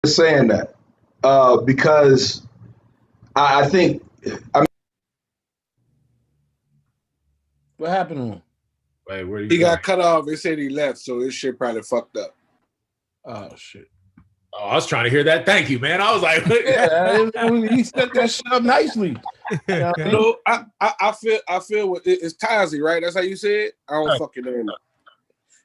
saying that because I think I What happened to him? Wait, where He got cut off. They said he left, so his shit probably fucked up. Oh shit. Oh, I was trying to hear that. Thank you, man. I was like, He set that shit up nicely. No, I feel what it's Tazi, right? That's how you say it. I don't fucking know.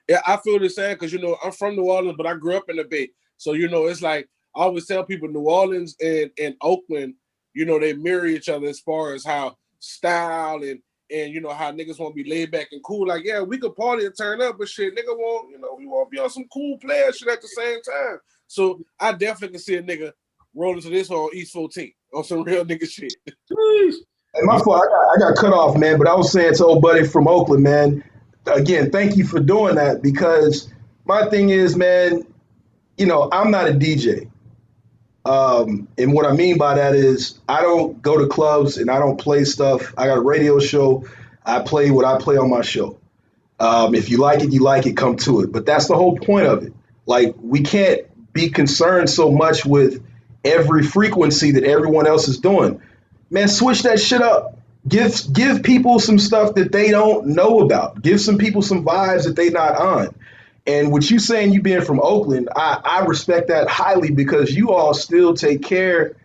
Yeah, I feel the same because I'm from New Orleans, but I grew up in the Bay, so it's like I always tell people New Orleans and Oakland, they mirror each other as far as how style and how niggas want to be laid back and cool. Like, yeah, we could party and turn up, but shit, nigga want, we want to be on some cool player shit at the same time. So I definitely can see a nigga rolling to this on East 14 on some real nigga shit. Hey, my fault. I got cut off, man. But I was saying to old buddy from Oakland, man. Again, thank you for doing that because my thing is, man, I'm not a DJ. And what I mean by that is I don't go to clubs and I don't play stuff. I got a radio show. I play what I play on my show. If you like it, you like it, come to it. But that's the whole point of it. Like, we can't be concerned so much with every frequency that everyone else is doing. Man, switch that shit up. Give people some stuff that they don't know about. Give some people some vibes that they not on. And what you saying, you being from Oakland, I respect that highly because you all still take care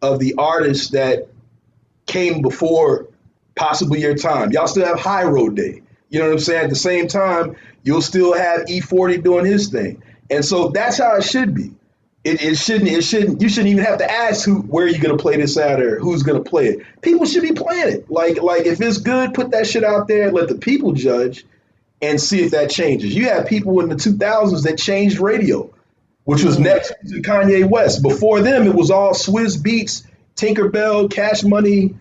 of the artists that came before possibly your time. Y'all still have High Road Day. You know what I'm saying? At the same time, you'll still have E40 doing his thing. And so that's how it should be. It shouldn't, you shouldn't even have to ask where you're going to play this at or who's going to play it. People should be playing it. Like if it's good, put that shit out there, let the people judge and see if that changes. You have people in the 2000s that changed radio, which was next to Kanye West. Before them, it was all Swizz Beats, Tinkerbell, Cash Money,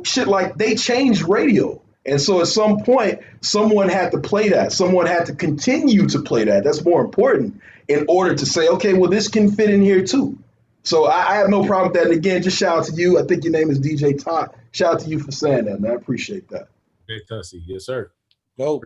shit like they changed radio. And so at some point, someone had to play that. Someone had to continue to play that. That's more important in order to say, okay, well, this can fit in here too. So I have no problem with that. And again, just shout out to you. I think your name is DJ Todd. Shout out to you for saying that, man. I appreciate that. Hey, Tussy. Yes, sir. Dope.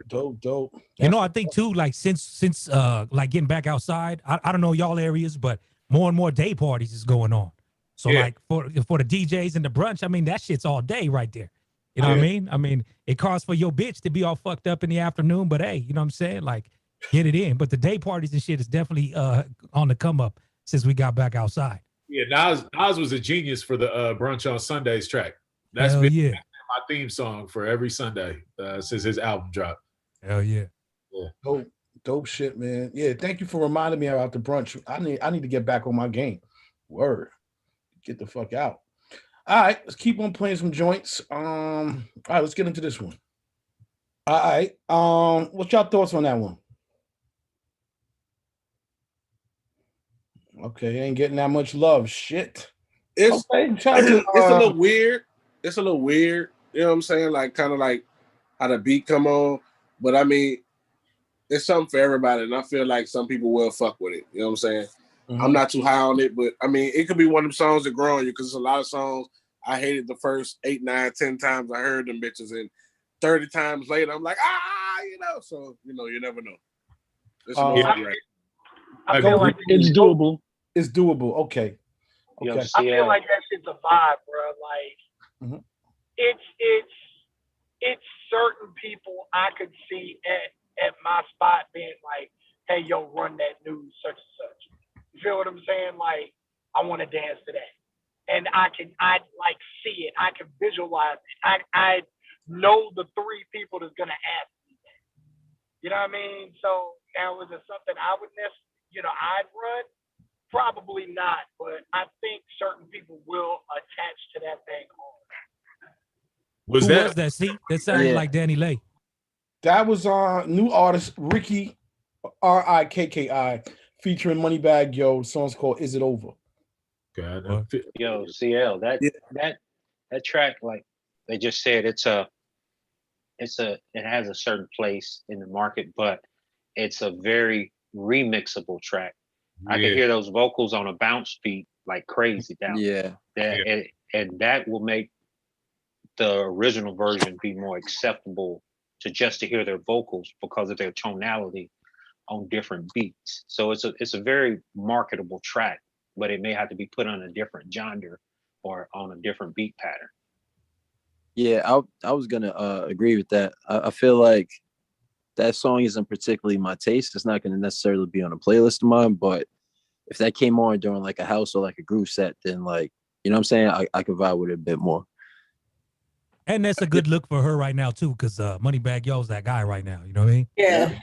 I think too, like since like getting back outside, I don't know y'all areas, but more and more day parties is going on. So like for the DJs and the brunch, I mean, that shit's all day right there. You know what I mean? I mean, it calls for your bitch to be all fucked up in the afternoon, but hey, you know what I'm saying? Like, get it in. But the day parties and shit is definitely on the come up since we got back outside. Yeah, Nas was a genius for the Brunch on Sundays track. That's Hell been my theme song for every Sunday since his album dropped. Hell yeah. Dope shit, man. Yeah, thank you for reminding me about the brunch. I need to get back on my game. Word. Get the fuck out. All right, let's keep on playing some joints. All right, let's get into this one. All right. What's y'all thoughts on that one? Okay, ain't getting that much love. Shit. It's a little weird. It's a little weird. You know what I'm saying? Like kind of like how the beat come on. But I mean, it's something for everybody, and I feel like some people will fuck with it. You know what I'm saying? Mm-hmm. I'm not too high on it, but I mean, it could be one of them songs that grow on you because there's a lot of songs I hated the first 8, 9, 10 times I heard them bitches, and 30 times later I'm like, So you never know. I feel like it's doable. It's doable. Okay. I feel like that shit's a vibe, bro. Like it's certain people I could see at my spot being like, hey, yo, run that news such and such. You feel what I'm saying? Like, I want to dance to that. And I like see it. I can visualize it. I know the 3 people that's gonna ask me that. You know what I mean? So now is it something I would I'd run? Probably not, but I think certain people will attach to that thing hard. Was that? See, that sounded like Danny Lay. That was new artist Ricky Rikki featuring Moneybagg Yo. The song's called "Is It Over." God, yo, CL, that track, like they just said, it has a certain place in the market, but it's a very remixable track. Yeah. I can hear those vocals on a bounce beat like crazy down. And that will make the original version be more acceptable to hear their vocals because of their tonality. on different beats. So it's a very marketable track, but it may have to be put on a different genre or on a different beat pattern. Yeah, I was gonna agree with that. I feel like that song isn't particularly my taste. It's not gonna necessarily be on a playlist of mine, but if that came on during like a house or like a groove set, then like, you know what I'm saying, I could vibe with it a bit more. And that's a good look for her right now too, because Moneybagg Yo's that guy right now. You know what I mean? Yeah.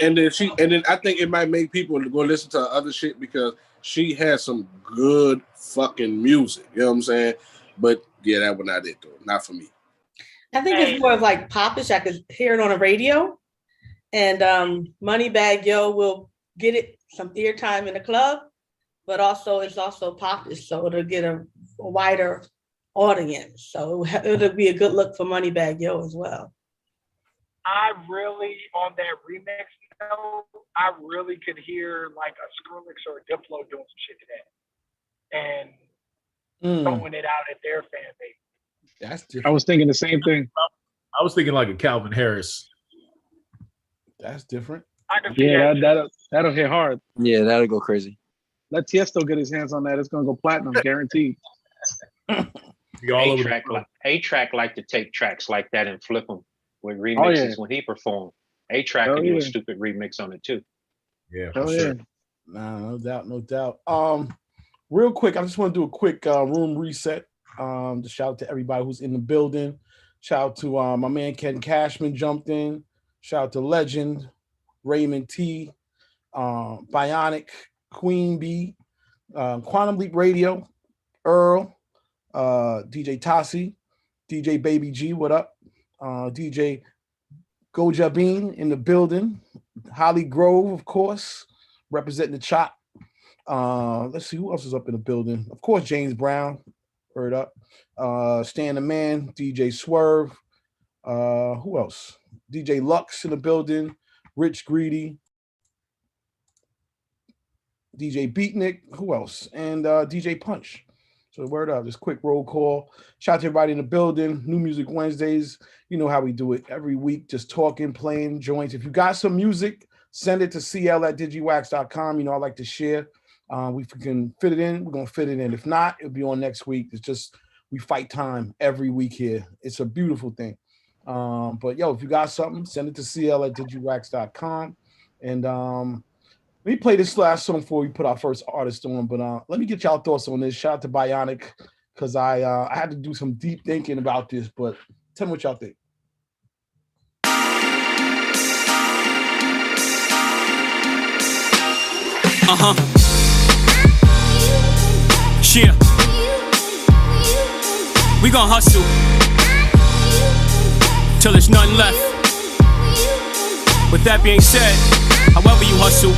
and then I think it might make people go listen to her other shit because she has some good fucking music. You know what I'm saying? But yeah, that was not it though. Not for me. I think it's more of like popish. I could hear it on the radio, and Moneybagg Yo will get it some airtime in the club, but also it's also popish, so it'll get a wider audience. So it'll be a good look for Moneybagg Yo as well. I really, on that remix though, I really could hear like a Skrillex or a Diplo doing some shit to that, and throwing it out at their fan base. That's different. I was thinking the same thing. I was thinking like a Calvin Harris. That's different. Yeah, that'll hit hard. Yeah, that'll go crazy. Let Tiesto get his hands on that. It's gonna go platinum, guaranteed. A-Track like to take tracks like that and flip them with remixes when he performed. A-Track can do a stupid remix on it too. Yeah, for sure. Nah, no doubt. Real quick, I just want to do a quick room reset. To shout out to everybody who's in the building. Shout out to my man Ken Cashman jumped in. Shout out to Legend, Raymond T, Bionic, Queen Bee, Quantum Leap Radio, Earl, DJ Tassi, DJ Baby G, what up? DJ Goja Bean in the building. Holly Grove, of course, representing the Chop. Let's see who else is up in the building. Of course, James Brown, heard up. Stan the Man, DJ Swerve. Who else? DJ Lux in the building. Rich Greedy. DJ Beatnik. Who else? And DJ Punch. So word up, just quick roll call. Shout out to everybody in the building. New Music Wednesdays. You know how we do it every week, just talking, playing joints. If you got some music, send it to cl@digiwaxx.com. You know, I like to share. If we can fit it in, we're going to fit it in. If not, it'll be on next week. It's just, we fight time every week here. It's a beautiful thing. But yo, if you got something, send it to cl@digiwaxx.com. And let me play this last song before we put our first artist on. But let me get y'all thoughts on this. Shout out to Bionic, because I had to do some deep thinking about this. But tell me what y'all think. Yeah. We gon' hustle till there's nothing left. With that being said, however you hustle,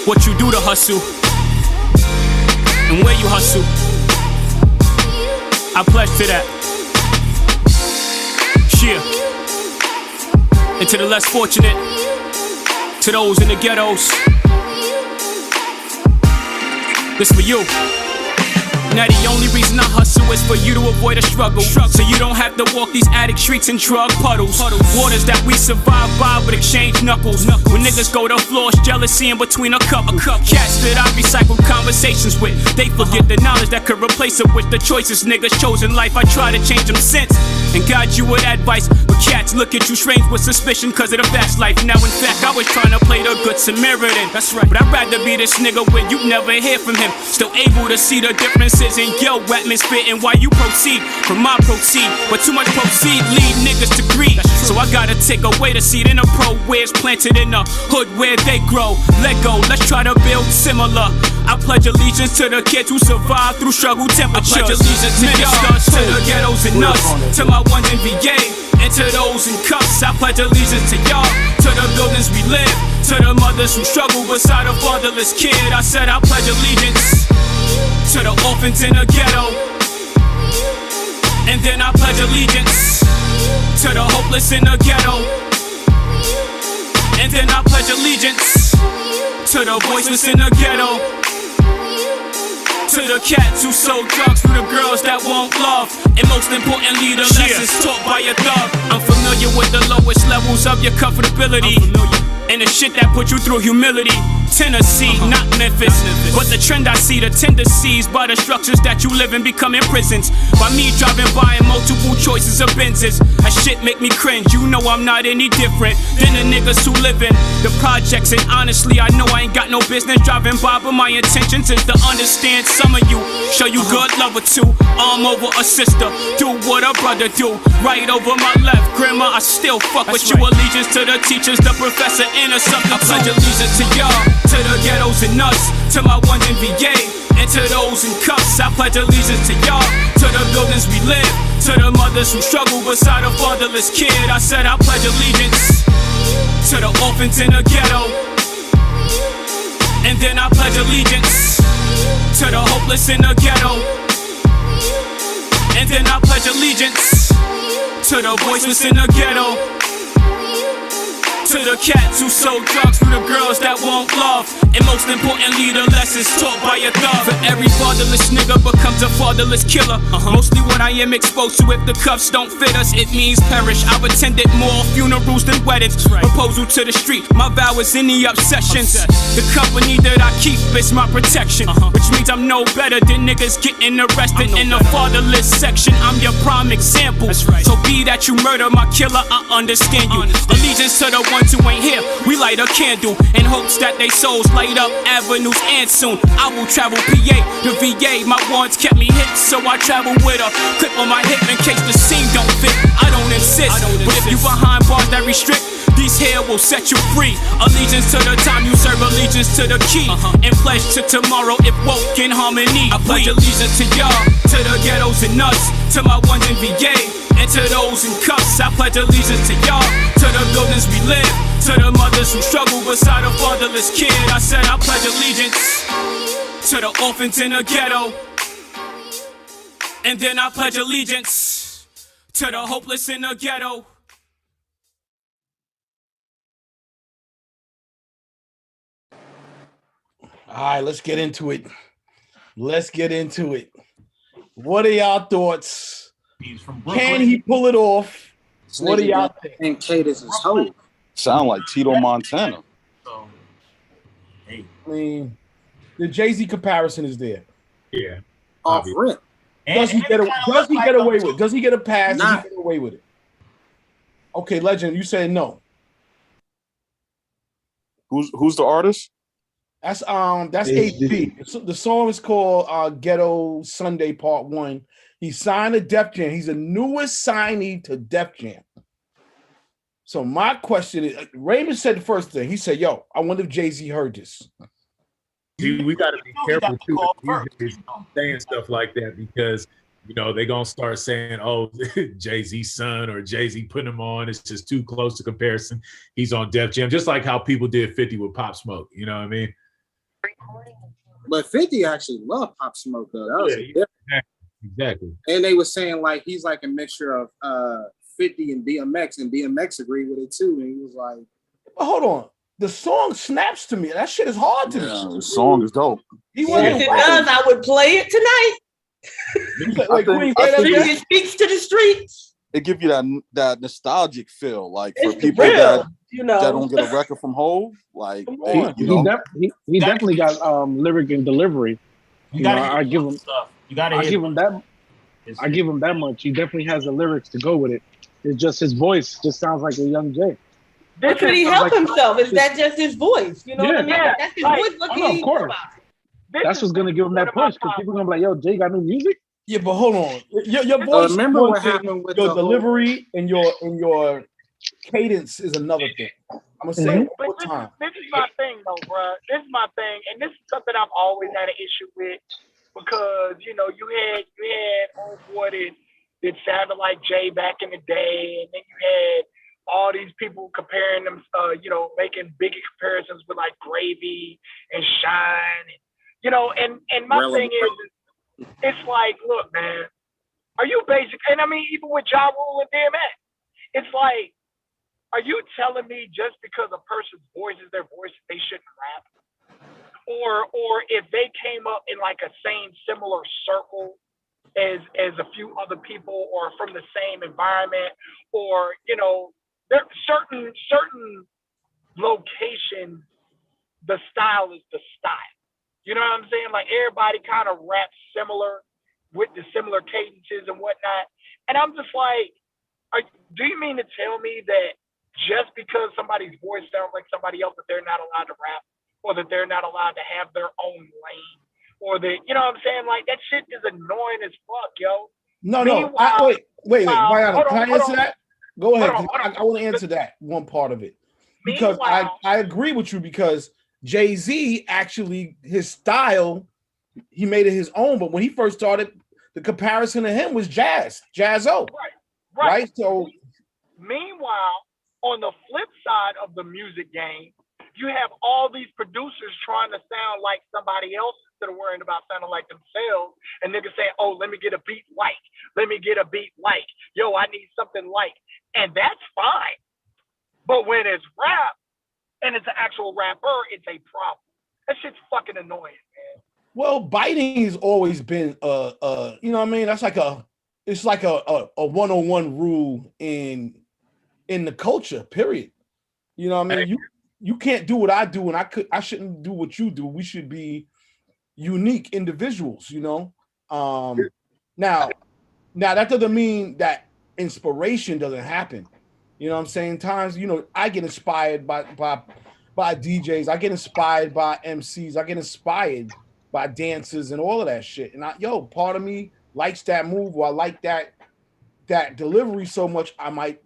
what you do to hustle, and where you hustle, I pledge to that. Yeah. And to the less fortunate, to those in the ghettos, this for you. Now the only reason I hustle is for you to avoid a struggle, so you don't have to walk these attic streets and drug puddles. Waters that we survive by but exchange knuckles. When niggas go to floors, jealousy in between a cup. Cats that I recycle conversations with, they forget the knowledge that could replace it with the choices niggas chose in life. I try to change them since and guide you with advice, but cats look at you strange with suspicion cause of the fast life. Now in fact I was trying to play the good Samaritan, that's right, but I'd rather be this nigga where you never hear from him, still able to see the differences in your atmosphere and why you proceed from my proceed. But too much proceed lead niggas to greed, so I gotta take away the seed in a pro where it's planted in the hood where they grow. Let go, let's try to build similar. I pledge allegiance to the kids who survive through struggle temperatures. I pledge allegiance to ministers, to the ghettos and us, to my ones in VA, and to those in cuffs. I pledge allegiance to y'all, to the buildings we live, to the mothers who struggle beside a fatherless kid. I said I pledge allegiance to the orphans in the ghetto, and then I pledge allegiance to the hopeless in the ghetto, and then I pledge allegiance to the voiceless in the ghetto. To the cats who sold drugs, to the girls that won't love, and most importantly, the lessons taught by a thug. I'm familiar with the lowest levels of your comfortability, and the shit that put you through humility. Tennessee, not Memphis, but the trend I see, the tendencies by the structures that you live in becoming prisons. By me driving by in multiple choices of Benzes, that shit make me cringe. You know I'm not any different than the niggas who live in the projects. And honestly, I know I ain't got no business driving by, but my intentions is to understand some of you, show you good love or two, arm over a sister, do what a brother do, right over my left. Grandma, I still fuck with you. Allegiance to the teachers, the professor, and a something. I pledge allegiance to y'all, to the ghettos and us, to my ones in VA, and to those in cuffs. I pledge allegiance to y'all, to the buildings we live, to the mothers who struggle beside a fatherless kid. I said I pledge allegiance to the orphans in the ghetto, and then I pledge allegiance to the hopeless in the ghetto, and then I pledge allegiance to the voiceless in the ghetto. To the cats who sold drugs, to the girls that won't love, and most importantly, the lessons taught by a thug. For every fatherless nigga becomes a fatherless killer. Mostly what I am exposed to, if the cuffs don't fit us, it means perish. I've attended more funerals than weddings. Proposal to the street, my vow is any obsessions. The company that I keep is my protection, which means I'm no better than niggas getting arrested in the fatherless section. I'm your prime example. So be that you murder my killer, I understand you. Allegiance to the one who ain't here, we light a candle in hopes that they souls light up avenues, and soon I will travel PA to VA. My wands kept me hit, so I travel with a clip on my hip in case the scene don't fit. I don't insist, but if you behind bars that restrict, these here will set you free. Allegiance to the time you serve, allegiance to the key, and pledge to tomorrow if woke in harmony. I pledge allegiance to y'all, to the ghettos and us, to my ones in VA, and to those in cuffs. I pledge allegiance to y'all, to the buildings we live, to the mothers who struggle beside a fatherless kid. I said I pledge allegiance to the orphans in the ghetto, and then I pledge allegiance to the hopeless in the ghetto. All right, let's get into it. Let's get into it. What are y'all thoughts? Can he pull it off? What do y'all think? And Cadence is whole. Sound like Tito Montana. I mean, the Jay-Z comparison is there. Yeah. Off rip. Does he get away with it? Does he get a pass? Does he get away with it? Okay, Legend, you said no. Who's the artist? That's HP. The song is called Ghetto Sunday Part 1. He signed to Def Jam. He's the newest signee to Def Jam. So my question is, Raymond said the first thing. He said, yo, I wonder if Jay-Z heard this. See, we got to be careful too saying stuff like that, because they're gonna start saying, oh, Jay-Z's son or Jay-Z putting him on. It's just too close to comparison. He's on Def Jam, just like how people did 50 with Pop Smoke. You know what I mean? But 50 actually loved Pop Smoke though. That was exactly. And they were saying like he's like a mixture of 50 and DMX, and DMX agreed with it too. And he was like, but hold on. The song snaps to me. That shit is hard to me. The song is dope. If it does, I would play it tonight. I think it speaks to the streets. It gives you that nostalgic feel, like for It's people real, that don't get a record from Hov. Like he definitely got lyric and delivery. I give him that. I give him that much. He definitely has the lyrics to go with it. It's just his voice just sounds like a young Jay. How could he help himself? Is that just his voice? You know what I mean? Yeah. That's his voice. What can he do about it? That's what's gonna give him that push, because people are gonna be like, yo, Jay got new music. Yeah, but hold on. Your voice, remember what happened with your delivery and your cadence is another thing. I'm gonna say it one more time. This is my thing, though, bro. This is my thing, and this is something I've always had an issue with, because you had old boy that sounded like Jay back in the day, and then you had all these people comparing them, making big comparisons with like Gravy and Shine, and my thing is, it's like, look, man, are you basic? And I mean, even with Ja Rule and DMX, it's like, are you telling me just because a person's voice is their voice, they shouldn't rap? or if they came up in like a similar circle as a few other people, or from the same environment, or there certain locations, the style is the style. You know what I'm saying? Like everybody kind of raps similar with the similar cadences and whatnot. And I'm just like, do you mean to tell me that just because somebody's voice sounds like somebody else, that they're not allowed to rap, or that they're not allowed to have their own lane, or that, you know what I'm saying? Like that shit is annoying as fuck, yo. No. Wait. Can I answer that? Go ahead. I want to answer that one part of it, because I agree with you, because Jay-Z actually, his style, he made it his own. But when he first started, the comparison to him was Jazzo. Right. So meanwhile, on the flip side of the music game, you have all these producers trying to sound like somebody else instead of worrying about sounding like themselves. And niggas saying, oh, let me get a beat like. Yo, I need something like. And that's fine. But when it's rap and it's an actual rapper, it's a problem. That shit's fucking annoying, man. Well, biting has always been you know what I mean? That's like it's like a 101 rule in the culture, period. You know what I mean? You can't do what I do, and I shouldn't do what you do. We should be unique individuals, you know. Now that doesn't mean that inspiration doesn't happen. You know what I'm saying? Times, I get inspired by DJs, I get inspired by MCs, I get inspired by dancers and all of that shit. And part of me likes that move, or I like that delivery so much, I might,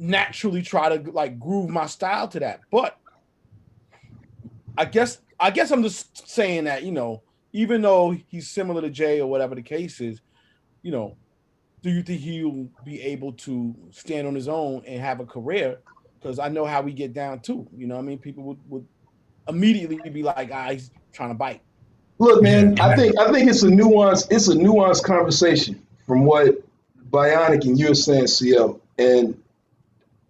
naturally try to like groove my style to that. But I guess I'm just saying that, even though he's similar to Jay or whatever the case is, do you think he'll be able to stand on his own and have a career? Because I know how we get down too. You know what I mean? People would immediately be like, he's trying to bite. Look, man, I think it's a nuanced conversation from what Bionic and you are saying, CL. And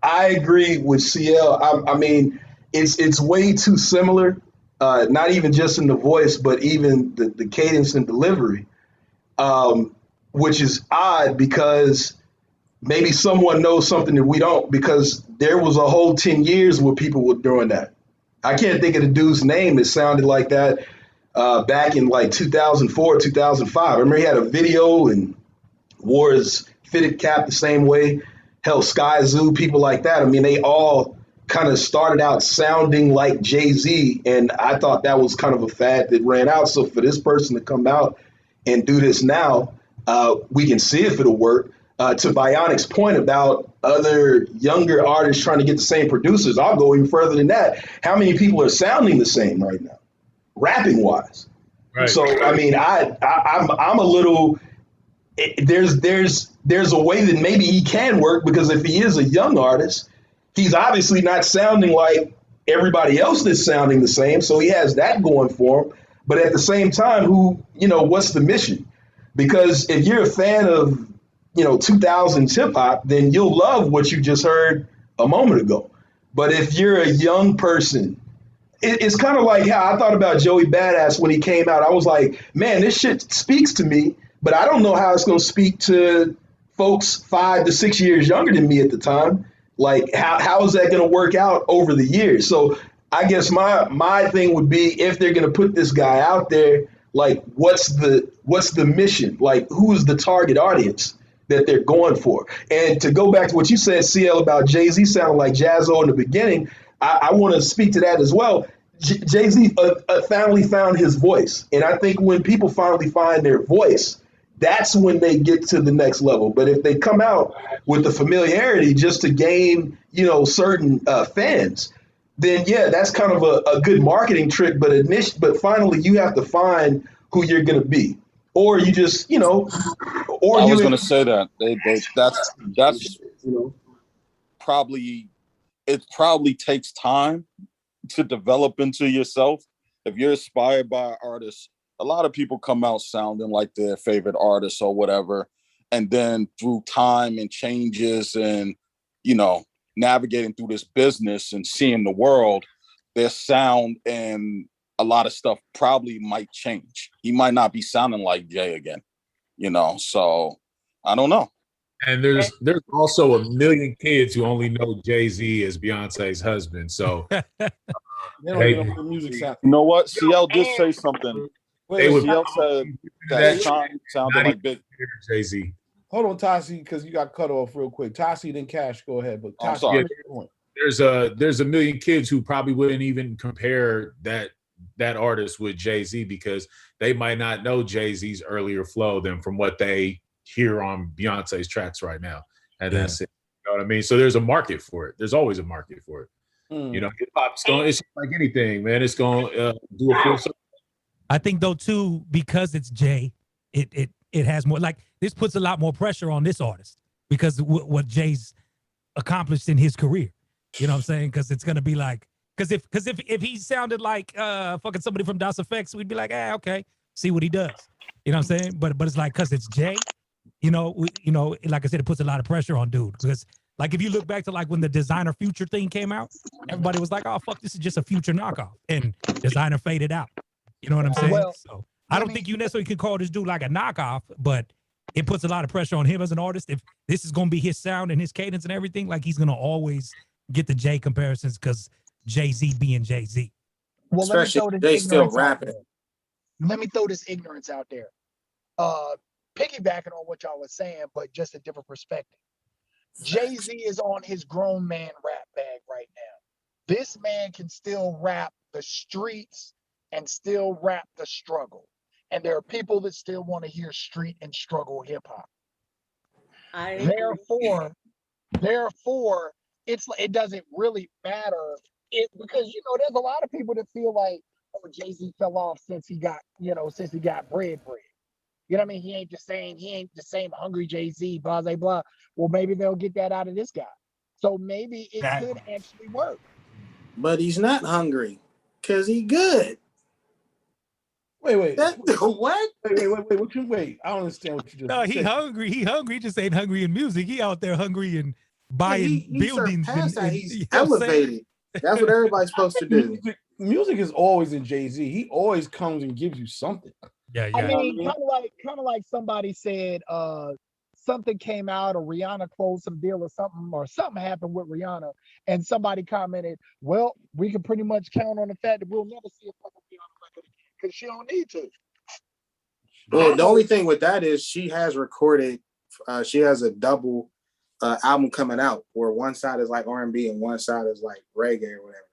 I agree with CL. I mean, it's way too similar, not even just in the voice, but even the cadence and delivery, which is odd, because maybe someone knows something that we don't, because there was a whole 10 years where people were doing that. I can't think of the dude's name. It sounded like that back in like 2004, 2005. I remember he had a video and wore his fitted cap the same way. Hell, Sky Zoo, people like that. I mean, they all kind of started out sounding like Jay-Z, and I thought that was kind of a fad that ran out. So for this person to come out and do this now, we can see if it'll work. To Bionic's point about other younger artists trying to get the same producers, I'll go even further than that. How many people are sounding the same right now, rapping wise? Right. So I mean, I'm a little. There's a way that maybe he can work, because if he is a young artist, he's obviously not sounding like everybody else that's sounding the same. So he has that going for him. But at the same time, what's the mission? Because if you're a fan of 2000s hip hop, then you'll love what you just heard a moment ago. But if you're a young person, it's kind of like how I thought about Joey Badass when he came out. I was like, man, this shit speaks to me, but I don't know how it's going to speak to folks 5 to 6 years younger than me at the time. Like, how is that going to work out over the years? So I guess my thing would be, if they're going to put this guy out there, like, what's the mission? Like, who is the target audience that they're going for? And to go back to what you said, CL, about Jay-Z sounding like Jazzo in the beginning, I want to speak to that as well. Jay-Z finally found his voice. And I think when people finally find their voice, that's when they get to the next level. But if they come out with the familiarity just to gain, certain fans, then yeah, that's kind of a good marketing trick. But finally, you have to find who you're going to be, or you just, or I was going to say that that's probably, it probably takes time to develop into yourself. If you're inspired by artists, a lot of people come out sounding like their favorite artist or whatever. And then through time and changes and, navigating through this business and seeing the world, their sound and a lot of stuff probably might change. He might not be sounding like Jay again, you know. So I don't know. And there's also a million kids who only know Jay-Z as Beyonce's husband. So they don't even know what the music sounds. You know what? CL did say something. CL said that Sean sounded like Big Jay-Z. Hold on, Tassi, because you got cut off real quick. Tassi, then Cash, go ahead. But Tassi, sorry. There's a million kids who probably wouldn't even compare that artist with Jay-Z because they might not know Jay-Z's earlier flow than from what they hear on Beyonce's tracks right now. And that's it. You know what I mean? So there's a market for it. There's always a market for it. You know, hip hop's it's like anything, man. It's going to do a full circle. I think though too, because it's Jay, it has more, like, this puts a lot more pressure on this artist because what Jay's accomplished in his career. You know what I'm saying? Because it's gonna be like, because if he sounded like fucking somebody from Das Effects, we'd be like, okay, see what he does. You know what I'm saying? But it's like, because it's Jay, you know, like I said, it puts a lot of pressure on dude. Because like if you look back to like when the Designer Future thing came out, everybody was like, oh fuck, this is just a Future knockoff, and Designer faded out. You know what I'm saying? Well, so I don't think you necessarily can call this dude like a knockoff, but it puts a lot of pressure on him as an artist. If this is gonna be his sound and his cadence and everything, like he's gonna always get the Jay comparisons because Jay-Z being Jay-Z. Well, especially they still rapping. Let me throw this ignorance out there. Piggybacking on what y'all was saying, but just a different perspective. Jay-Z is on his grown man rap bag right now. This man can still rap the streets and still rap the struggle. And there are people that still want to hear street and struggle hip hop. Therefore, it doesn't really matter because there's a lot of people that feel like, oh, Jay-Z fell off since he got bread. You know what I mean? He ain't the same hungry Jay-Z, blah, blah, blah. Well, maybe they'll get that out of this guy. So maybe it could actually work. But he's not hungry because he good. Wait. What? Wait. I don't understand what you just No, said. he hungry. He hungry. He just ain't hungry in music. He out there hungry and buying buildings. He's elevated. That's what everybody's supposed to do. Music is always in Jay-Z. He always comes and gives you something. Yeah. I mean, kind of like somebody said, something came out or Rihanna closed some deal or something happened with Rihanna, and somebody commented, well, we can pretty much count on the fact that we'll never see a fucking Rihanna record because she don't need to. Well, the only thing with that is she has recorded, she has a double album coming out where one side is like R&B and one side is like reggae or whatever.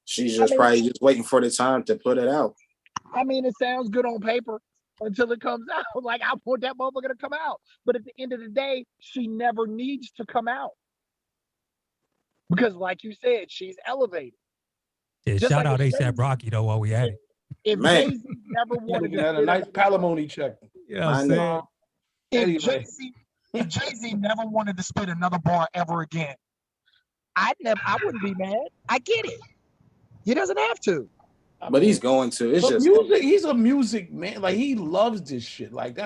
She's probably just waiting for the time to put it out. I mean, it sounds good on paper until it comes out. Like, I want that motherfucker to come out. But at the end of the day, she never needs to come out. Because like you said, she's elevated. Yeah, shout out ASAP Rocky, though, while we at it. If Jay-Z never wanted to get a nice palimony check. Yeah, I'm saying. If Jay-Z never wanted to spit another bar ever again, I wouldn't be mad. I get it. He doesn't have to. But he's going to. It's just music. He's a music man. Like, he loves this shit. Like,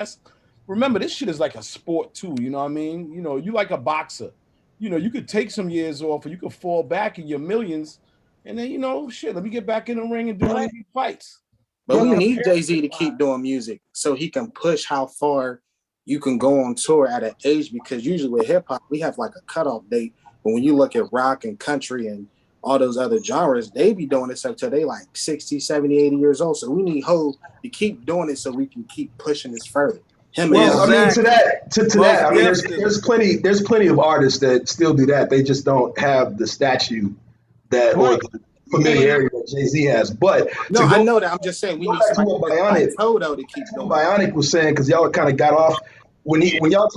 remember, this shit is like a sport too. You know what I mean? You like a boxer. You could take some years off, or you could fall back in your millions, and then let me get back in the ring and do these fights. But we need Jay-Z to keep doing music so he can push how far you can go on tour at an age, because usually with hip hop we have like a cutoff date. But when you look at rock and country and all those other genres, they be doing this up till they like 60, 70, 80 years old. So we need Ho to keep doing it so we can keep pushing this further. To that, I mean, there's plenty of artists that still do that. They just don't have the statue or the familiarity that Jay-Z has. But I know that. I'm just saying we need somebody to keep doing. Bionic was saying, because y'all kind of got off when y'all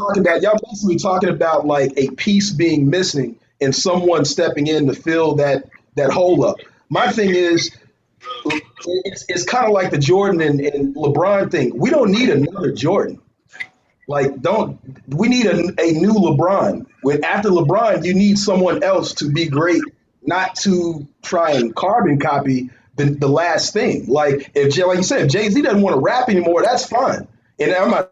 basically talking about like a piece being missing and someone stepping in to fill that hole up. My thing is, it's kind of like the Jordan and LeBron thing. We don't need another Jordan. Like, we need a new LeBron. After LeBron, you need someone else to be great, not to try and carbon copy the last thing. Like you said, if Jay-Z doesn't want to rap anymore, that's fine. And I'm not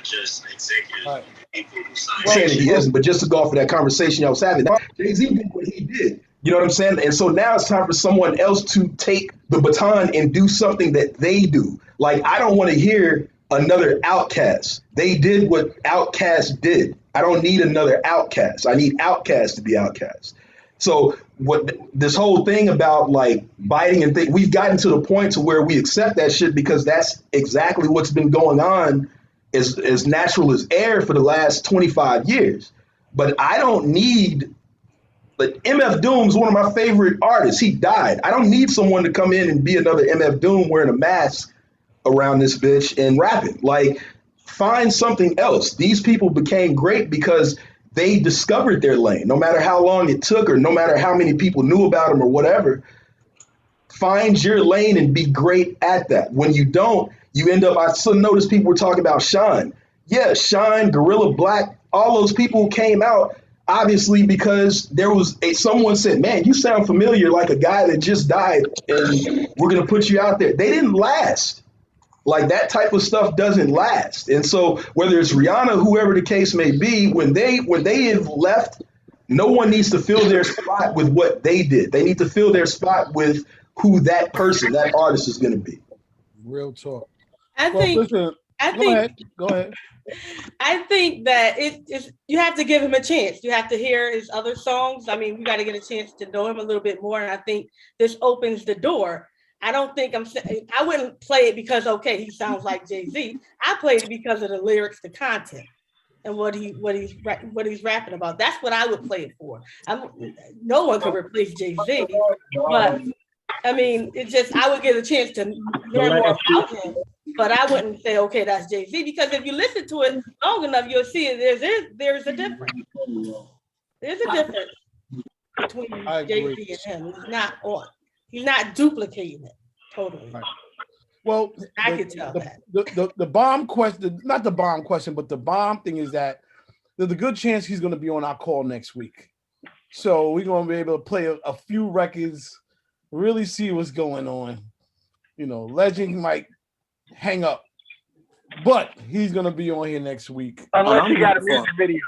just executive people who sign saying that he isn't, but just to go off of that conversation y'all was having, Jay-Z did what he did. You know what I'm saying? And so now it's time for someone else to take the baton and do something that they do. Like, I don't want to hear another Outkast. They did what Outkast did. I don't need another Outkast. I need Outkast to be Outkast. So what this whole thing about like biting and we've gotten to the point to where we accept that shit because that's exactly what's been going on as natural as air for the last 25 years. But I don't need, like, MF Doom's one of my favorite artists. He died. I don't need someone to come in and be another MF Doom wearing a mask around this bitch and rapping. Like, find something else. These people became great because they discovered their lane, no matter how long it took or no matter how many people knew about them or whatever. Find your lane and be great at that. When you don't, you end up, I still notice people were talking about Shine. Yeah, Shine, Gorilla Black, all those people came out obviously because there was someone said, man, you sound familiar like a guy that just died and we're going to put you out there. They didn't last. Like, that type of stuff doesn't last. And so whether it's Rihanna, whoever the case may be, when they have left, no one needs to fill their spot with what they did. They need to fill their spot with who that person, that artist is going to be. Real talk. Go ahead. I think that it's you have to give him a chance. You have to hear his other songs. I mean, we got to get a chance to know him a little bit more. And I think this opens the door. I don't think I wouldn't play it because, okay, he sounds like Jay-Z. I played it because of the lyrics, the content, and what he's rapping about. That's what I would play it for. No one could replace Jay-Z, but I mean, it's just, I would get a chance to learn more about him, but I wouldn't say, okay, that's Jay-Z, because if you listen to it long enough, you'll see there's a difference. There's a difference between Jay-Z and him. He's not duplicating it totally. Right. Well, I can tell that. The bomb question, not the bomb question, but the bomb thing is that there's a good chance he's going to be on our call next week. So we're going to be able to play a few records, really see what's going on. You know, Legend might hang up, but he's going to be on here next week. Unless you got a music video.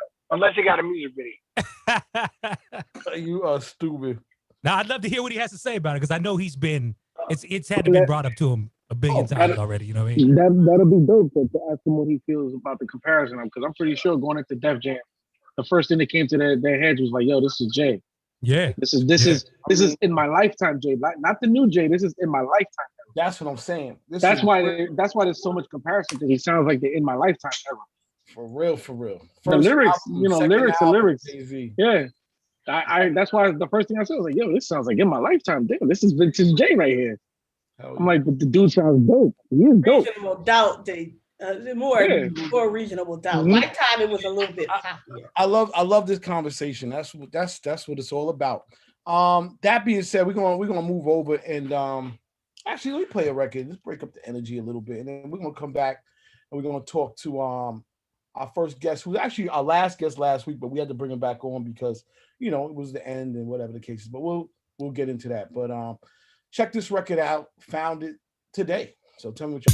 You are stupid. Now, I'd love to hear what he has to say about it, because I know it's had to be brought up to him a billion times already. You know what I mean? That'll be dope to ask him what he feels about the comparison, because I'm pretty sure going into Def Jam, the first thing that came to their heads was like, "Yo, this is Jay. Yeah, this is in my lifetime, Jay. Not the new Jay. This is in my lifetime." That's what I'm saying. That's why there's so much comparison, because he sounds like they're in my lifetime era. For real. The lyrics, lyrics. Yeah. That's why the first thing I said was like, yo, this sounds like in my lifetime. Damn, this is vintage Jay right here. I'm like, but the dude sounds dope. He is dope. Reasonable doubt, more reasonable doubt. Mm-hmm. My time it was a little bit popular. I love this conversation. That's what it's all about. That being said, we're gonna move over and actually let me play a record. Let's break up the energy a little bit, and then we're gonna come back and we're gonna talk to our first guest, who's actually our last guest last week, but we had to bring him back on because, you know, it was the end and whatever the case is. But we'll get into that. But check this record out. Found it today. So tell me what you.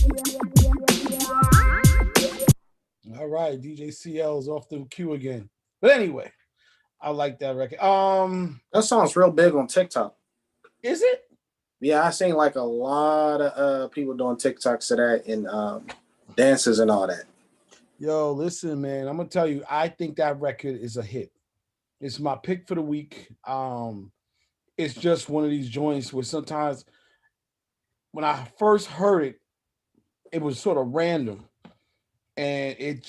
All right, DJ CL is off the queue again. But anyway, I like that record. That song's real big on TikTok. Is it? Yeah, I seen like a lot of people doing TikToks to that and dances and all that. Yo, listen, man, I'm gonna tell you, I think that record is a hit. It's my pick for the week. It's just one of these joints where sometimes when I first heard it, it was sort of random, and it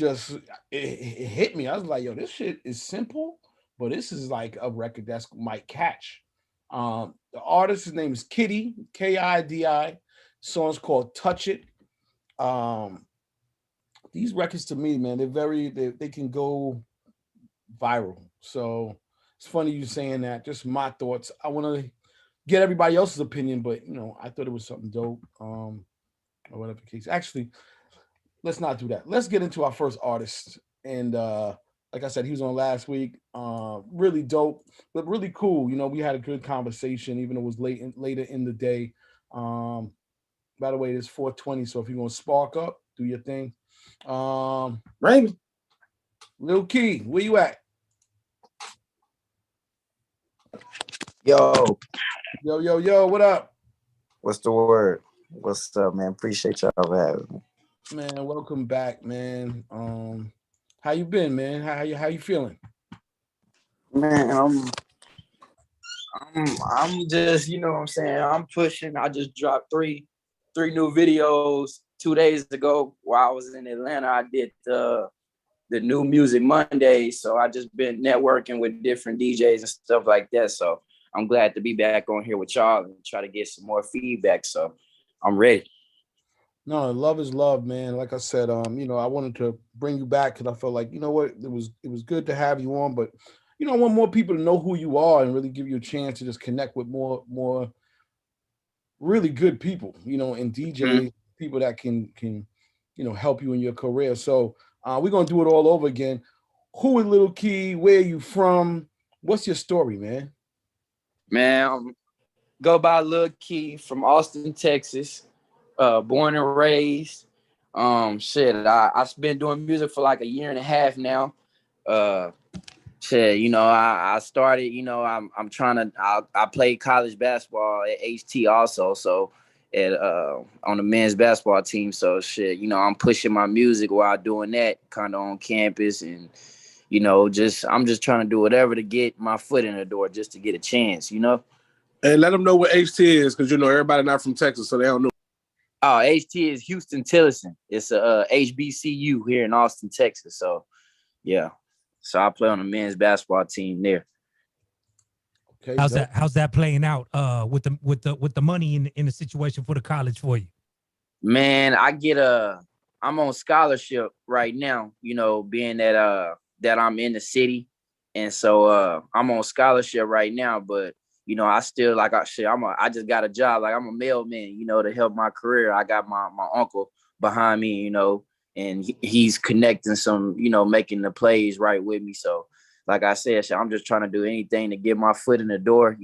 hit me. I was like, yo, this shit is simple, but this is like a record that's might catch. The artist's name is Kiddi, Kidi. The song's called Touch It. These records to me, man, they can go viral. So it's funny you saying that. Just my thoughts. I want to get everybody else's opinion, but you know, I thought it was something dope. Or whatever the case. Actually, let's not do that. Let's get into our first artist. And like I said, he was on last week. Really dope, but really cool. You know, we had a good conversation, even though it was later in the day. By the way, it's 4:20, so if you're gonna spark up, do your thing. Raymond, Lil Key, where you at? Yo. Yo, what up? What's the word? What's up, man? Appreciate y'all for having me. Man, welcome back, man. How you been, man? How you feeling? Man, I'm just, you know what I'm saying? I'm pushing. I just dropped three new videos 2 days ago while I was in Atlanta. I did the new Music Monday, so I just been networking with different DJs and stuff like that. So I'm glad to be back on here with y'all and try to get some more feedback. So I'm ready. No, love is love, man. Like I said, I wanted to bring you back because I felt like, you know what, it was good to have you on, but I want more people to know who you are and really give you a chance to just connect with more really good people, and DJs, people that can help you in your career. So we're gonna do it all over again. Who is Lil Key? Where are you from? What's your story, man? Man, go by Lil Key from Austin, Texas. Born and raised. I've been doing music for like a year and a half now. I started, I'm trying to, I played college basketball at HT also. So on the men's basketball team. So I'm pushing my music while doing that kind of on campus. And, I'm just trying to do whatever to get my foot in the door just to get a chance, And let them know what HT is, because everybody not from Texas, so they don't know. Oh, HT is Houston Tillerson. It's a HBCU here in Austin, Texas. So, yeah. So I play on the men's basketball team there. Okay. How's that playing out? With the money in the situation for the college for you? Man, I'm on scholarship right now. Being that I'm in the city, and so I'm on scholarship right now, but. I still I just got a job. Like I'm a mailman, to help my career. I got my uncle behind me, and he's connecting some, making the plays right with me. So like I said, I'm just trying to do anything to get my foot in the door.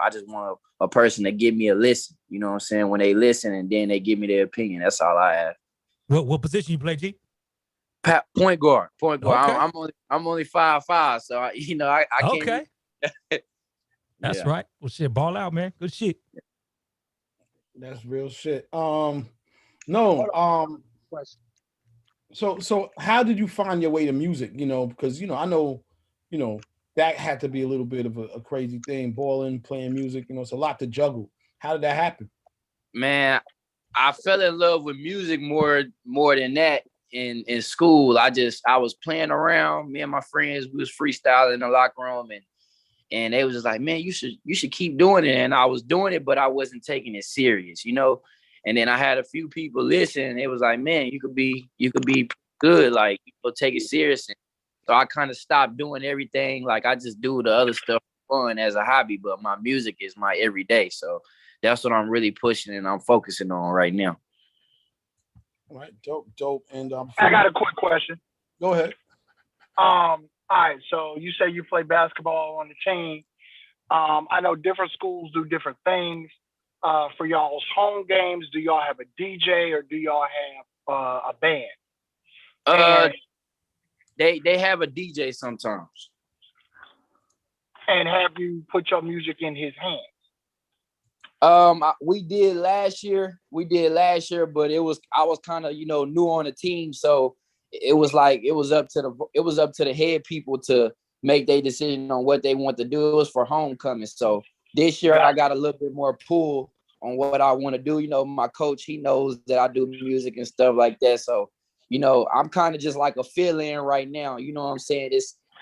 I just want a person to give me a listen, what I'm saying? When they listen and then they give me their opinion. That's all I have. What position you play, G? Point guard. Okay. I'm only 5'5", so I can't. Okay. That's right. Well, shit, ball out, man. Good shit. That's real shit. So how did you find your way to music? Because I know, that had to be a little bit of a crazy thing. Balling, playing music, it's a lot to juggle. How did that happen? Man, I fell in love with music more than that in school. I was playing around. Me and my friends, we was freestyling in the locker room, and they was just like, man, you should keep doing it. And I was doing it, but I wasn't taking it serious, And then I had a few people listen, and it was like, man, you could be good, like take it serious. And so I kind of stopped doing everything. Like I just do the other stuff for fun as a hobby, but my music is my everyday. So that's what I'm really pushing and I'm focusing on right now. All right, dope. And I got a quick question. Go ahead. All right, so you say you play basketball on the team. I know different schools do different things. For y'all's home games, do y'all have a DJ or do y'all have a band? They have a DJ sometimes. And have you put your music in his hands? We did last year, but I was kind of new on the team, so. It was up to the head people to make their decision on what they want to do. It was for homecoming. So this year I got a little bit more pull on what I want to do. My coach, he knows that I do music and stuff like that. So, I'm kind of just like a fill-in right now. You know what I'm saying?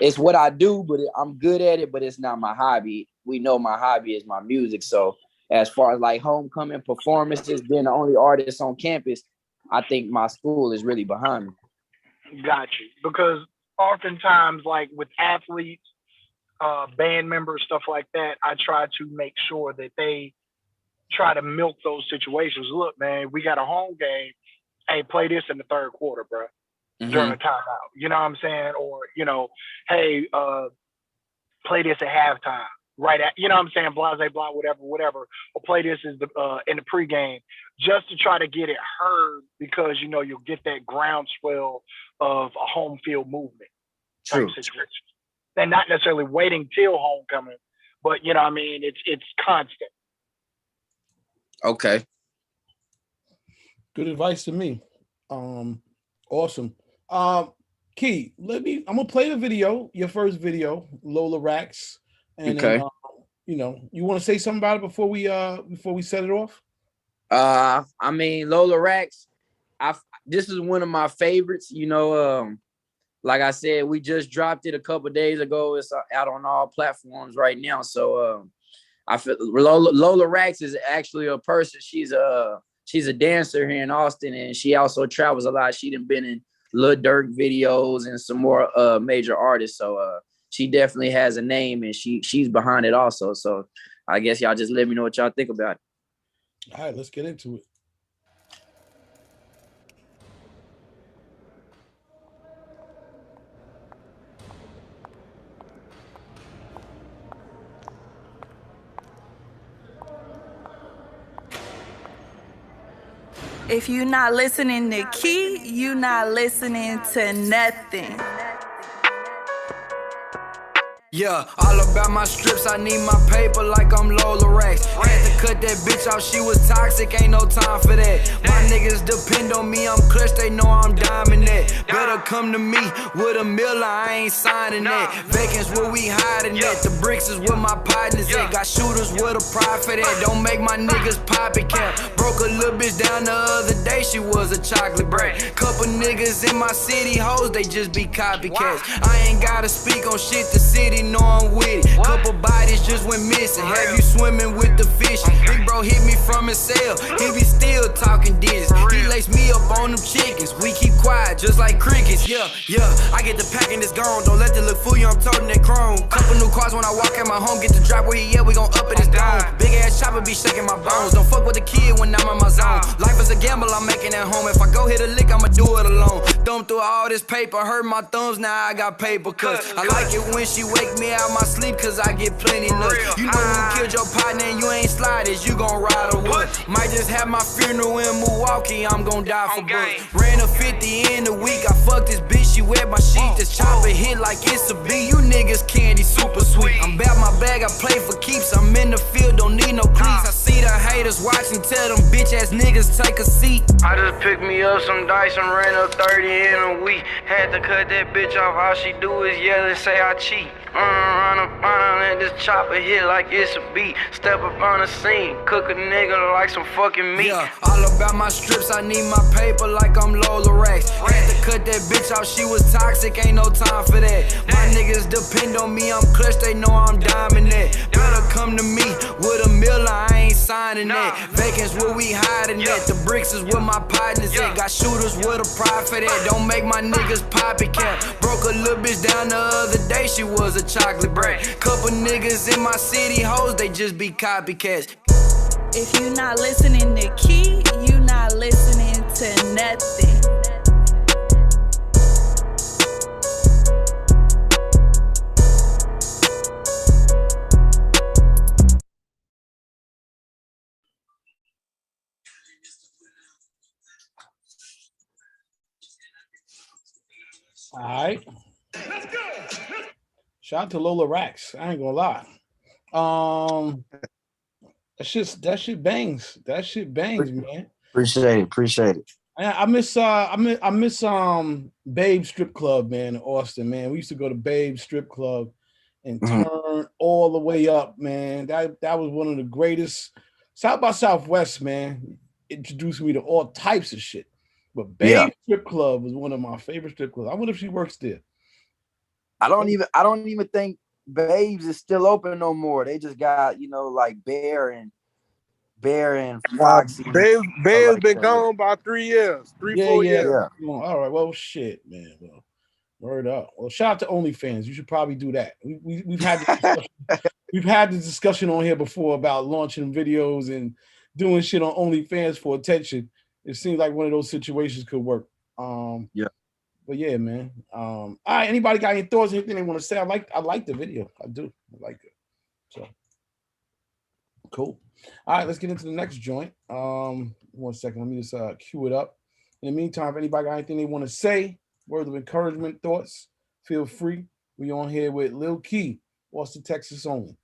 It's what I do, but I'm good at it, but it's not my hobby. We know my hobby is my music. So as far as like homecoming performances, being the only artist on campus, I think my school is really behind me. Got you. Because oftentimes, like with athletes, band members, stuff like that, I try to make sure that they try to milk those situations. Look, man, we got a home game. Hey, play this in the third quarter, bro, during a timeout. You know what I'm saying? Or, hey, play this at halftime. Right at, you know what I'm saying, blase, blah, whatever, or play this in the pregame, just to try to get it heard, because you'll get that groundswell of a home field movement type situation. And not necessarily waiting till homecoming, but you know what I mean, it's constant. Okay. Good advice to me. Awesome. Key, I'm gonna play the video, your first video, Lola Rax. And okay. Then, you know, you want to say something about it before we set it off? I mean, Lola Rax, this is one of my favorites, you know. Like I said, we just dropped it a couple days ago. It's out on all platforms right now. So I feel Lola Rax is actually a person. She's a dancer here in Austin, and she also travels a lot. She done been in Lil Durk videos and some more major artists. So she definitely has a name, and she's behind it also. So I guess y'all just let me know what y'all think about it. All right, let's get into it. If you're not listening to Key, you're not listening to nothing. Yeah, all about my strips, I need my paper like I'm Lola Rax. Had to cut that bitch off, she was toxic, ain't no time for that. My niggas depend on me, I'm clutch, they know I'm diamond that. Better come to me with a miller, I ain't signing that. Vacants where we hiding at, the bricks is where my partners at. Got shooters with a profit at, don't make my niggas poppy cap. Broke a little bitch down the other day, she was a chocolate brat. Couple niggas in my city, hoes, they just be copycats. I ain't gotta speak on shit, the city know I'm with it. Couple bodies just went missing. Have you swimming with the fish? Big bro hit me from his cell. He be still talking digits. He lace me up on them chickens. We keep quiet just like crickets. Yeah, I get the pack and it's gone. Don't let the look fool you, I'm toting that chrome. Couple new cars when I walk at my home. Get the drop where he at, we gon' up at his dome. Big ass chopper be shaking my bones. Don't fuck with the kid when I'm in my zone. Life is a gamble, I'm making at home. If I go hit a lick, I'ma do it alone. Thumb through all this paper, hurt my thumbs, now I got paper. Cause I like it when she wake me out my sleep, cause I get plenty nuts. You know who killed your partner and you ain't sliders, you gon' ride or what? Might just have my funeral in Milwaukee, I'm gon' die for books. Ran a 50 in a week, I fucked this bitch, she wet my sheet. This chopper hit like it's a beat, you niggas candy super sweet. I'm about my bag, I play for keeps, I'm in the field, don't need no cleats. I see the haters watching, tell them bitch ass niggas take a seat. I just picked me up some dice and ran up 30 in a week. Had to cut that bitch off, all she do is yell and say I cheat. Run up on let this chopper hit like it's a beat. Step up on the scene, cook a nigga like some fucking meat. Yeah, all about my strips, I need my paper like I'm Lola Rax. Had to cut that bitch off, she was toxic, ain't no time for that. My niggas depend on me, I'm clutch, they know I'm diamond that. Better come to me with a miller, I ain't signing that. Vacants where we hiding at, the bricks is where my partners at. Got shooters with a profit at, don't make my niggas poppy cap. Broke a little bitch down the other day, she was a chocolate brat. Couple niggas in my city, hoes, they just be copycats. If you not listening to Key, you not listening to nothing. All right. Let's go. Shout out to Lola Rax. I ain't gonna lie. That shit bangs. That shit bangs, man. Appreciate it. I miss Babe Strip Club, man, in Austin, man. We used to go to Babe Strip Club and turn all the way up, man. That was one of the greatest. South by Southwest, man, introduced me to all types of shit. But Babe Strip Club was one of my favorite strip clubs. I wonder if she works there. I don't even think Babes is still open no more. They just got, like Bear and Foxy. Babes been gone by 3 years, 4 years. Yeah. All right. Well, shit, man. Well, word up. Well, shout out to OnlyFans. You should probably do that. We've had this discussion. We've had this discussion on here before about launching videos and doing shit on OnlyFans for attention. It seems like one of those situations could work. But yeah, man. All right. Anybody got any thoughts? Anything they want to say? I like the video. I do. I like it. So cool. All right, let's get into the next joint. 1 second. Let me just cue it up. In the meantime, if anybody got anything they want to say, words of encouragement, thoughts, feel free. We on here with Lil Key, Austin, Texas only.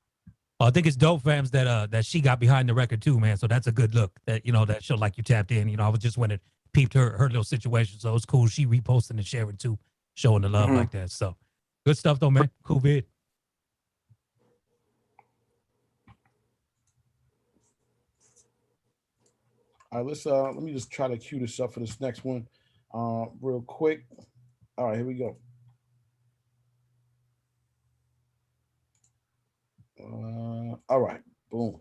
I think it's dope, fams, that she got behind the record too, man. So that's a good look. That that show like you tapped in. I was just when it peeped her little situation, so it's cool. She reposting and sharing too, showing the love like that. So good stuff though, man. Cool vid. All right, let me just try to cue this up for this next one, real quick. All right, here we go. All right, boom.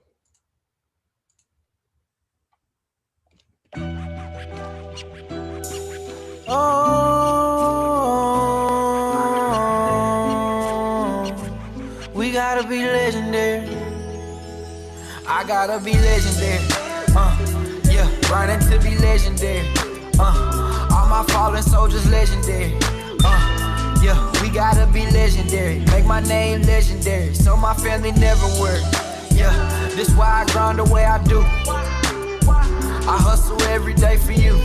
We gotta be legendary. I gotta be legendary. Yeah, running to be legendary. All my fallen soldiers legendary. Yeah, we gotta be legendary. Make my name legendary, so my family never worry. Yeah, this why I grind the way I do. I hustle every day for you.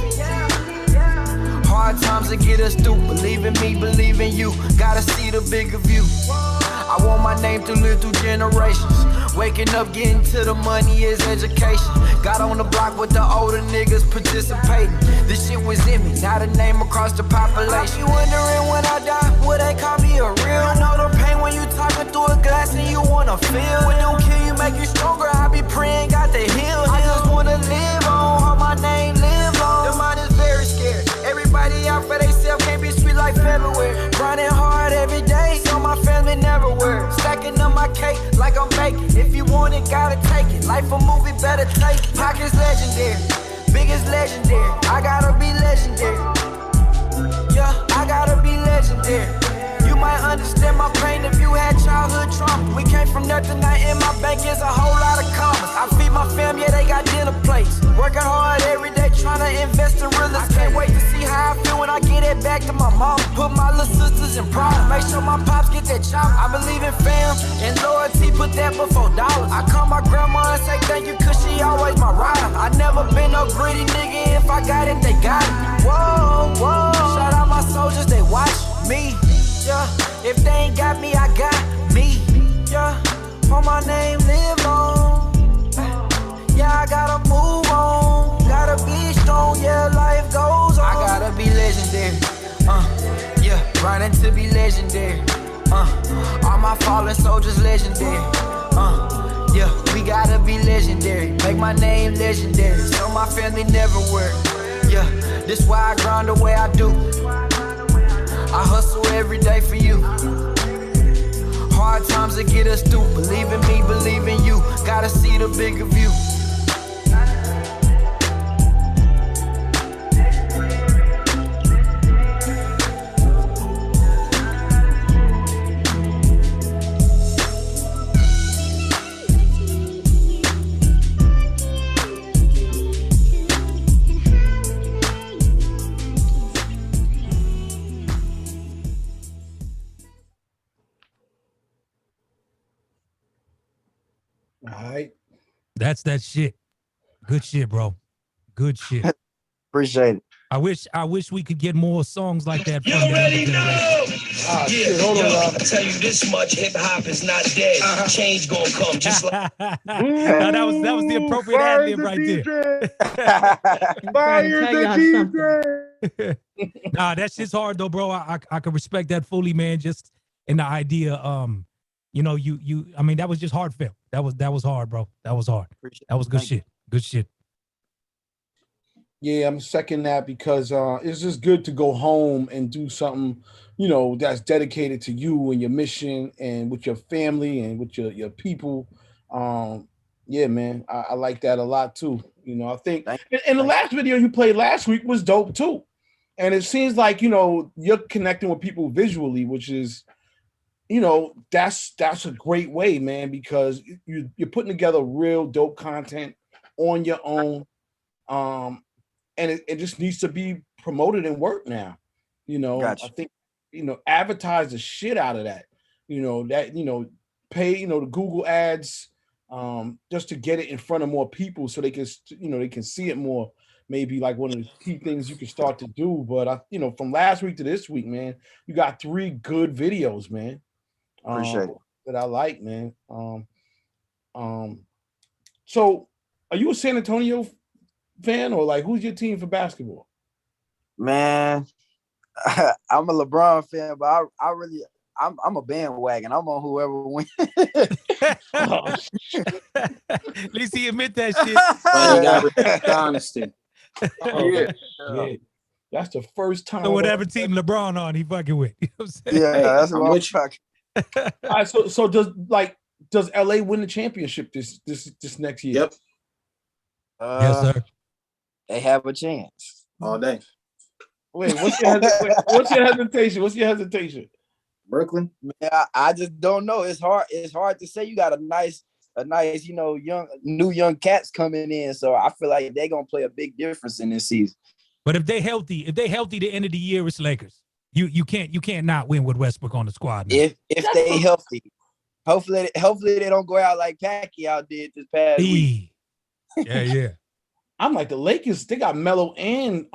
Hard times to get us through. Believe in me, believe in you. Gotta see the bigger view. I want my name to live through generations. Waking up, getting to the money is education. Got on the block with the older niggas participating. This shit was in me, not a name across the population. I be wondering when I die, will they call me a real? You know the pain when you talking through a glass and you wanna feel. When don't kill you, make you stronger. I be praying, got the heal. I just wanna live on, how my name live on. The mind is very scared. Everybody out for theyself, can't be sweet like February. Grinding hard every day, so my family never worry. Stacking up my cake like I'm baking. If you want it, gotta take it. Life a movie, better take it. Pockets legendary, biggest legendary. I gotta be legendary. Yeah, I gotta be legendary. You might understand my pain if you had childhood trauma. We came from nothing, now in my bank is a whole lot of commas. I feed my fam, yeah, they got dinner plates. Working hard every day, trying to invest in real estate. Can't wait to see how I feel when I get it back to my mom. Put my little sisters in pride. Make sure my pops get that chop. I believe in fam and loyalty, put that before dollars. I call my grandma and say thank you, cause she always my rider. I never been no greedy nigga, if I got it, they got it. Whoa, whoa. Shout out my soldiers, they watch me. Yeah, if they ain't got me, I got me. Yeah, for my name live on. Yeah, I gotta move on. Gotta be strong, yeah, life goes on. I gotta be legendary. Yeah, running to be legendary. All my fallen soldiers legendary. Yeah, we gotta be legendary. Make my name legendary, so my family never worry. Yeah, this why I grind the way I do. I hustle every day for you. Hard times to get us through. Believe in me, believe in you. Gotta see the bigger view. All right. That's that shit. Good shit, bro. Good shit. Appreciate it. I wish we could get more songs like that. You already know. Shit, hold on, I tell you this much: hip hop is not dead. Change gonna come, just like. No, that was the appropriate ad lib right there. Fire the DJ. Nah, that shit's hard though, bro. I can respect that fully, man. Just in the idea, you. I mean, that was just heartfelt. That was hard, bro. That was hard. That was good shit. Good shit. Yeah, I'm second that because it's just good to go home and do something, that's dedicated to you and your mission and with your family and with your people. Yeah, man, I like that a lot too. I think and the last video you played last week was dope too. And it seems like, you're connecting with people visually, which is, that's a great way, man, because you're putting together real dope content on your own. And it just needs to be promoted and work now. Gotcha. I think, advertise the shit out of that. Pay, the Google ads just to get it in front of more people so they can, they can see it more. Maybe like one of the key things you can start to do. But from last week to this week, man, you got 3 good videos, man. Appreciate it. That I like, man. So are you a San Antonio fan, or like who's your team for basketball? Man, I'm a LeBron fan, but I'm a bandwagon. I'm on whoever wins. At least he admit that shit. But you got respect honesty. Yeah. That's the first time. So whatever team LeBron on, he fucking with. You know what I'm saying? Yeah, that's what I'm fucking. All right, so does LA win the championship this next year? Yep. Yes, sir. They have a chance all day. Wait, what's your hesitation? What's your hesitation? Brooklyn. Man, I just don't know. It's hard to say. You got a nice, young cats coming in. So I feel like they're gonna play a big difference in this season. But if they healthy the end of the year, it's Lakers. You can't not win with Westbrook on the squad now. If they healthy, hopefully they don't go out like Pacquiao did this past week. Yeah. I'm like the Lakers. They got Melo and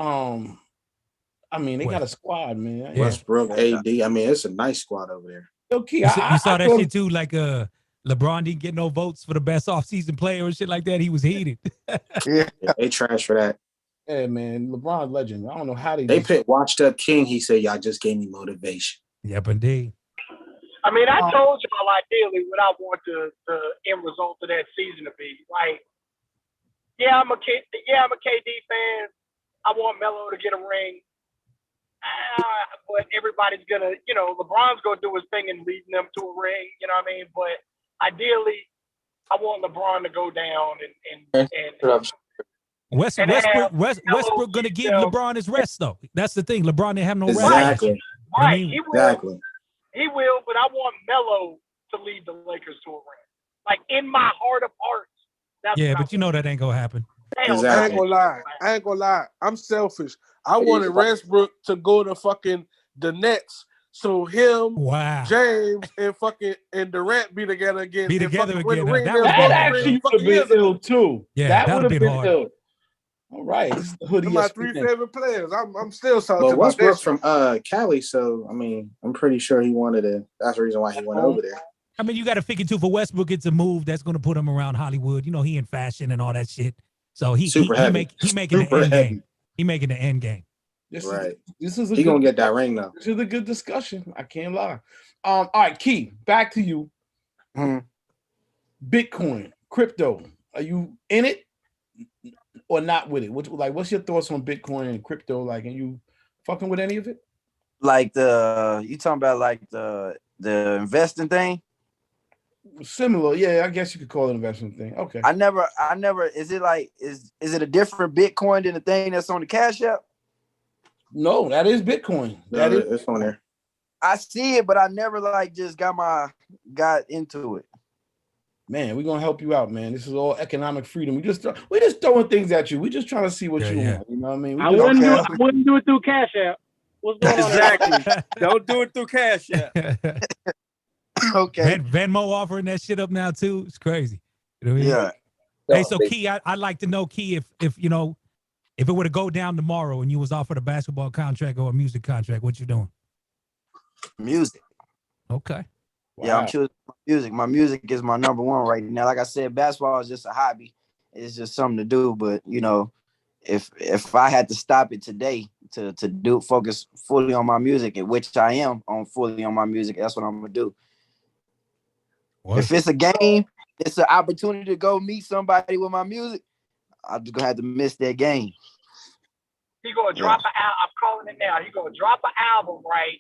they got a squad, man. Westbrook, AD. I mean, it's a nice squad over there. Okay, you saw that shit too. Like LeBron didn't get no votes for the best offseason player and shit like that. He was heated. Yeah, they trash for that. Yeah, man, LeBron's legend. I don't know how they picked Washed Up King. He said, "Y'all just gave me motivation." Yep, indeed. I mean, I told y'all ideally what I want the end result of that season to be. Like, I'm a KD fan. I want Melo to get a ring. But everybody's gonna, LeBron's gonna do his thing and leading them to a ring. You know what I mean? But ideally, I want LeBron to go down and Westbrook gonna give LeBron his rest though. That's the thing. LeBron didn't have no rest. Exactly. Right. He will, but I want Melo to lead the Lakers to a ring. Like in my heart of hearts. But you know that ain't gonna happen. Exactly. I ain't gonna lie. I'm selfish. I wanted Westbrook to go to fucking the Nets. So him, James, and Durant be together again. That actually would have been ill too. Yeah, that would have been hard. ill. All right, this is the hoodie. My 3 favorite players. I'm still salty about Westbrook that. From Cali, so I mean, I'm pretty sure he wanted to. That's the reason why he went over there. I mean, you got to figure too. For Westbrook, it's a move that's going to put him around Hollywood. You know, he in fashion and all that shit. So he making the end game. He making the end game. This is he gonna get that ring though. This is a good discussion. I can't lie. All right, Key, back to you. Bitcoin, crypto. Are you in it or not with it? What's your thoughts on Bitcoin and crypto? Like, are you fucking with any of it? Like you talking about like the investing thing? Similar, yeah. I guess you could call it an investment thing. Okay. I never. Is it like is it a different Bitcoin than the thing that's on the Cash App? No, that is Bitcoin. It's on there. I see it, but I never just got into it. Man, we're gonna help you out, man. This is all economic freedom. We just throwing things at you. We're just trying to see what you want. You know what I mean? I wouldn't do it through Cash App. What's going on? Exactly. Don't do it through Cash App. Okay. Venmo offering that shit up now too. It's crazy. You know what I mean? Yeah. Hey, so Key, I'd like to know, Key, if it were to go down tomorrow and you was offered a basketball contract or a music contract, what you doing? Music. Okay. Wow. Yeah, I'm choosing music. My music is my number one right now. Like I said, basketball is just a hobby. It's just something to do. But if I had to stop it today to focus fully on my music, which I am fully on my music, that's what I'm gonna do. What? If it's a game, it's an opportunity to go meet somebody with my music, I'm just gonna have to miss that game. He gonna drop an album. I'm calling it now. He gonna drop an album, right?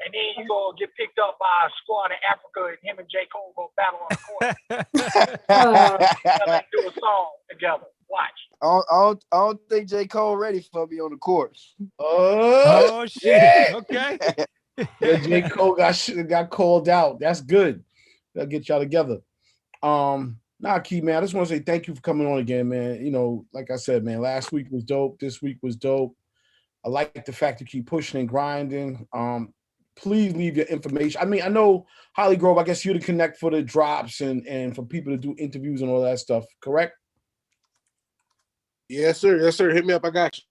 And then you gonna get picked up by a squad in Africa, and him and J. Cole go battle on the court. Do a song together. Watch. I don't think J. Cole ready for me on the court. Oh shit! Okay. Yeah, J. Cole got called out. That's good. That'll get y'all together. Key, man, I just want to say thank you for coming on again, man. You know, like I said, man, last week was dope. This week was dope. I like the fact you keep pushing and grinding. Please leave your information. I mean, I know Holly Grove, I guess you're to connect for the drops and for people to do interviews and all that stuff, correct? Yes, sir. Yes, sir. Hit me up. I got you.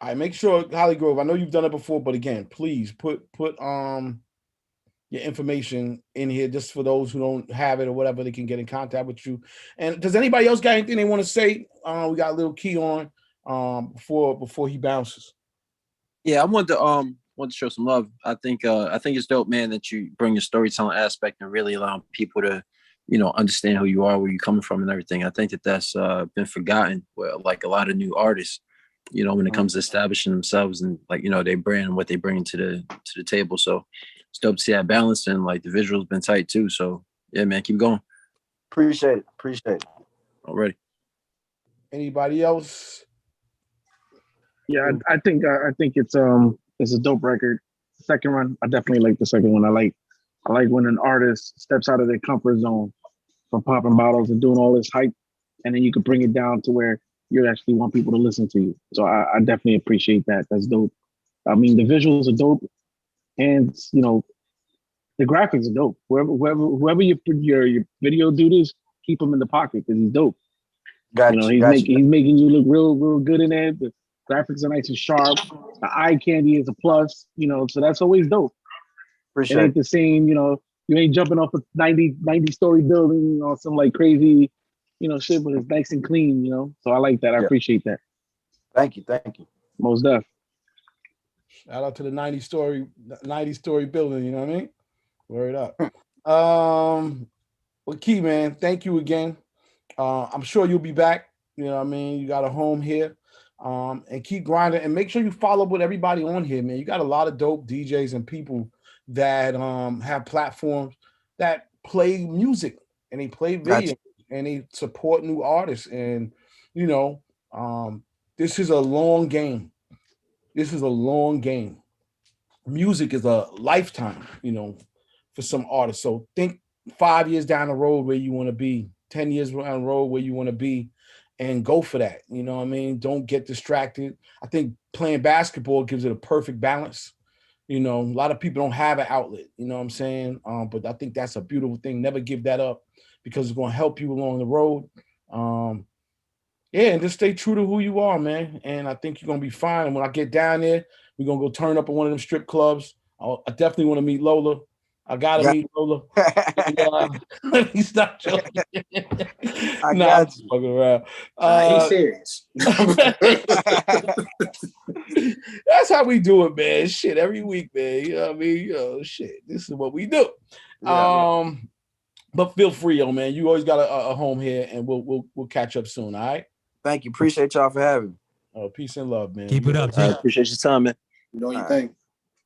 All right, make sure, Holly Grove, I know you've done it before, but again, please put your information in here just for those who don't have it or whatever, they can get in contact with you. And does anybody else got anything they want to say? We got a little key on before he bounces. Yeah, I want to show some love. I think it's dope, man, that you bring your storytelling aspect and really allow people to, understand who you are, where you're coming from, and everything. I think that's been forgotten. Well, like a lot of new artists, when it comes to establishing themselves and their brand and what they bring to the table. So it's dope to see that balance, and like the visuals been tight too. So yeah, man, keep going. Appreciate it. Already. Anybody else? Yeah, I think it's a dope record. Second run, I definitely like the second one. I like when an artist steps out of their comfort zone from popping bottles and doing all this hype, and then you can bring it down to where you actually want people to listen to you. So I definitely appreciate that. That's dope. I mean, the visuals are dope, and the graphics are dope. Whoever your video dude is, keep him in the pocket because he's dope. He's making you look real good in there. The graphics are nice and sharp. The eye candy is a plus. So that's always dope. It ain't the same. You ain't jumping off a 90-story building or some like crazy, shit, but it's nice and clean. So I like that. I appreciate that. Thank you. Most def. Shout out to the 90-story building. You know what I mean? Word up. Well, Key, man, thank you again. I'm sure you'll be back. You know what I mean? You got a home here. And keep grinding and make sure you follow with everybody on here, man. You got a lot of dope DJs and people that have platforms that play music and they play video and they support new artists. And this is a long game. Music is a lifetime, for some artists. So think 5 years down the road where you want to be, 10 years down the road where you want to be, and go for that. You know what I mean? Don't get distracted. I think playing basketball gives it a perfect balance. A lot of people don't have an outlet, you know what I'm saying? But I think that's a beautiful thing. Never give that up because it's going to help you along the road. And just stay true to who you are, man. And I think you're going to be fine. And when I get down there, we're going to go turn up at one of them strip clubs. I definitely want to meet Lola. I got to meet Lola. And, let me stop joking. I got you. Fucking around. He's serious. That's how we do it, man. Shit, every week, man. You know what I mean? Shit, this is what we do. Yeah, but feel free, man. You always got a home here, and we'll catch up soon. All right. Thank you. Appreciate y'all for having me. Peace and love, man. Keep it up, I appreciate your time, man. You know what you think.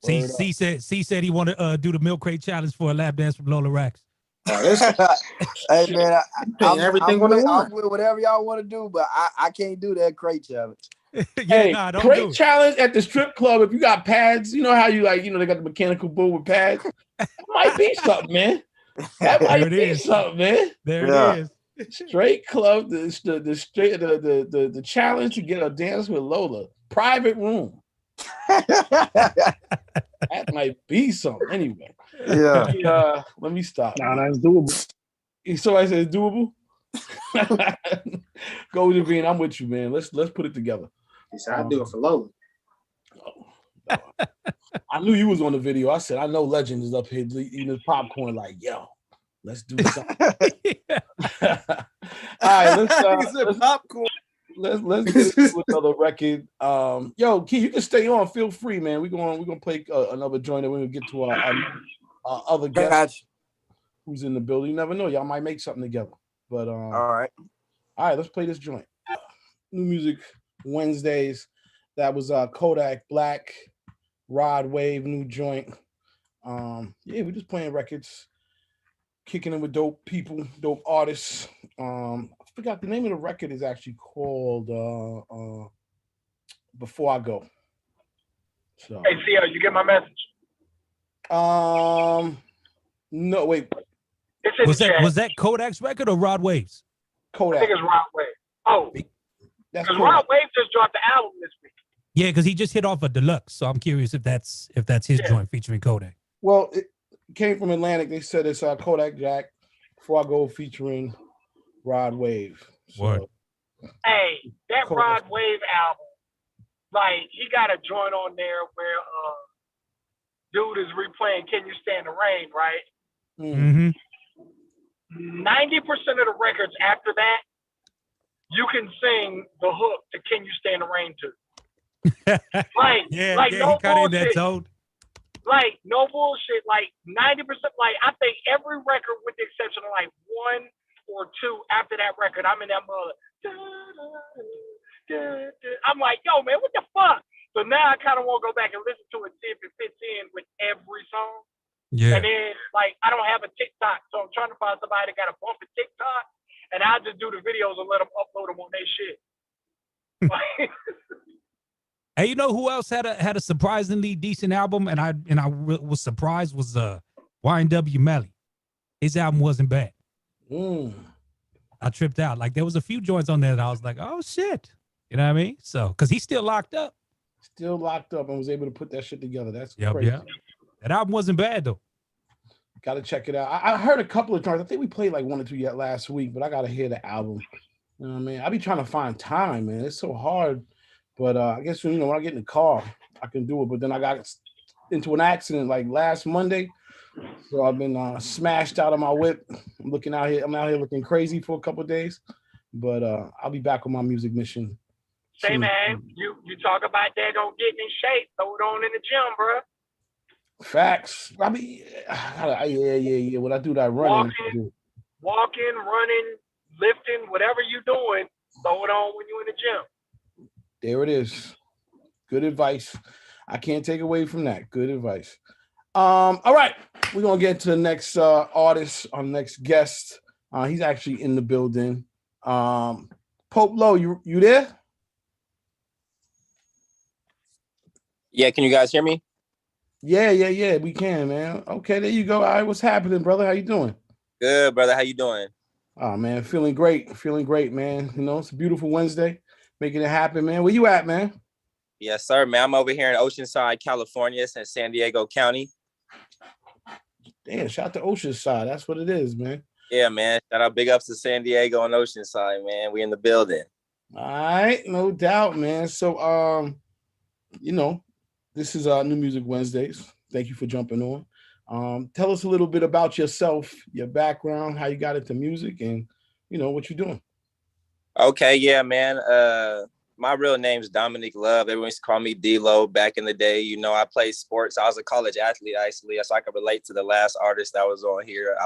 C said he wanted to do the milk crate challenge for a lap dance from Lola Rax. Hey man, I'm with whatever y'all want to do, but I can't do that crate challenge. Don't crate challenge at the strip club. If you got pads, you know how you they got the mechanical bull with pads. That might be something, man. That might be something, man. There it is. Straight club, the challenge to get a dance with Lola. Private room. That might be something. Anyway. Yeah. Let me stop. Nah, that's doable. Somebody says doable. Go with Devine. I'm with you, man. Let's put it together. He said I'll do it for Lola. No. I knew you was on the video. I said, I know Legend is up here eating his popcorn like, yo, let's do something. All right, let's popcorn. Let's get into another record. Yo, Key, you can stay on. Feel free, man. We're gonna play another joint, and we're gonna get to our other guest who's in the building. You never know, y'all might make something together. But all right, let's play this joint. New Music Wednesdays. That was Kodak Black, Rod Wave, new joint. We're just playing records, kicking in with dope people, dope artists. I forgot the name of the record is actually called Before I Go. So hey, CL, you get my message? No, wait. Was that Kodak's record or Rod Wave's? Kodak. I think it's Rod Wave. Oh, because Rod Wave just dropped the album this week. Yeah, because he just hit off a deluxe, so I'm curious if that's his joint featuring Kodak. Well, it came from Atlantic. They said it's Kodak Jack, Before I Go featuring Rod Wave. So, hey, that Rod Wave album, like he got a joint on there where dude is replaying Can You Stand the Rain, right? Mm-hmm. 90% of the records after that, you can sing the hook to Can You Stand the Rain to. Like no he cut in that bullshit. tone. Like no bullshit. Like 90%. Like I think every record, with the exception of like 1 or 2 after that record, I'm in that mother. I'm like, yo, man, what the fuck? So now I kind of want to go back and listen to it, see if it fits in with every song. Yeah. And then, like, I don't have a TikTok, so I'm trying to find somebody that got a bump a TikTok, and I'll just do the videos and let them upload them on their shit. Hey, you know who else had a surprisingly decent album, and I was surprised was Y&W Melly. His album wasn't bad. I tripped out. Like there was a few joints on there that I was like, oh shit. You know what I mean? So, because he's still locked up. Still locked up and was able to put that shit together. That's crazy. Yeah. That album wasn't bad though. Got to check it out. I heard a couple of times. I think we played like 1 or 2 yet last week, but I got to hear the album. You know what I mean? I be trying to find time, man. It's so hard. But I guess, you know, when I get in the car, I can do it. But then I got into an accident like last Monday. So I've been smashed out of my whip. I'm out here looking crazy for a couple of days. But I'll be back on my music mission. Say, man, you talk about that on getting in shape. Throw it on in the gym, bro. Facts. I mean, yeah. When I do that running, walking, running, lifting, whatever you're doing, throw it on when you're in the gym. There it is. Good advice. I can't take away from that. Good advice. All right, we're gonna get to the next artist, our next guest. He's actually in the building. Pope Low, you there? Yeah, can you guys hear me? Yeah, we can, man. Okay, there you go. All right, what's happening, brother? How you doing? Good, brother. How you doing? Oh, man, feeling great, man. You know, it's a beautiful Wednesday. Making it happen, man. Where you at, man? Yes, sir, man. I'm over here in Oceanside, California. It's in San Diego County. Damn, shout out to Oceanside. That's what it is, man. Yeah, man. Shout out, big ups to San Diego and Oceanside, man. We in the building. All right, no doubt, man. So, you know, this is New Music Wednesdays. Thank you for jumping on. Tell us a little bit about yourself, your background, how you got into music, and you know what you're doing. Okay, yeah, man. My real name's Dominic Love. Everyone used to call me D-Lo back in the day. You know, I played sports. I was a college athlete, actually, so I can relate to the last artist that was on here.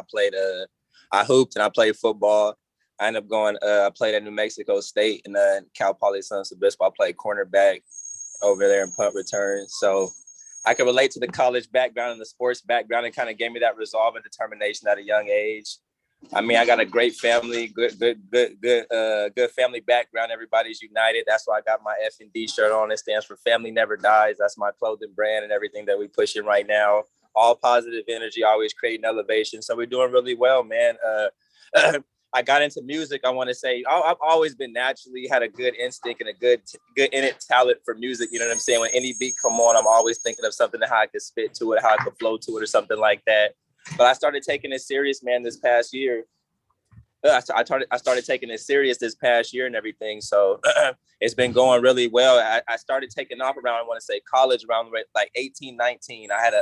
I hooped and I played football. I ended up going, I played at New Mexico State and Cal Poly San Luis Obispo. I played cornerback over there in punt return. So I can relate to the college background and the sports background, and kind of gave me that resolve and determination at a young age. I mean, I got a great family, good family background. Everybody's united. That's why I got my F&D shirt on. It stands for Family Never Dies. That's my clothing brand and everything that we pushing right now. All positive energy, always creating elevation. So we're doing really well, man. I got into music. I want to say I've always been naturally had a good instinct and a good innate talent for music. You know what I'm saying? When any beat come on, I'm always thinking of something, how I could spit to it, how I could flow to it, or something like that. But I started taking it serious, man, this past year. I started taking it serious this past year and everything. So it's been going really well. I started taking off around, I want to say college, around like 18, 19. I had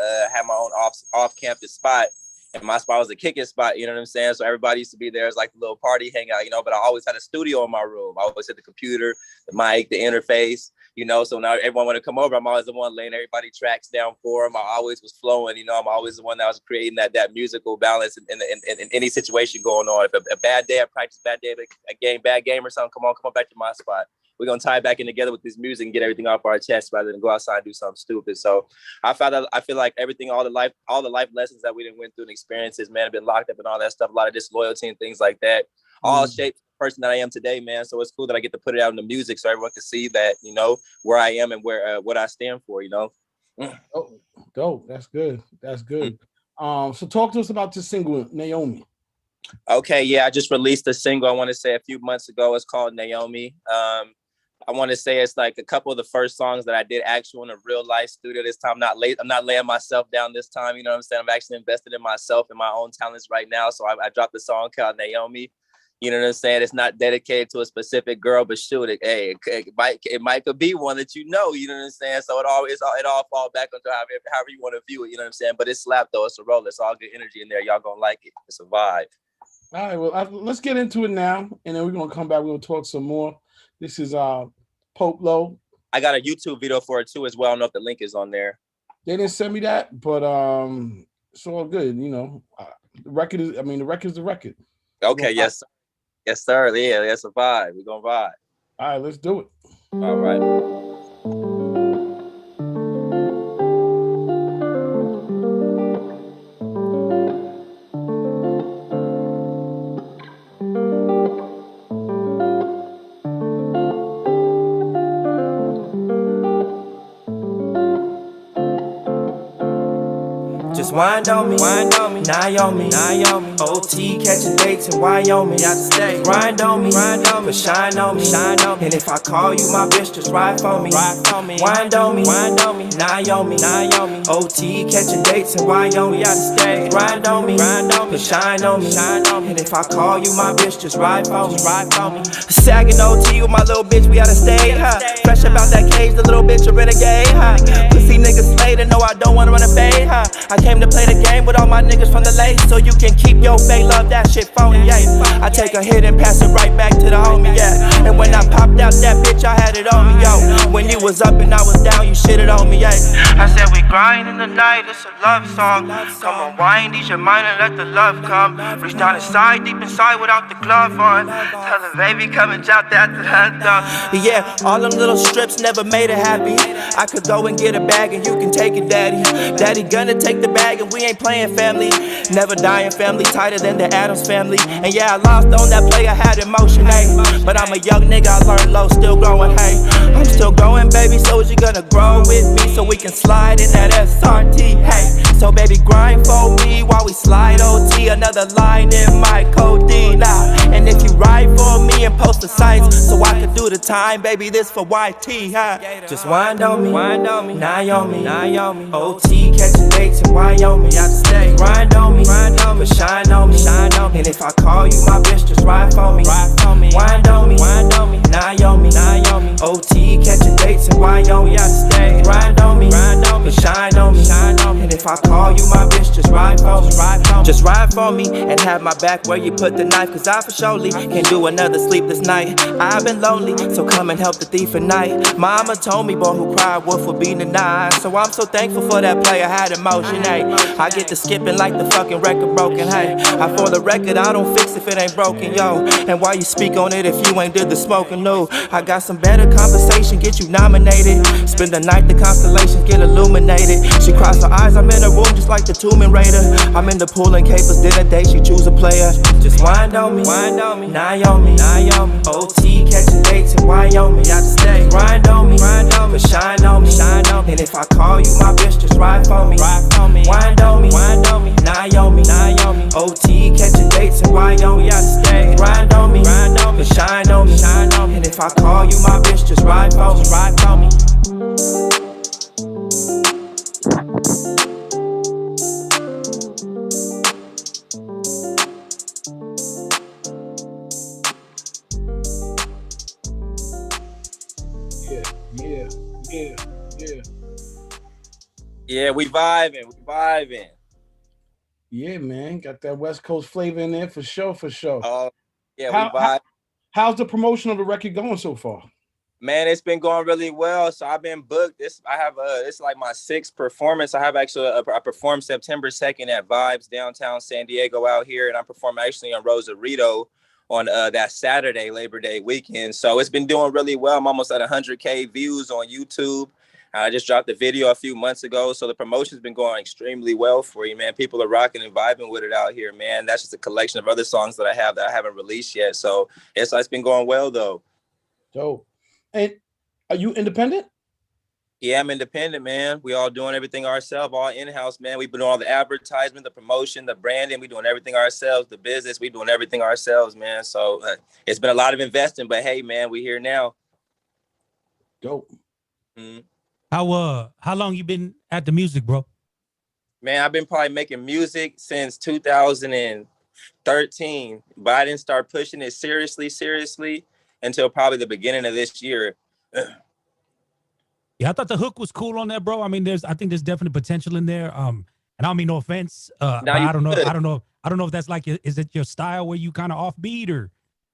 my own off-campus spot. And my spot was a kicking spot, you know what I'm saying? So everybody used to be there as like a little party hangout, you know, but I always had a studio in my room. I always had the computer, the mic, the interface, you know, so now everyone want to come over. I'm always the one laying everybody tracks down for them. I always was flowing, you know, I'm always the one that was creating that musical balance in any situation going on. If a bad day, I practice bad day, bad game or something, come on back to my spot. We're going to tie it back in together with this music and get everything off our chest rather than go outside and do something stupid. So I feel like everything, all the life lessons that we didn't went through and experiences, man, have been locked up and all that stuff, a lot of disloyalty and things like that, all shaped the person that I am today, man. So it's cool that I get to put it out in the music so everyone can see that, you know, where I am and where what I stand for, you know. Oh, dope. That's good. So talk to us about this single, Naomi. Okay, yeah, I just released a single, I want to say a few months ago. It's called Naomi. I want to say it's like a couple of the first songs that I did actual in a real life studio this time. I'm not laying myself down this time. You know what I'm saying? I'm actually invested in myself and my own talents right now. So I dropped the song called Naomi. You know what I'm saying? It's not dedicated to a specific girl, but shoot, it might could be one that you know. You know what I'm saying? So it all fall back onto however you want to view it. You know what I'm saying? But it's slap though. It's a roll. It's all good energy in there. Y'all gonna like it. It's a vibe. All right, well, let's get into it now, and then we're gonna come back. We're gonna talk some more. This is Pope Low. I got a YouTube video for it too as well. I don't know if the link is on there. They didn't send me that, but it's all good. You know, the record is the record. Okay, yes, sir. Yeah, that's a vibe. We're gonna vibe. All right, let's do it. All right. Wind on me, Naomi, OT catching dates in Wyoming, out the state. Grind on me, but shine on me. And if I call you my bitch, just ride for me. Wind on me, Naomi, OT catching dates in Wyoming, out the state. Grind on me, but shine on me. And if I call you my bitch, just ride for me. Sagging OT with my little bitch, we out of state. Fresh about that cage, the little bitch a renegade. Pussy niggas slay to know I don't wanna run a fade. I came to play the game with all my niggas from the lake, so you can keep your fake love, that shit phony, yeah. I take a hit and pass it right back to the homie, yeah. And when I popped out that bitch, I had it on me, yo. When you was up and I was down, you shitted on me, yeah. I said we grind in the night, it's a love song. Come on, wind, ease your mind and let the love come. Reach down inside, deep inside without the glove on. Tell the baby come and drop that to the yeah, all them little strips never made her happy. I could go and get a bag and you can take it, daddy. Daddy gonna take the bag and we ain't playing family. Never dying family, tighter than the Addams family. And yeah, I lost on that play, I had emotion, hey. But I'm a young nigga, I learned low, still growing, hey. I'm still growing, baby, so is you gonna grow with me so we can slide in that SRT, hey. So baby, grind for me while we slide OT. Another line in my codeine now. And if you ride for me and post the sites so I can do the time, baby, this for YT, huh? Just wind on me, Naomi, OT catching dates in Wyoming, out the state. Grind on me, but shine on me. And if I call you my bitch, just ride for me. Wind on me, Naomi, OT catching dates in Wyoming, out the state. Grind on me, but shine on me. And if I call you my bitch, just ride for me. Just ride for me and have my back where you put the knife, cause I for surely can't do another sleepless night. I've been lonely, so come and help the thief at night. Mama told me, boy, who cried wolf would be denied. So I'm so thankful for that play, I had emotion, hey. I get to skipping like the fucking record broken, hey. For the record, I don't fix if it ain't broken, yo. And why you speak on it if you ain't did the smoking, no. I got some better conversation, get you nominated. Spend the night, the constellations get illuminated. She cries her eyes, I'm in a room just like the Tomb Raider. I'm in the pool and capers, dinner date, she choose a player. Just wind on me, Naomi, OT catching dates in Wyoming, out the state. Grind on me, but shine on me. And if I call you my bitch, just ride for me. Wind on me, Naomi, OT catching dates in Wyoming, out the state. Grind on me, but shine on me. And if I call you my bitch, just ride for me. Yeah, we vibing. Yeah, man, got that West Coast flavor in there for sure. Yeah, we vibe. How's the promotion of the record going so far? Man, it's been going really well. So I've been booked. It's like my 6th performance. I have actually I performed September 2nd at Vibes downtown San Diego out here, and I performed actually on Rosarito on that Saturday, Labor Day weekend. So it's been doing really well. I'm almost at 100K views on YouTube. I just dropped the video a few months ago, so the promotion's been going extremely well for you, man. People are rocking and vibing with it out here, man. That's just a collection of other songs that I have that I haven't released yet. So it's been going well, though. Dope. And are you independent? Yeah, I'm independent, man. We all doing everything ourselves, all in-house, man. We've been doing all the advertisement, the promotion, the branding. We doing everything ourselves. The business, we doing everything ourselves, man. So it's been a lot of investing, but hey, man, we here now. Dope. Mm-hmm. How long you been at the music, bro? Man, I've been probably making music since 2005. 13, but I didn't start pushing it seriously until probably the beginning of this year. Yeah, I thought the hook was cool on that, bro. I mean, I think there's definitely potential in there. And I don't mean no offense. But I don't know if that's like, is it your style where you kind of offbeat, or,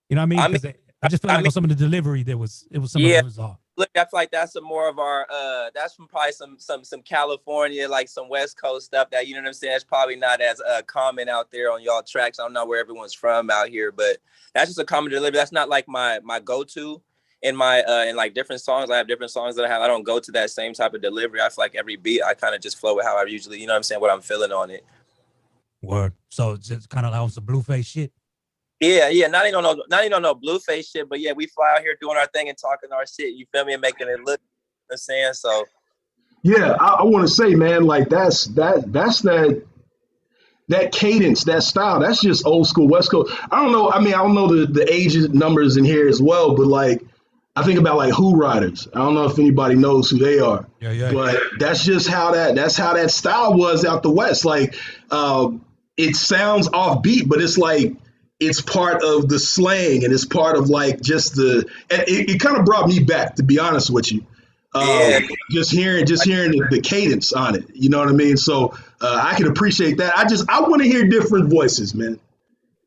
you know what I mean? I just feel like on some of the delivery it was some of it was off. Look, I feel like that's some more of our that's from probably some California, like some West Coast stuff that, you know what I'm saying, it's probably not as common out there on y'all tracks. I don't know where everyone's from out here, but that's just a common delivery. That's not like my go-to in my in like different songs. I have different songs that I don't go to that same type of delivery. I feel like every beat I kind of just flow with how I usually, you know what I'm saying, what I'm feeling on it. Word. So it's just kind of like some Blueface shit. Yeah, not even on no Blueface shit, but yeah, we fly out here doing our thing and talking our shit, you feel me, and making it look, you know what I'm saying? So yeah, I want to say, man, like that's that cadence, that style, that's just old school West Coast. I don't know. I mean, I don't know the age numbers in here as well, but like I think about like Who Riders. I don't know if anybody knows who they are. Yeah. But that's just how that style was out the West. Like it sounds offbeat, but it's like it's part of the slang and it's part of like just it kind of brought me back, to be honest with you. Just hearing the cadence on it, you know what I mean? So I can appreciate that. I want to hear different voices, man.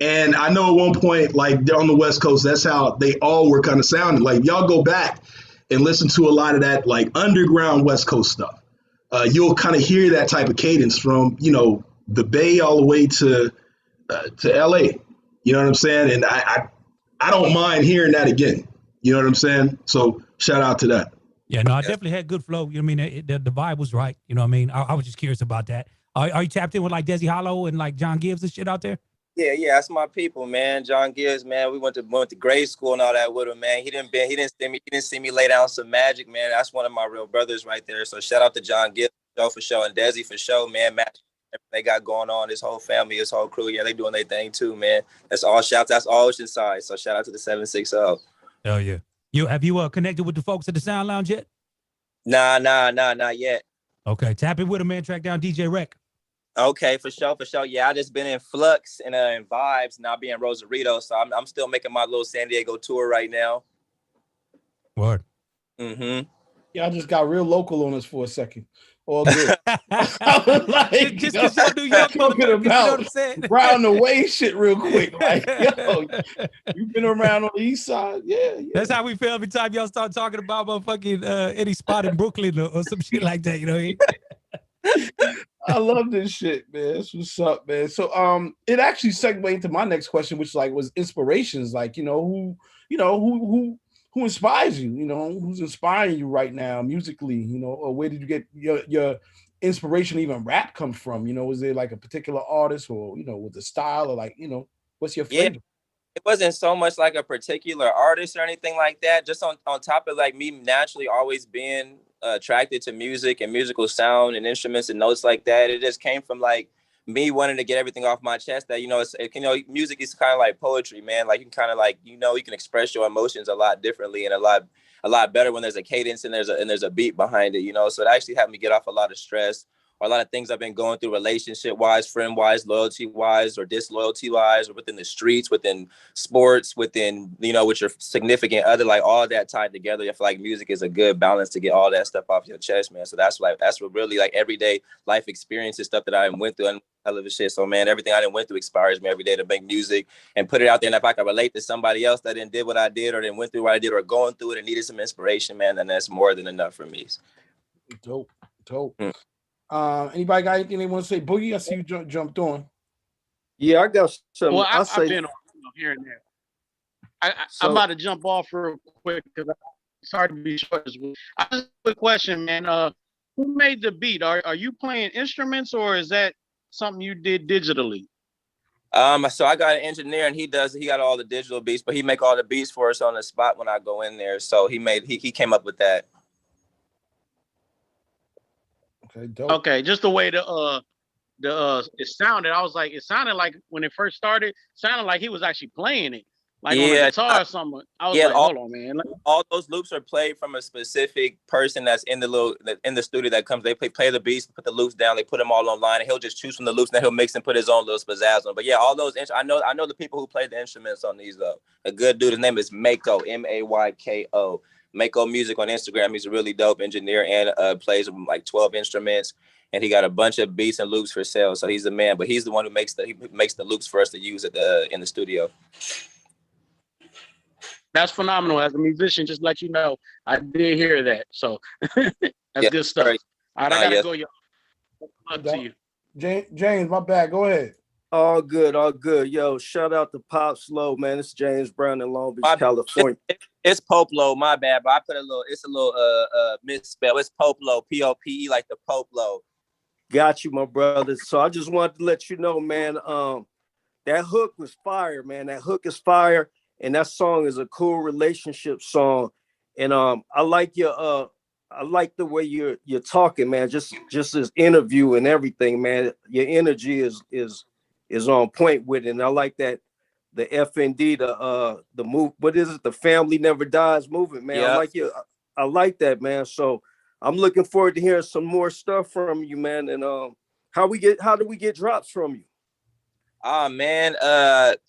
And I know at one point, like on the West Coast, that's how they all were kind of sounding. Like y'all go back and listen to a lot of that like underground West Coast stuff. You'll kind of hear that type of cadence from, you know, the Bay all the way to LA. You know what I'm saying? And I don't mind hearing that again. You know what I'm saying? So shout out to that. Yeah, no, I definitely had good flow. You know what I mean? The vibe was right. You know what I mean? I was just curious about that. Are you tapped in with like Desi Hollow and like John Gibbs and shit out there? Yeah, that's my people, man. John Gibbs, man. We went to grade school and all that with him, man. He didn't see me lay down some magic, man. That's one of my real brothers right there. So shout out to John Gibbs for sure, and Desi for sure, man. Matt, they got going on, this whole family, this whole crew, yeah, they doing their thing too, man. That's all shouts. That's all Oceanside. So shout out to the 760. Hell yeah. Have you connected with the folks at the Sound Lounge yet? Nah, not yet. Okay, tap in with him, man. Track down DJ Rec. Okay, for sure. Yeah, I just been in flux and in vibes, now being Rosarito, so I'm still making my little San Diego tour right now. Word. Mm-hmm. Yeah, I just got real local on us for a second. All good. I was like, just because y'all New York, talking about, you know what I'm saying? Round the way shit real quick. Like, yo, you've been around on the east side. Yeah. That's how we feel every time y'all start talking about motherfucking any spot in Brooklyn or some shit like that, you know what I mean? I love this shit, man. That's what's up, man. So it actually segued into my next question, which like was inspirations. Like, who inspires you? You know, who's inspiring you right now musically? You know, or where did you get your inspiration, even rap, come from? You know, is there like a particular artist, or with the style, or like, what's your flavor? Yeah. It wasn't so much like a particular artist or anything like that. Just on top of like me naturally always being attracted to music and musical sound and instruments and notes like that. It just came from like me wanting to get everything off my chest that, music is kind of like poetry, man. Like you can kind of like, you can express your emotions a lot differently and a lot better when there's a cadence and there's a beat behind it, so it actually helped me get off a lot of stress or a lot of things I've been going through relationship-wise, friend-wise, loyalty-wise, or disloyalty-wise, or within the streets, within sports, within, with your significant other, like all that tied together. I feel like music is a good balance to get all that stuff off your chest, man. So that's what really like everyday life experiences, stuff that I went through and hell of a shit. So, man, everything I done went through inspires me every day to make music and put it out there. And if I can relate to somebody else that didn't did what I did or didn't went through what I did or going through it and needed some inspiration, man, then that's more than enough for me. Dope. Anybody got anything they want to say? Boogie, I see you jumped on. Yeah, I got some. Well, I've been on here and there. I'm about to jump off real quick because it's hard to be short. I just have a quick question, man. Who made the beat? Are you playing instruments or is that something you did digitally? So I got an engineer and he got all the digital beats, but he make all the beats for us on the spot when I go in there. So he came up with that. Okay, dope. Okay, just the way it sounded. I was like, it sounded like when it first started, sounded like he was actually playing it. like on a guitar or something. I was like, hold on, man. All those loops are played from a specific person that's in the studio that comes. They play the beats, put the loops down, they put them all online, and he'll just choose from the loops, and then he'll mix and put his own little pizzazz on. But yeah, all those I know the people who play the instruments on these though. A good dude, his name is Mako, Mayko. Mako Music on Instagram. He's a really dope engineer and plays like 12 instruments. And he got a bunch of beats and loops for sale. So he's the man, but he's the one who makes the loops for us to use in the studio. That's phenomenal. As a musician, just let you know, I did hear that. So that's good stuff. Right. All right, I gotta go, y'all. Up to you. James, my bad. Go ahead. All good. Yo, shout out to Pop Slow, man. It's James Brown in Long Beach, California. It's Poplo, my bad, but I put it's a little misspell. It's Poplo, P-O-P-E, like the Poplo. Got you, my brother. So I just wanted to let you know, man, that hook was fire, man. That hook is fire. And that song is a cool relationship song. And I like I like the way you're talking, man. Just this interview and everything, man. Your energy is on point with it. And I like that the FND, the move, what is it? The Family Never Dies movement, man. Yeah. I like that, man. So I'm looking forward to hearing some more stuff from you, man. And how do we get drops from you? Man,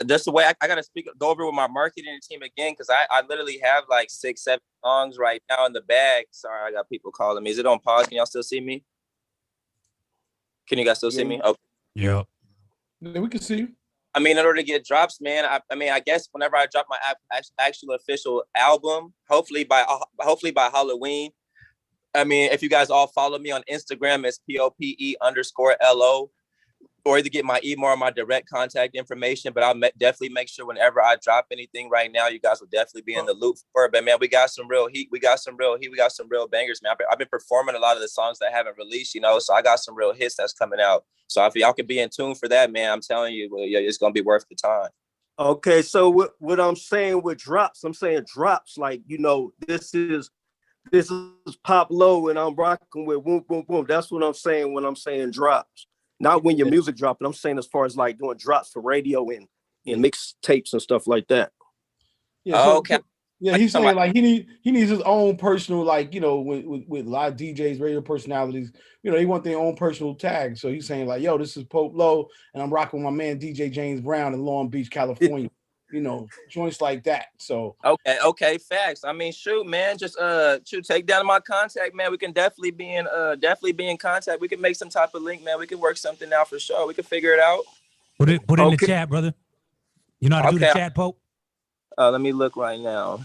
that's the way I gotta go over with my marketing team again, because I literally have like 6-7 songs right now in the bag. Sorry, I got people calling me. Is it on pause? Can y'all still see me? Can you guys still see me? Okay. Yeah. We can see you. I mean, in order to get drops, man, I guess whenever I drop my actual official album, hopefully by Halloween. I mean, if you guys all follow me on Instagram, it's POPE_LO, or either get my email or my direct contact information. But I'll definitely make sure whenever I drop anything right now, you guys will definitely be in the loop for it. But man, we got some real heat. We got some real bangers, man. I've been performing a lot of the songs that I haven't released, so I got some real hits that's coming out. So if y'all can be in tune for that, man, I'm telling you, it's gonna be worth the time. Okay, so what I'm saying with drops, like, this is Pop Low and I'm rocking with boom, boom, boom. That's what I'm saying when I'm saying drops. Not when your music dropping. I'm saying as far as like doing drops for radio and mixtapes and stuff like that. Yeah, so, okay. Yeah, he's saying like he needs his own personal, like, with live DJs, radio personalities, he want their own personal tag. So he's saying like, yo, this is Pope Low and I'm rocking with my man DJ James Brown in Long Beach, California. Joints like that. So okay, facts. I mean, shoot, man, just take down my contact, man. We can definitely be in contact. We can make some type of link, man. We can work something out for sure. We can figure it out. Put it in the chat, brother. You know how to do the chat, Pope? Let me look right now.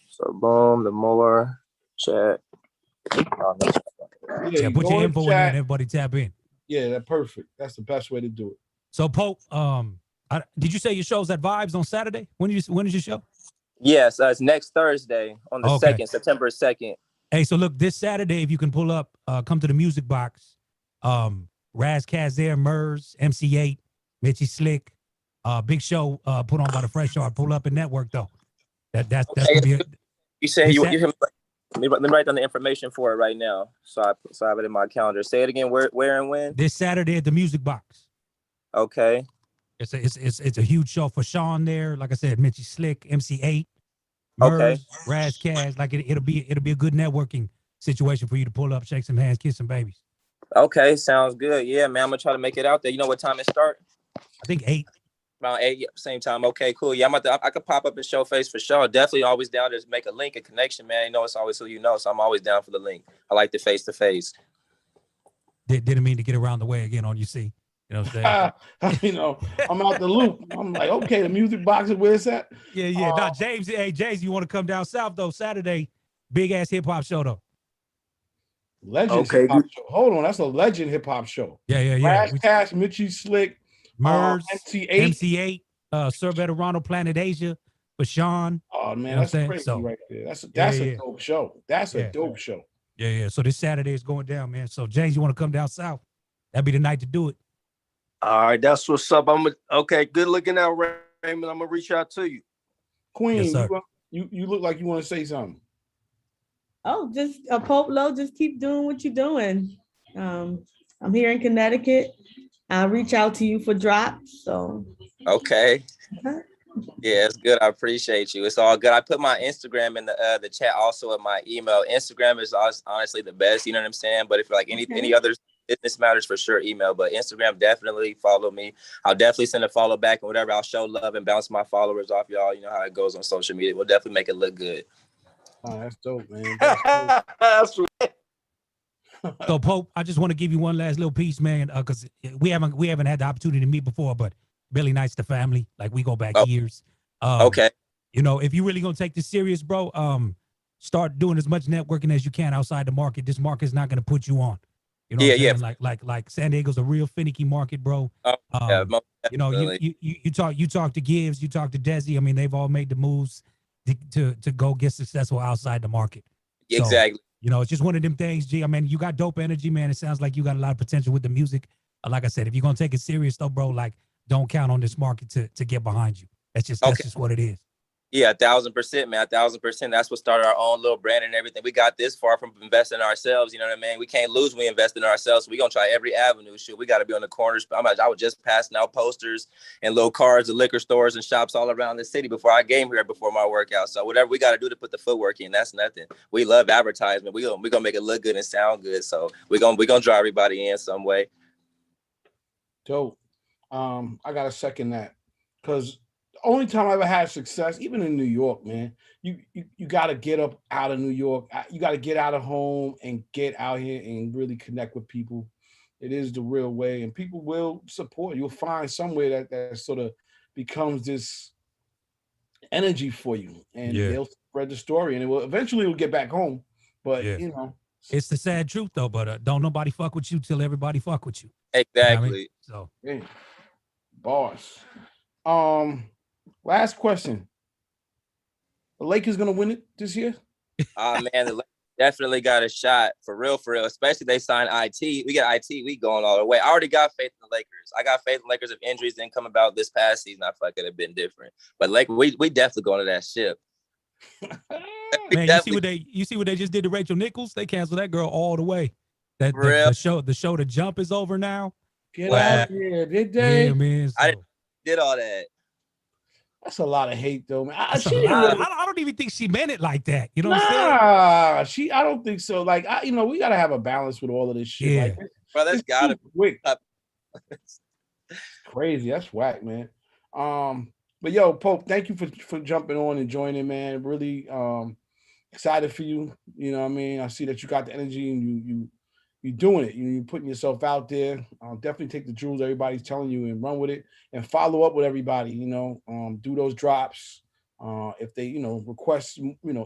So boom, the more chat. Yeah, put your info in there and everybody tap in. Yeah, that's perfect. That's the best way to do it. So Pope, did you say your show's at Vibes on Saturday? When is your show? Yes, it's next Thursday on the 2nd, September 2nd. Hey, so look, this Saturday, if you can pull up, come to the Music Box. Raz Kaz there, Murs, MC8, Mitchie Slick, big show put on by the Fresh Art. Pull up and network though. That's gonna be. You say you let me write down the information for it right now, so I have it in my calendar. Say it again. Where and when? This Saturday at the Music Box. Okay. It's a huge show for Sean there. Like I said, Mitchie Slick, MC8, Murs, Raz Kaz. Like it'll be a good networking situation for you to pull up, shake some hands, kiss some babies. Okay, sounds good. Yeah, man, I'm gonna try to make it out there. You know what time it start? I think 8. Around 8, same time. Okay, cool. Yeah, I could pop up and show face for sure. Definitely always down to make a link, a connection, man. It's always who you know, so I'm always down for the link. I like the face to face. Didn't mean to get around the way again on you, see. You know what I'm saying? I'm out the loop. I'm like, okay, the Music Box is where it's at. Yeah. Now, James, you want to come down south though? Saturday, big ass hip hop show though. Legend hip hop show. Hold on, that's a legend hip hop show. Yeah. Raz Kaz, Mitchie Slick, Murs, MC8, Sir Veterano, Planet Asia, Bashan. Oh man, that's crazy right there. That's a dope show. That's a dope show. Yeah. So this Saturday is going down, man. So James, you want to come down south? That'd be the night to do it. All right, that's what's up. Good looking out, Raymond. I'm gonna reach out to you. Queen, yes, you look like you want to say something. Oh, just Pope Low, just keep doing what you're doing. I'm here in Connecticut. I'll reach out to you for drops. So okay. Yeah, it's good. I appreciate you. It's all good. I put my Instagram in the chat also in my email. Instagram is honestly the best. You know what I'm saying? But if like any other business matters, for sure, email. But Instagram, definitely follow me. I'll definitely send a follow back and whatever. I'll show love and bounce my followers off y'all. You know how it goes on social media. We'll definitely make it look good. Oh, that's dope, man. That's dope. So Pope, I just want to give you one last little piece, man, because we haven't had the opportunity to meet before, but Billy Knight's the family. Like we go back years. Okay. You know, if you really gonna take this serious, bro, start doing as much networking as you can outside the market. This market's not gonna put you on. You know, like San Diego's a real finicky market, bro. You know, you talk to Gibbs, you talk to Desi. I mean, they've all made the moves to go get successful outside the market. Exactly. So, you know, it's just one of them things, G. I mean, you got dope energy, man. It sounds like you got a lot of potential with the music. Like I said, if you're gonna take it serious, though, bro, like don't count on this market to get behind you. That's just what it is. Yeah, 1,000%, man. 1,000%. That's what started our own little brand and everything. We got this far from investing in ourselves. You know what I mean? We can't lose when we invest in ourselves. So we're going to try every avenue. Shoot, we got to be on the corners. I was just passing out posters and little cards at liquor stores and shops all around the city before I came here, before my workout. So whatever we got to do to put the footwork in, that's nothing. We love advertisement. We're going to make it look good and sound good. So we're going to draw everybody in some way. Dope. I got to second that because the only time I ever had success, even in New York, man, you got to get up out of New York. You got to get out of home and get out here and really connect with people. It is the real way, and people will support. You'll find somewhere that sort of becomes this energy for you, and they'll spread the story, and it will eventually get back home. But you know, it's the sad truth though. But don't nobody fuck with you till everybody fuck with you. Exactly. You know what I mean? So, boss. Last question. The Lakers gonna win it this year? Man, the Lakers definitely got a shot for real. Especially they signed IT. We got IT. We going all the way. I already got faith in the Lakers. I got faith in the Lakers. If injuries didn't come about this past season, I feel like it'd have been different. But we definitely going to that ship. Man, you see what they just did to Rachel Nichols? They canceled that girl all the way. The show, The Jump is over now. Get out of here, did they? Yeah, man. So. I did all that. That's a lot of hate, though, man. I don't even think she meant it like that. You know what I'm saying? I don't think so. Like, we gotta have a balance with all of this shit. Yeah. Like, bro, that's gotta be quick. Crazy. That's whack, man. But yo, Pope, thank you for jumping on and joining, man. Really excited for you. You know what I mean? I see that you got the energy and you're doing it. You're putting yourself out there. Definitely take the jewels everybody's telling you and run with it and follow up with everybody, do those drops. If they, request,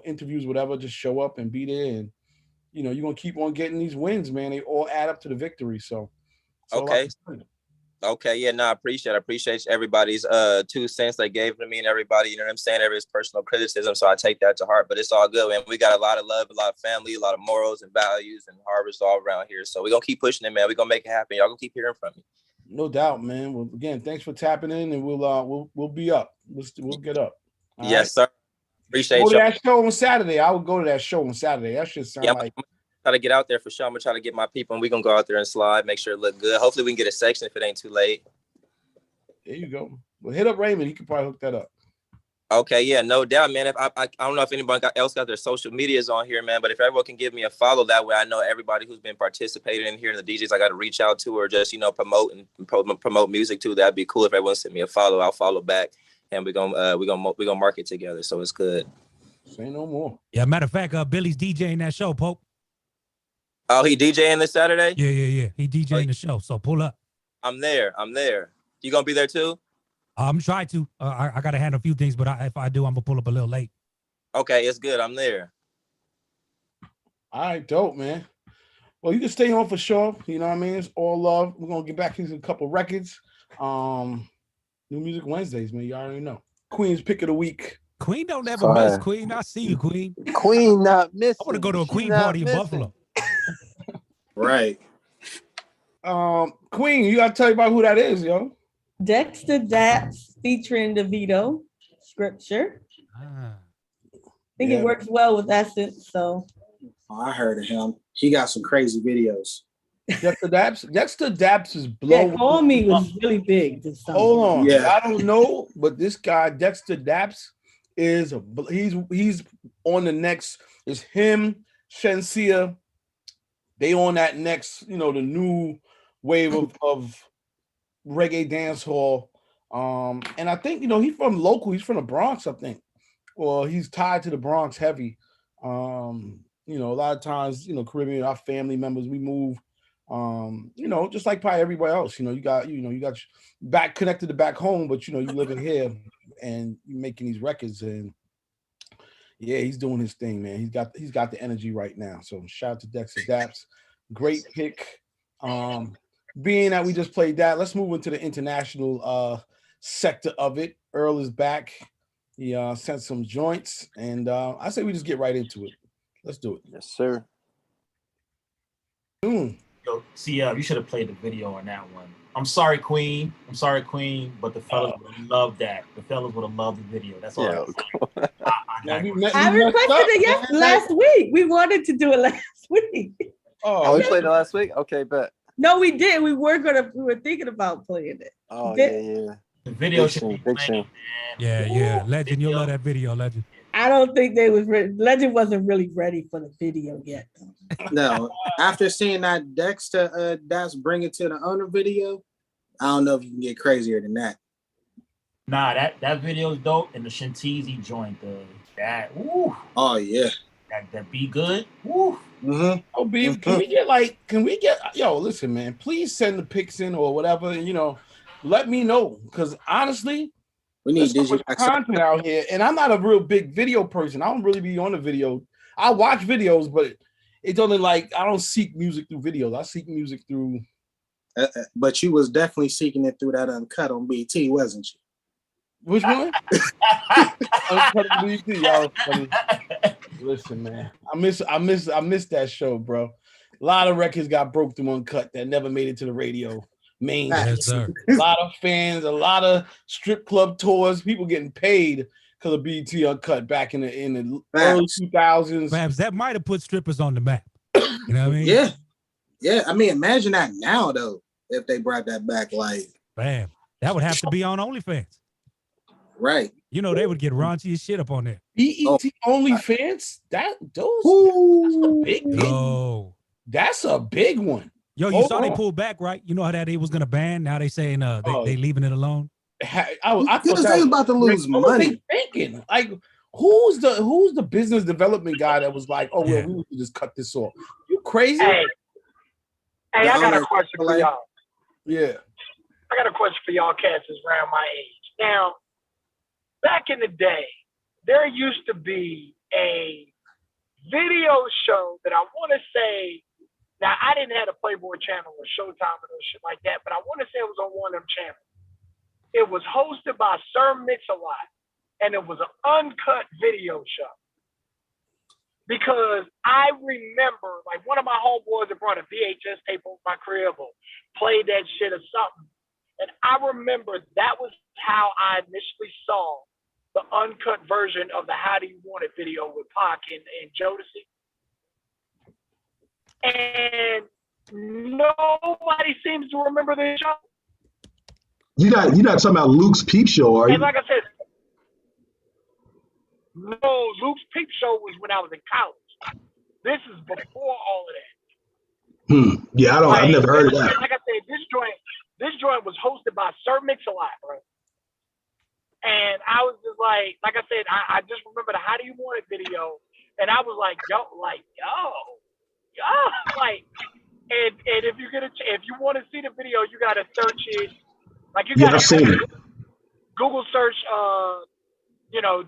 interviews, whatever, just show up and be there. And, you're going to keep on getting these wins, man. They all add up to the victory. So, okay. Okay, yeah, no, I appreciate everybody's 2 cents they gave to me and everybody, you know what I'm saying, everybody's personal criticism, so I take that to heart, but it's all good, man. We got a lot of love, a lot of family, a lot of morals and values and harvest all around here, so we're going to keep pushing it, man. We're going to make it happen. Y'all going to keep hearing from me. No doubt, man. Well, again, thanks for tapping in, and we'll be up. We'll get up. All yes, right? Sir. Appreciate you. Go to that show on Saturday. I would go to that show on Saturday. That should sound like... Try to get out there for sure. I'm gonna try to get my people, and we're gonna go out there and slide, make sure it look good. Hopefully, we can get a section if it ain't too late. There you go. Well, hit up Raymond. He could probably hook that up. Okay, yeah, no doubt, man. If I don't know if anybody else got their social medias on here, man, but if everyone can give me a follow, that way I know everybody who's been participating in here, and the DJs I got to reach out to, or just promote music too. That'd be cool. If everyone send me a follow, I'll follow back, and we're gonna market together. So it's good. Say no more. Yeah, matter of fact, Billy's DJing that show, Pope. Oh, he DJing this Saturday? Yeah. He DJing the show, so pull up. I'm there. You gonna be there too? I'm trying to. I gotta handle a few things, but if I do, I'm gonna pull up a little late. Okay, it's good. I'm there. All right, dope, man. Well, you can stay on for sure. You know what I mean? It's all love. We're gonna get back into a couple records. New Music Wednesdays, man. You already know. Queen's pick of the week. Queen don't ever miss. Queen, I see you, Queen. Queen not missing. I want to go to a Queen party in Buffalo. Right. Queen, you gotta tell you about who that is, yo. Dexter Daps featuring DeVito, Scripture. I think it works well with Essence, so. Oh, I heard of him. He got some crazy videos. Dexter Daps is blowing. Yeah, Call Me was really big this summer. Hold on, Yeah. I don't know, but this guy Dexter Daps is he's on the next. It's him, Shensia. They on that next, the new wave of reggae dance hall. And I think he's from local. He's from the Bronx, I think. Well, he's tied to the Bronx heavy. A lot of times, Caribbean, our family members, we move. Just like probably everybody else, you got back connected to back home, but you living here and you making these records, and yeah, he's doing his thing, man. He's got the energy right now. So shout out to Dexter Daps, great pick. Being that we just played that, let's move into the international sector of it. Earl is back. He sent some joints, and I say we just get right into it. Let's do it. Yes, sir. Yo, see, you should have played the video on that one. I'm sorry, Queen, but the fellas would have loved that. The fellas would have loved the video. That's all. I requested it last week. We wanted to do it last week. Oh, we played it last week? Okay, bet. No, we did. We were thinking about playing it. Oh, yeah. The video should be big playing, Yeah. Legend, you'll love that video, Legend. I don't think they was ready. Legend wasn't really ready for the video yet. No, after seeing that Dexter Daps Bring It to the Owner video, I don't know if you can get crazier than that. Nah, that video is dope, and the Shantizi joint, oh yeah, that be good. Woo. Mm-hmm. Oh, B, can we get yo, listen, man, please send the pics in or whatever, and let me know, because honestly, we need Digiwaxx content out here, and I'm not a real big video person. I don't really be on the video. I watch videos, but it's only I don't seek music through videos. I seek music through. But you was definitely seeking it through that Uncut on BT, wasn't you? Which one? Uncut on BT, y'all. Listen, man, I miss that show, bro. A lot of records got broke through Uncut that never made it to the radio. Yes, sir. A lot of fans, a lot of strip club tours, people getting paid because of BT Uncut back in the early 2000s. Perhaps that might have put strippers on the map. You know what I mean? Yeah. I mean, imagine that now though, if they brought that back, bam, that would have to be on OnlyFans. Right. They would get raunchy as shit up on there. BET OnlyFans? That's a big one. Oh, that's a big one. Yo, you saw they pulled back, right? You know how that they was gonna ban. Now they saying they leaving it alone. I thought they was about to lose money. Thinking who's the business development guy that was like, we need to just cut this off? You crazy? Hey, I got a question for y'all. Yeah, I got a question for y'all cats that's around my age. Now, back in the day, there used to be a video show that I want to say. Now, I didn't have a Playboy channel or Showtime or shit like that, but I want to say it was on one of them channels. It was hosted by Sir Mix-a-Lot, and it was an uncut video show. Because I remember, one of my homeboys that brought a VHS tape over my crib or played that shit or something, and I remember that was how I initially saw the uncut version of the How Do You Want It video with Pac and Jodeci. And nobody seems to remember this show. You're not talking about Luke's Peep Show, are you? And like I said, no, Luke's Peep Show was when I was in college. This is before all of that. Yeah, I've never heard of that. Like I said, this joint was hosted by Sir Mix-a-Lot, bro. And I was just like I said, I just remember the How Do You Want It video, and I was like, yo, and if you want to see the video, you gotta search it. I've seen it. Google search,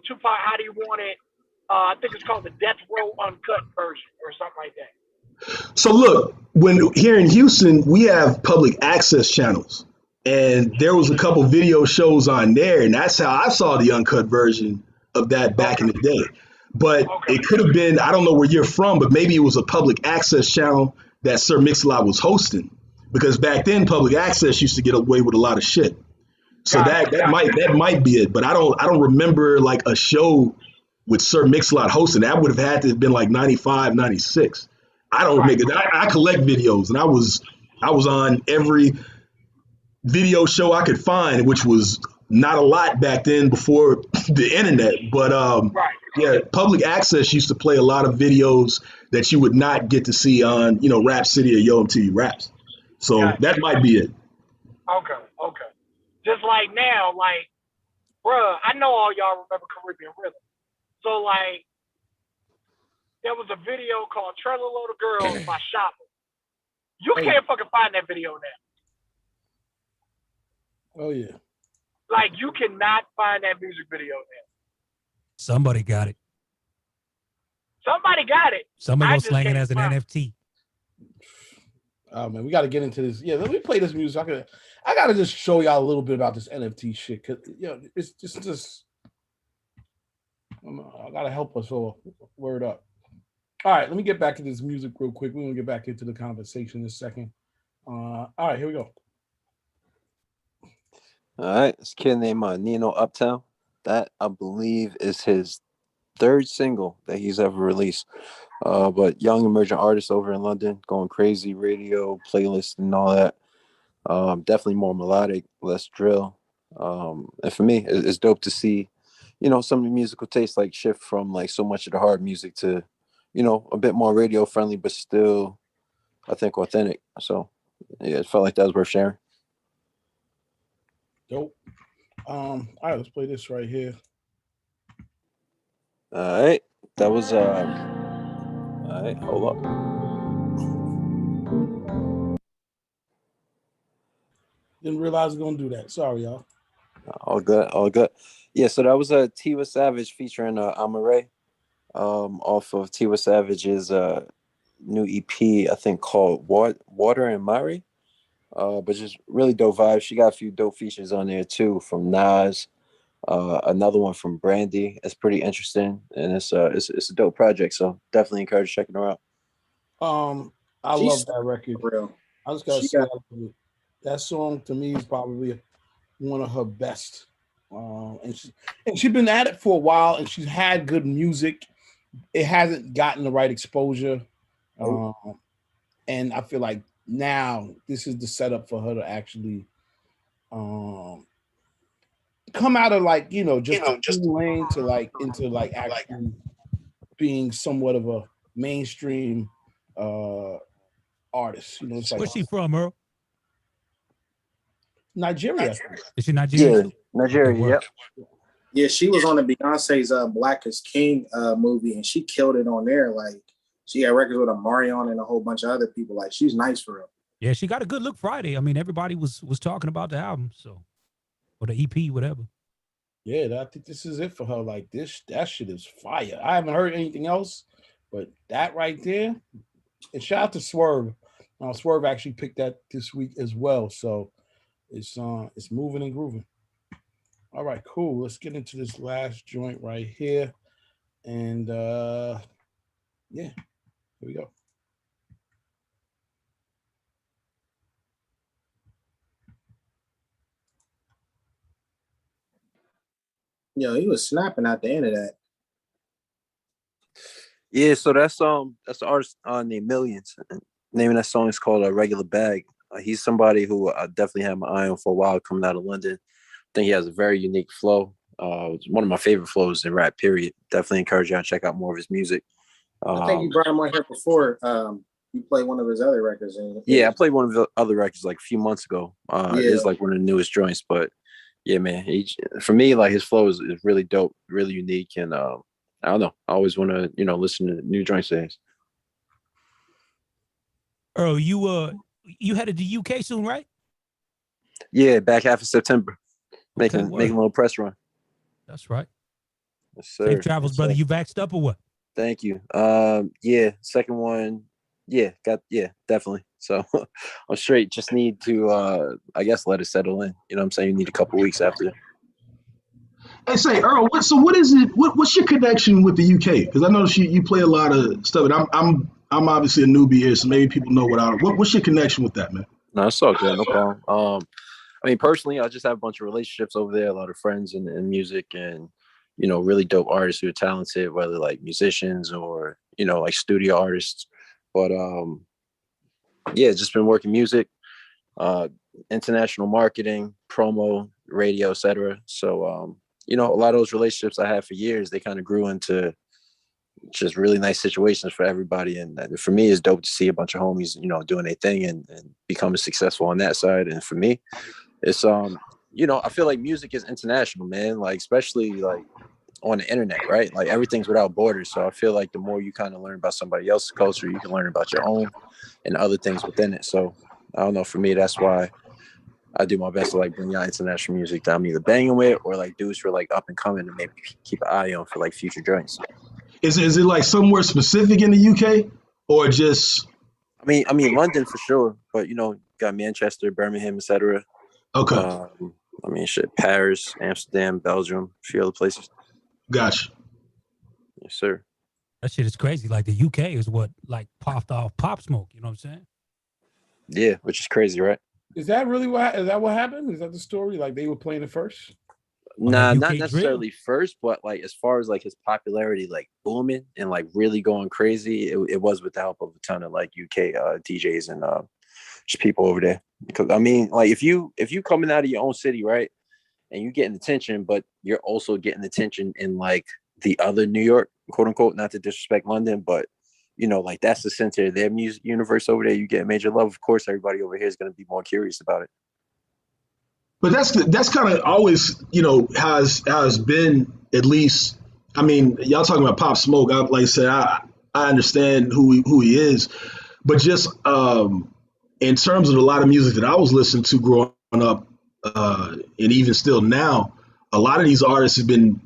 Tupac, How Do You Want It? I think it's called the Death Row Uncut version or something like that. So look, here in Houston, we have public access channels, and there was a couple video shows on there, and that's how I saw the uncut version of that back in the day. But it could have been, I don't know where you're from, but maybe it was a public access channel that Sir Mix-a-Lot was hosting, because back then public access used to get away with a lot of shit. So that might be it. But I don't remember a show with Sir Mix-a-Lot hosting. That would have had to have been 95, 96. I don't make it. I collect videos, and I was on every video show I could find, which was not a lot back then before the internet. But yeah, public access used to play a lot of videos that you would not get to see on, Rap City or Yo MTV Raps. So that might be it. Okay. Just like now, like, bruh, I know all y'all remember Caribbean Rhythm. So like, there was a video called Trailer Load of Girls by Shopper. You can't fucking find that video now. Oh yeah. Like, you cannot find that music video now. Somebody got it. Somebody got it. Somebody gonna slang it as an NFT. Oh man, we got to get into this. Yeah, let me play this music. I gotta just show y'all a little bit about this NFT shit, cause it's just. I gotta help us all. Word up. All right, let me get back to this music real quick. We're gonna get back into the conversation in a second. All right, here we go. All right, this kid named Nino Uptown. That, I believe, is his third single that he's ever released. But young emerging artist over in London, going crazy, radio, playlist, and all that. Definitely more melodic, less drill. And for me, it's dope to see, some of the musical tastes like shift from like so much of the hard music to, a bit more radio friendly, but still, I think, authentic. So yeah, it felt like that was worth sharing. Dope. All right, let's play this right here. All right, that was all right, hold up. Didn't realize I was gonna do that. Sorry, y'all. All good. Yeah, so that was Tiwa Savage featuring Amare, off of Tiwa Savage's new EP, I think called Water and Mari. But just really dope vibes. She got a few dope features on there too, from Nas, another one from Brandy. It's pretty interesting, and it's a dope project. So definitely encourage checking her out. I love that record. I just gotta say, that song to me is probably one of her best. And she's been at it for a while, and she's had good music. It hasn't gotten the right exposure, and I feel like now this is the setup for her to actually come out of like just lane to like into like actually being somewhat of a mainstream artist. It's like, where's she from, Earl? Nigeria. Is she Nigerian? Yeah, Nigeria. Yep. Yeah, she was on the Beyonce's Black is King movie, and she killed it on there. Like, she had records with Omarion and a whole bunch of other people. Like, she's nice for real. Yeah, she got a good look Friday. I mean, everybody was talking about the album, so, or the EP, whatever. Yeah, I think this is it for her. Like, that shit is fire. I haven't heard anything else, but that right there. And shout out to Swerve. Swerve actually picked that this week as well. So it's moving and grooving. All right, cool. Let's get into this last joint right here. And yeah, here we go. Yo, he was snapping at the end of that. Yeah, so that's the artist named Millions. Name of that song is called Regular Bag. He's somebody who I definitely had my eye on for a while coming out of London. I think he has a very unique flow. It's one of my favorite flows in rap, period. Definitely encourage you to check out more of his music. I think you brought him on here before. You played one of his other records. Yeah, I played one of the other records like a few months ago. It is like one of the newest joints, but yeah, man, for me, like his flow is really dope, really unique. And I don't know, I always want to, listen to new joints of his. Earl, you headed to UK soon, right? Yeah, back half of September. Making a little press run. That's right. Yes, sir. Safe travels, brother. You vaxxed up or what? Thank you. Yeah, second one. Yeah, definitely. So I'm straight. Just need to, I guess, let it settle in. You know what I'm saying? You need a couple weeks after. Hey, say, Earl, what is it? What's your connection with the UK? Because I know you play a lot of stuff, and I'm obviously a newbie here, so maybe people know what's your connection with that, man? No, it's all good. No problem. I mean, personally, I just have a bunch of relationships over there, a lot of friends in music, and, really dope artists who are talented, whether like musicians or, like studio artists. But yeah, just been working music, international marketing, promo, radio, etc. So you know, a lot of those relationships I had for years, they kind of grew into just really nice situations for everybody. And for me, it's dope to see a bunch of homies, you know, doing their thing and becoming successful on that side. And for me, it's you know, I feel like music is international, man. Like especially like on the internet, right? Like everything's without borders. So I feel like the more you kind of learn about somebody else's culture, you can learn about your own and other things within it. So I don't know, for me, that's why I do my best to like bring out international music that I'm either banging with or like dudes for like up and coming and maybe keep an eye on for like future joints. Is it like somewhere specific in the UK or just? I mean London for sure, but you know, got Manchester, Birmingham, etc. Okay. I mean, shit, Paris, Amsterdam, Belgium, a few other places. Gotcha. Yes, sir. That shit is crazy. Like the UK is what like popped off Pop Smoke. You know what I'm saying? Yeah, which is crazy, right? Is that really what happened? Is that the story? Like they were playing it first? Nah, not necessarily first, but like as far as like his popularity like booming and like really going crazy, it was with the help of a ton of like UK DJs and just people over there. Because I mean, like if you coming out of your own city, right, and you getting attention, but you're also getting attention in like the other New York, quote unquote, not to disrespect London, but you know, like that's the center of their music universe over there. You get major love. Of course, everybody over here is going to be more curious about it. But that's kind of always, you know, has been, at least. I mean, y'all talking about Pop Smoke. Like I said, I understand who he is, but just in terms of a lot of music that I was listening to growing up, and even still now, a lot of these artists have been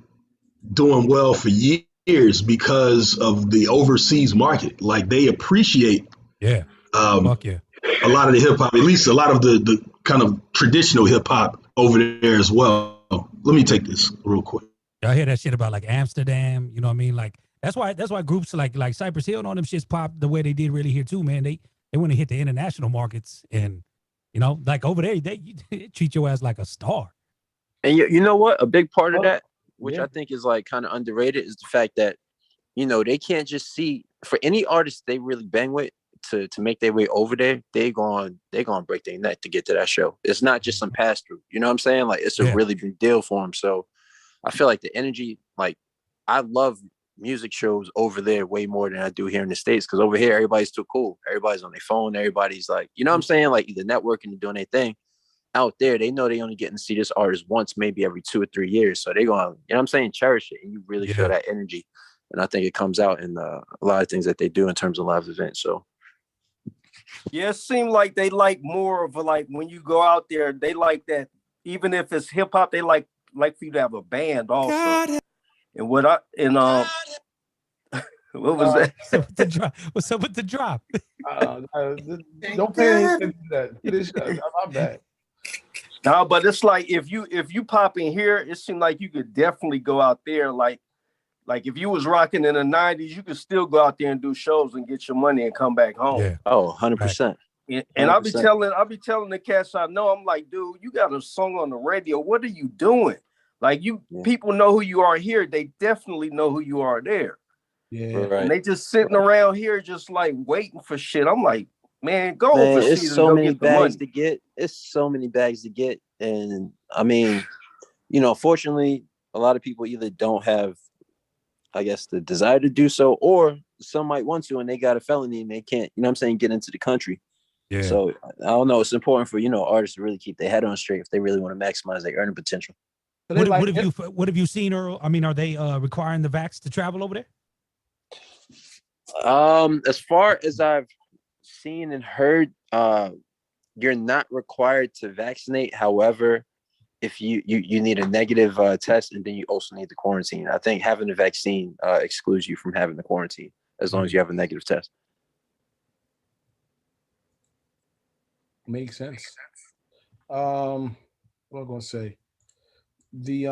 doing well for years because of the overseas market. Like they appreciate, fuck yeah, a lot of the hip hop, at least a lot of the kind of traditional hip hop over there as well. Let me take this real quick. Y'all hear that shit about like Amsterdam? You know what I mean? Like that's why groups like Cypress Hill and all them shits pop the way they did really here too, man. They want to hit the international markets, and you know, like over there, they treat your ass like a star. And you know what? A big part of that, which I think is like kind of underrated, is the fact that, you know, they can't just see, for any artist they really bang with to make their way over there, they're going break their neck to get to that show. It's not just some pass through. You know what I'm saying? Like it's a really big deal for them. So I feel like the energy, like I love music shows over there way more than I do here in the States, because over here everybody's too cool. Everybody's on their phone. Everybody's like, you know what I'm saying? Like either networking and doing their thing. Out there, they know they only getting to see this artist once, maybe every 2 or 3 years. So they're going, you know what I'm saying, cherish it. And you really feel that energy. And I think it comes out in a lot of things that they do in terms of live events. So yeah, it seems like they like more of a, like when you go out there, they like that. Even if it's hip hop, they like for you to have a band also. And what was that? What's up with the drop? Don't pay attention to that. My bad. No, but it's like if you pop in here, it seemed like you could definitely go out there. Like if you was rocking in the 90s, you could still go out there and do shows and get your money and come back home. Yeah. Oh, 100%. And I'll be telling the cats I know, I'm like, dude, you got a song on the radio. What are you doing? Like people know who you are here. They definitely know who you are there. Yeah. Right. And they just sitting around here just like waiting for shit. I'm like, man, go overseas. It's so many bags to get. It's so many bags to get. And I mean, you know, fortunately, a lot of people either don't have, I guess, the desire to do so, or some might want to and they got a felony and they can't, you know what I'm saying, get into the country. Yeah. So I don't know. It's important for, you know, artists to really keep their head on straight if they really want to maximize their earning potential. What have you seen, Earl? I mean, are they requiring the vax to travel over there? As far as I've seen and heard, you're not required to vaccinate. However, if you need a negative test, and then you also need the quarantine. I think having the vaccine excludes you from having the quarantine as long as you have a negative test. Makes sense. What am I gonna say? The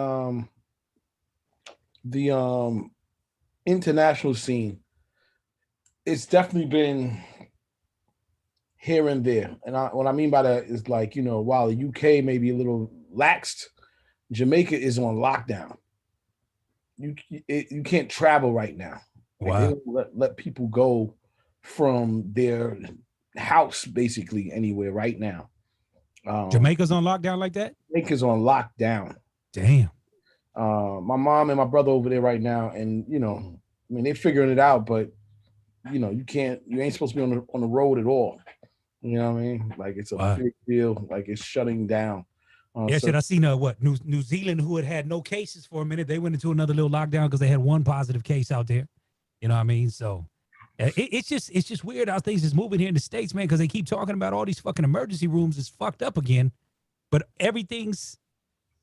international scene, it's definitely been here and there. And what I mean by that is, like, you know, while the UK may be a little laxed, Jamaica is on lockdown. You can't travel right now. Wow. They don't let people go from their house basically anywhere right now. Jamaica's on lockdown like that? Jamaica's on lockdown. Damn. My mom and my brother over there right now, and you know, I mean, they're figuring it out, but you know, you ain't supposed to be on the road at all. You know what I mean? Like it's a big deal. Like it's shutting down. Yeah, shit. I seen New Zealand, who had no cases for a minute, they went into another little lockdown because they had one positive case out there. You know what I mean? So it's just weird how things is moving here in the States, man, because they keep talking about all these fucking emergency rooms is fucked up again, but everything's,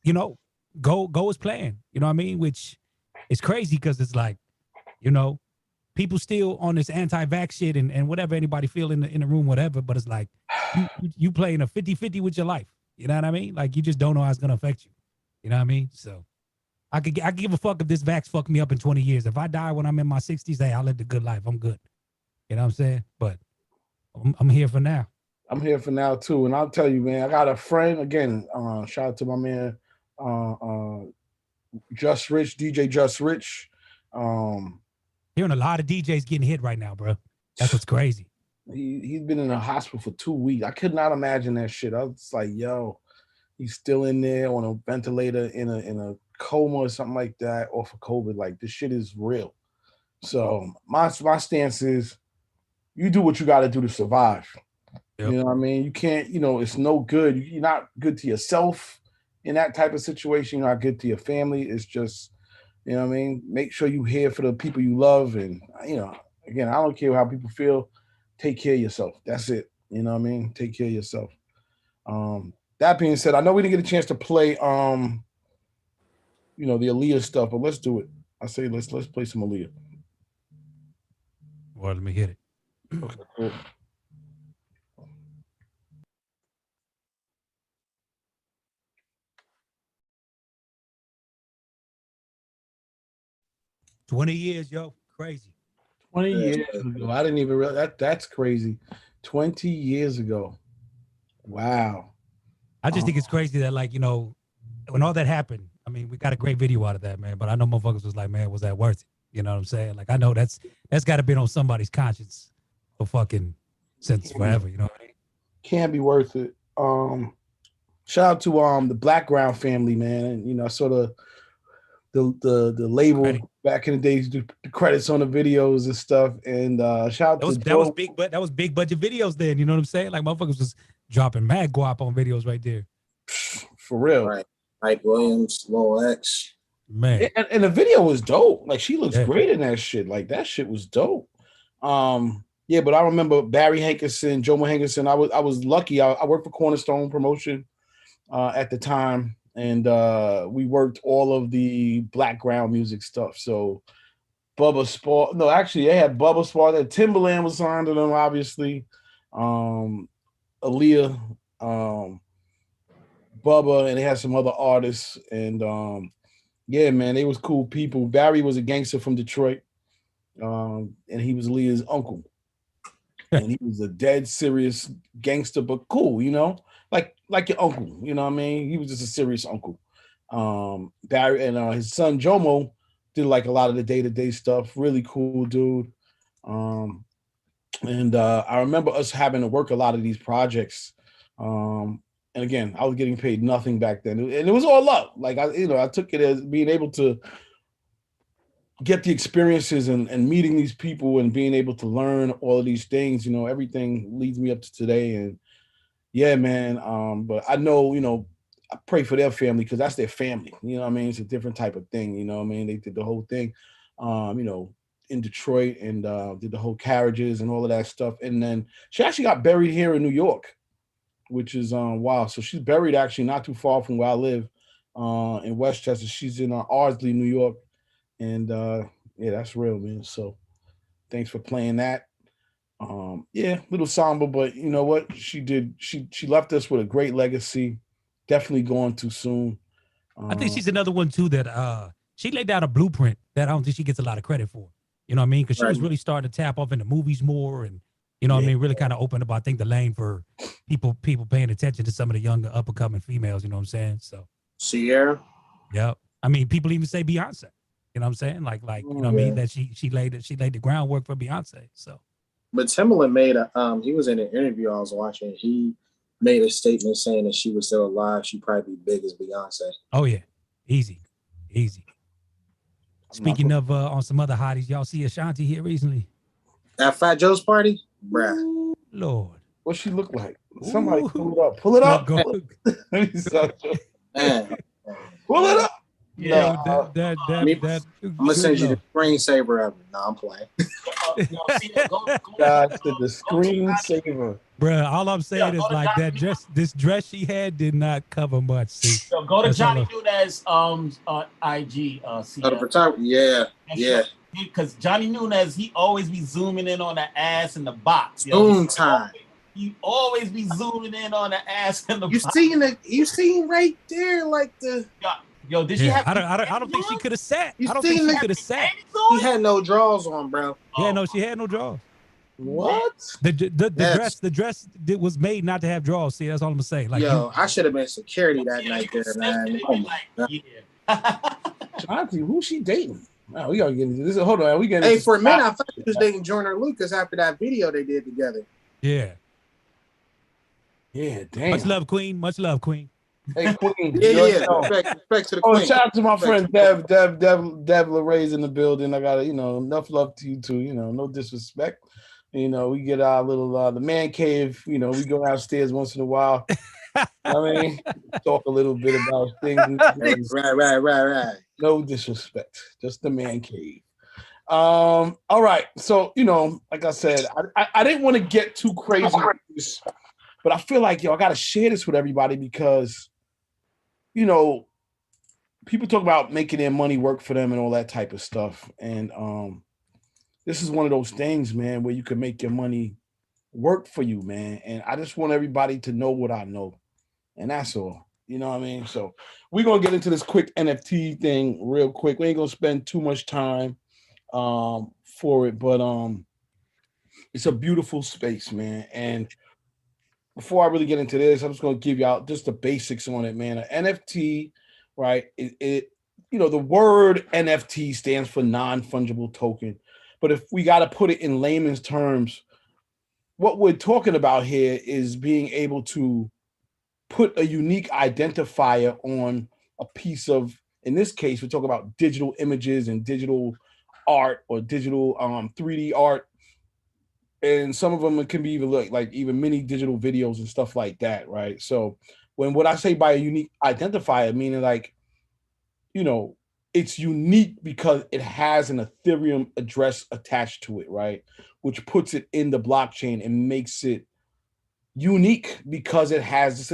you know, go as planned. You know what I mean? Which is crazy because it's like, you know, people still on this anti-vax shit and whatever anybody feel in the room, whatever, but it's like you playing a 50-50 with your life. You know what I mean? Like you just don't know how it's gonna affect you. You know what I mean? So I give a fuck if this vax fuck me up in 20 years. If I die when I'm in my 60s, hey, I'll live the good life. I'm good. You know what I'm saying? But I'm here for now. I'm here for now too. And I'll tell you, man, I got a friend again. Shout out to my man, Just Rich, DJ Just Rich. Hearing a lot of DJs getting hit right now, bro. That's what's crazy. He's been in the hospital for 2 weeks. I could not imagine that shit. I was like, yo, he's still in there on a ventilator in a coma or something like that off of COVID. Like this shit is real. So my stance is you do what you got to do to survive. Yep. You know what I mean? You can't, you know, it's no good. You're not good to yourself in that type of situation. You're not good to your family. It's just, you know what I mean? Make sure you're here for the people you love. And, you know, again, I don't care how people feel. Take care of yourself. That's it. You know what I mean? Take care of yourself. That being said, I know we didn't get a chance to play, you know, the Aaliyah stuff, but let's do it. I say let's play some Aaliyah. Well, let me hit it. Okay, cool. $20 years, yo, crazy. 20 years ago. I didn't even realize that's crazy. 20 years ago. Wow. I just think it's crazy that, like, you know, when all that happened, I mean, we got a great video out of that, man. But I know motherfuckers was like, man, was that worth it? You know what I'm saying? Like, I know that's got to be on somebody's conscience for fucking since forever. You know what I mean? Can't be worth it. Shout out to the Blackground family, man. And you know, sort of the label back in the days, the credits on the videos and stuff. And shout out that was big budget videos then. You know what I'm saying? Like motherfuckers was dropping mad guap on videos right there. For real. Right. Mike Williams, Lil X. Man. And the video was dope. Like she looks great in that shit. Like that shit was dope. Yeah, but I remember Barry Hankerson, Jomo Hankerson. I was lucky. I worked for Cornerstone Promotion at the time, and we worked all of the Blackground music stuff. So Bubba Sport, no, actually they had Bubba Sport. That Timberland was signed to them, obviously. Aaliyah, Bubba, and they had some other artists. And yeah, man, they was cool people. Barry was a gangster from Detroit, and he was Aaliyah's uncle. And he was a dead serious gangster, but cool, you know, like your uncle, you know what I mean? He was just a serious uncle. Barry and his son Jomo did like a lot of the day-to-day stuff. Really cool dude. And I remember us having to work a lot of these projects. And again, I was getting paid nothing back then, and it was all love. Like I took it as being able to get the experiences and meeting these people and being able to learn all of these things. You know, everything leads me up to today. And yeah, man. But I know, you know, I pray for their family because that's their family. You know what I mean? It's a different type of thing. You know what I mean? They did the whole thing, you know, in Detroit and did the whole carriages and all of that stuff. And then she actually got buried here in New York, which is wow. So she's buried actually not too far from where I live in Westchester. She's in Ardsley, New York. And yeah, that's real, man. So thanks for playing that. Yeah, little somber, but you know what? She left us with a great legacy. Definitely going too soon. I think she's another one too that she laid down a blueprint that I don't think she gets a lot of credit for. You know what I mean? Because she was really starting to tap off into movies more, and you know what I mean, really kind of opened up, I think, the lane for people paying attention to some of the younger up and coming females. You know what I'm saying? So Sierra. Yeah, I mean, people even say Beyonce. You know what I'm saying? Like you know what I mean? That she laid the groundwork for Beyonce. So But Timbaland made he was in an interview I was watching. He made a statement saying that she was still alive, she'd probably be big as Beyonce. Oh yeah, easy. Speaking of on some other hotties, y'all see Ashanti here recently? At Fat Joe's party? Bruh. Lord. What she look like? Somebody pull it up. Pull it up. Go. Man. Pull it up. Yeah, No. I'm gonna send you the screensaver of it. No, I'm playing. God said the screensaver. Bruh, all I'm saying is like that this dress she had did not cover much. See? So go to Johnny Nunez IG. Yeah. Because Johnny Nunez, he always be zooming in on the ass and the box. Zoom time. He always be zooming in on the ass and the box. You seen right there, like the. Yo, did she have? I don't think she could have sat. You I don't think seen she could have sat. He had no drawers on, bro. Yeah, no, she had no drawers. What? The dress was made not to have drawers. See, that's all I'm gonna say. Like, I should have been security that night there, man. Oh my God. Ashanti, who's she dating? Oh, we gotta get into this. Hold on, we getting. Hey, for a minute, I thought she was dating Joyner Lucas after that video they did together. Yeah. Yeah, damn. Much love, Queen. Much love, Queen. Hey, Queen. Yeah. Respect to the Queen. Shout out to my friend Dev LaRay's in the building. I got enough love to you too. No disrespect. We get our little the man cave. We go downstairs once in a while. I mean, talk a little bit about things. Right. No disrespect, just the man cave. All right. So like I said, I didn't want to get too crazy with this, but I feel like I got to share this with everybody because people talk about making their money work for them and all that type of stuff, and this is one of those things, man, where you can make your money work for you, man. And I just want everybody to know what I know, and that's all. You know what I mean? So we're gonna get into this quick NFT thing real quick. We ain't gonna spend too much time for it, but it's a beautiful space, man. And before I really get into this, I'm just gonna give y'all just the basics on it, man. An NFT, right? The word NFT stands for non-fungible token. But if we got to put it in layman's terms, what we're talking about here is being able to put a unique identifier on a piece of, in this case, we're talking about digital images and digital art or digital 3D art. And some of them can be even like even mini digital videos and stuff like that, right? So what I say by a unique identifier, meaning like, it's unique because it has an Ethereum address attached to it, right? Which puts it in the blockchain and makes it unique because it has this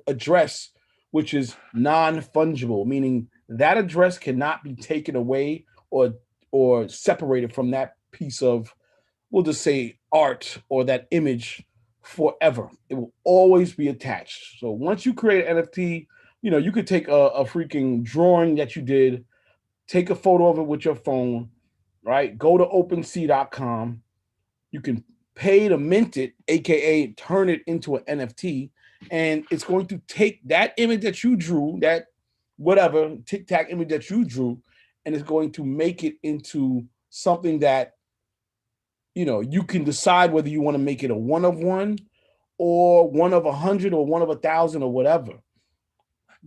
address, which is non-fungible, meaning that address cannot be taken away or separated from that piece of, we'll just say, art or that image forever. It will always be attached. So once you create an NFT, you could take a freaking drawing that you did, take a photo of it with your phone, right? Go to OpenSea.com. You can pay to mint it, aka turn it into an NFT, and it's going to take that image that you drew, that whatever tic-tac image that you drew, and it's going to make it into something that you can decide whether you want to make it a 1 of 1 or 1 of 100 or 1 of 1,000 or whatever.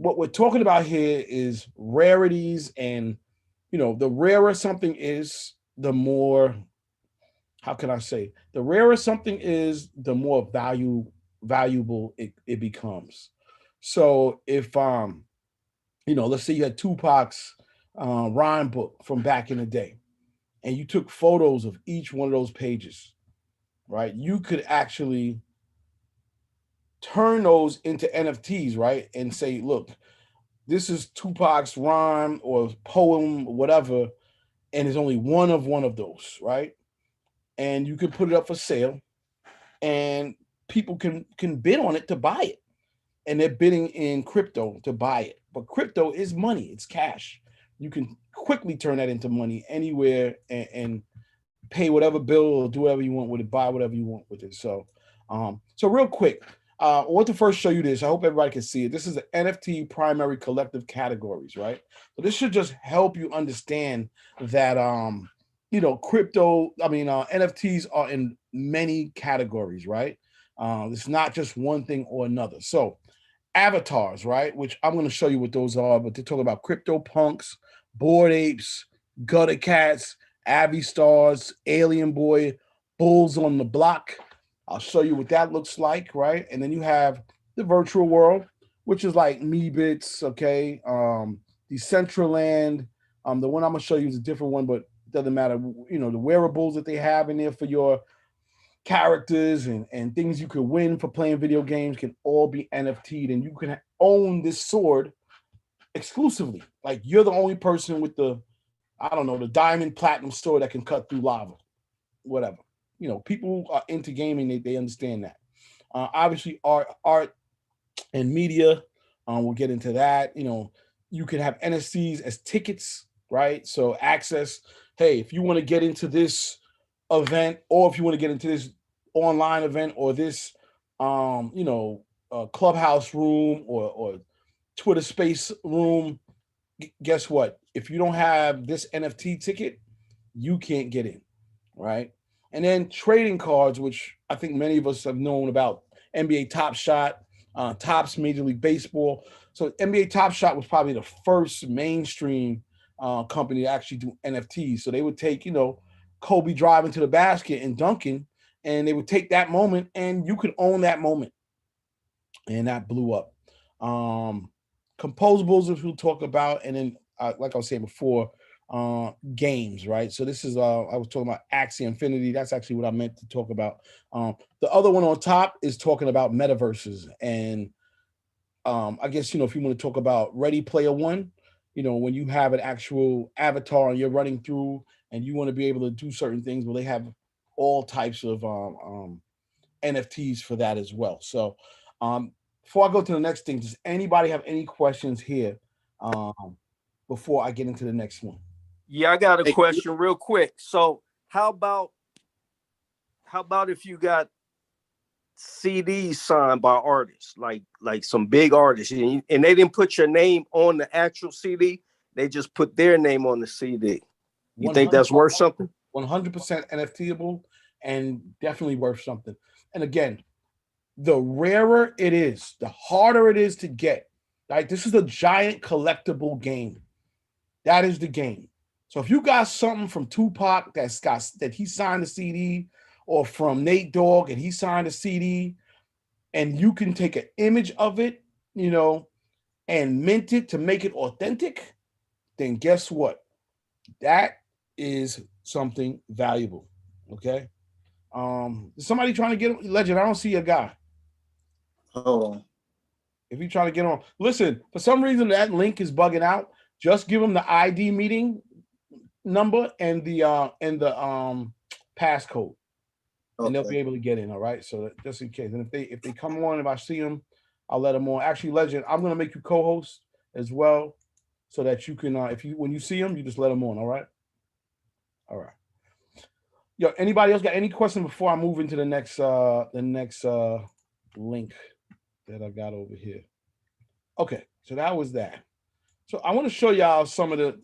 What we're talking about here is rarities, and the rarer something is, the more, how can I say, the rarer something is, the more valuable it becomes. So if let's say you had Tupac's rhyme book from back in the day, and you took photos of each one of those pages, right? You could actually turn those into NFTs, right? And say, look, this is Tupac's rhyme or poem, whatever, and there's only 1 of 1 of those, right? And you can put it up for sale, and people can bid on it to buy it. And they're bidding in crypto to buy it. But crypto is money, it's cash. You can quickly turn that into money anywhere and pay whatever bill or do whatever you want with it, buy whatever you want with it. So real quick, I want to first show you this. I hope everybody can see it. This is the NFT primary collective categories, right? So this should just help you understand that NFTs are in many categories, right? It's not just one thing or another. So avatars, right? Which I'm going to show you what those are, but they're talking about crypto punks, bored apes, gutter cats, Avi stars, alien boy, bulls on the block. I'll show you what that looks like, right? And then you have the virtual world, which is like Meebits, okay? Decentraland. The one I'm gonna show you is a different one, but it doesn't matter. The wearables that they have in there for your characters and things you could win for playing video games can all be NFT'd, and you can own this sword exclusively. Like you're the only person with the diamond platinum sword that can cut through lava, whatever. People are into gaming, they understand that. Obviously art and media, we'll get into that. You can have NFTs as tickets, right? So access, hey, if you want to get into this event, or if you want to get into this online event, or this clubhouse room or Twitter space room, guess what? If you don't have this NFT ticket, you can't get in, right? And then trading cards, which I think many of us have known about. NBA Top Shot, Topps Major League Baseball. So NBA Top Shot was probably the first mainstream company to actually do NFTs. So they would take, Kobe driving to the basket and dunking, and they would take that moment, and you could own that moment. And that blew up. Composables, which we'll talk about, and then like I was saying before, games, right? So this is I was talking about Axie Infinity. That's actually what I meant to talk about. The other one on top is talking about metaverses, and I guess if you want to talk about Ready Player One, when you have an actual avatar and you're running through and you want to be able to do certain things, well, they have all types of NFTs for that as well. So before I go to the next thing, does anybody have any questions here before I get into the next one? Yeah, I got a question real quick. So how about if you got CDs signed by artists, like some big artists, and they didn't put your name on the actual CD, they just put their name on the CD. You think that's worth something? 100% NFTable and definitely worth something. And again, the rarer it is, the harder it is to get. Right? This is a giant collectible game. That is the game. So if you got something from Tupac that he signed a CD, or from Nate Dogg and he signed a CD, and you can take an image of it, and mint it to make it authentic, then guess what? That is something valuable. Okay. Somebody trying to get Legend. I don't see a guy. Hold on. If you try to get on, listen, for some reason that link is bugging out. Just give them the ID meeting number and the passcode, and they'll be able to get in. All right. So just in case, and if they come on, if I see them, I'll let them on. Actually, Legend, I'm gonna make you co-host as well, so that you can when you see them, you just let them on. All right. All right. Yo, anybody else got any question before I move into the next link that I got over here? Okay, so that was that. So I want to show y'all some of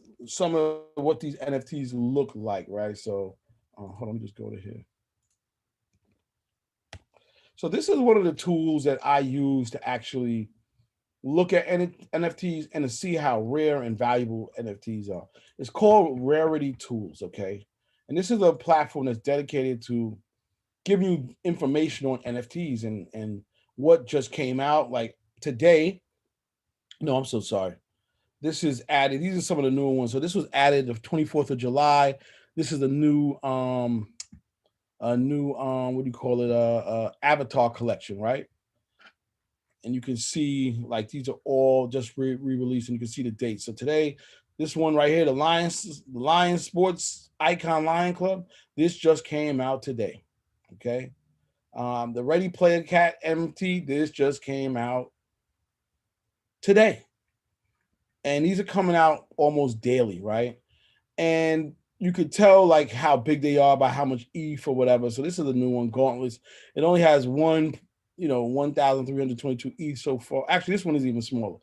what these NFTs look like, right? So hold on, let me just go to here. So this is one of the tools that I use to actually look at NFTs and to see how rare and valuable NFTs are. It's called Rarity Tools, okay? And this is a platform that's dedicated to giving you information on NFTs and what just came out. Like today, no, I'm so sorry. This is added. These are some of the newer ones. So this was added the 24th of July. This is a new what do you call it? Avatar collection, right? And you can see like these are all just re-released, and you can see the date. So today, this one right here, the Lion Sports Icon Lion Club, this just came out today. Okay. The Ready Player Cat MT, this just came out today. And these are coming out almost daily, right? And you could tell like how big they are by how much ETH or whatever. So this is the new one, Gauntlets. It only has 1,322 ETH so far. Actually, this one is even smaller.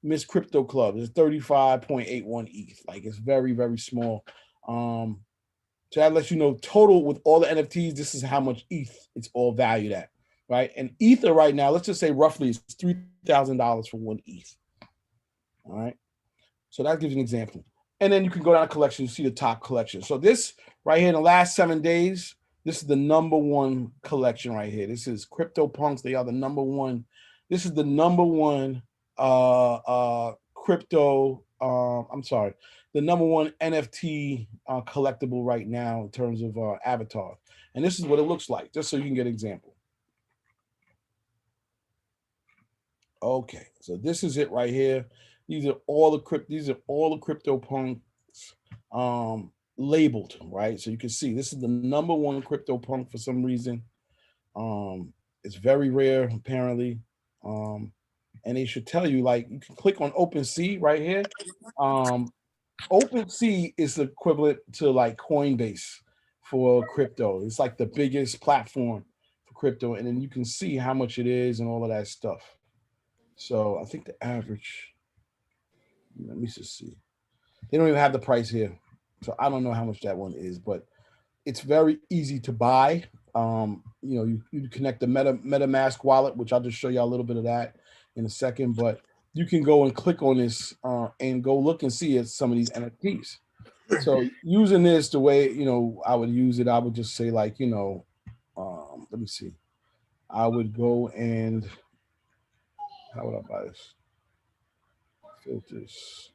Miss Crypto Club is 35.81 ETH. Like it's very, very small. So that lets you know total with all the NFTs, this is how much ETH it's all valued at, right? And Ether right now, let's just say roughly is $3,000 for one ETH. All right. So that gives you an example. And then you can go down to collection, see the top collection. So this right here in the last 7 days, this is the number one collection right here. This is CryptoPunks. They are the number one. This is the number one crypto. The number one NFT collectible right now in terms of avatar. And this is what it looks like, just so you can get an example. Okay, so this is it right here. These are all the CryptoPunks labeled, right? So you can see this is the number one CryptoPunk for some reason. It's very rare apparently. And they should tell you, like, you can click on OpenSea right here. OpenSea is the equivalent to like Coinbase for crypto. It's like the biggest platform for crypto, and then you can see how much it is and all of that stuff. So I think the average, let me just see. They don't even have the price here. So I don't know how much that one is, but it's very easy to buy. You connect the MetaMask wallet, which I'll just show you a little bit of that in a second, but you can go and click on this and go look and see some of these NFTs. So using this the way, I would use it, I would just say like, let me see. I would go and, how would I buy this? Filters.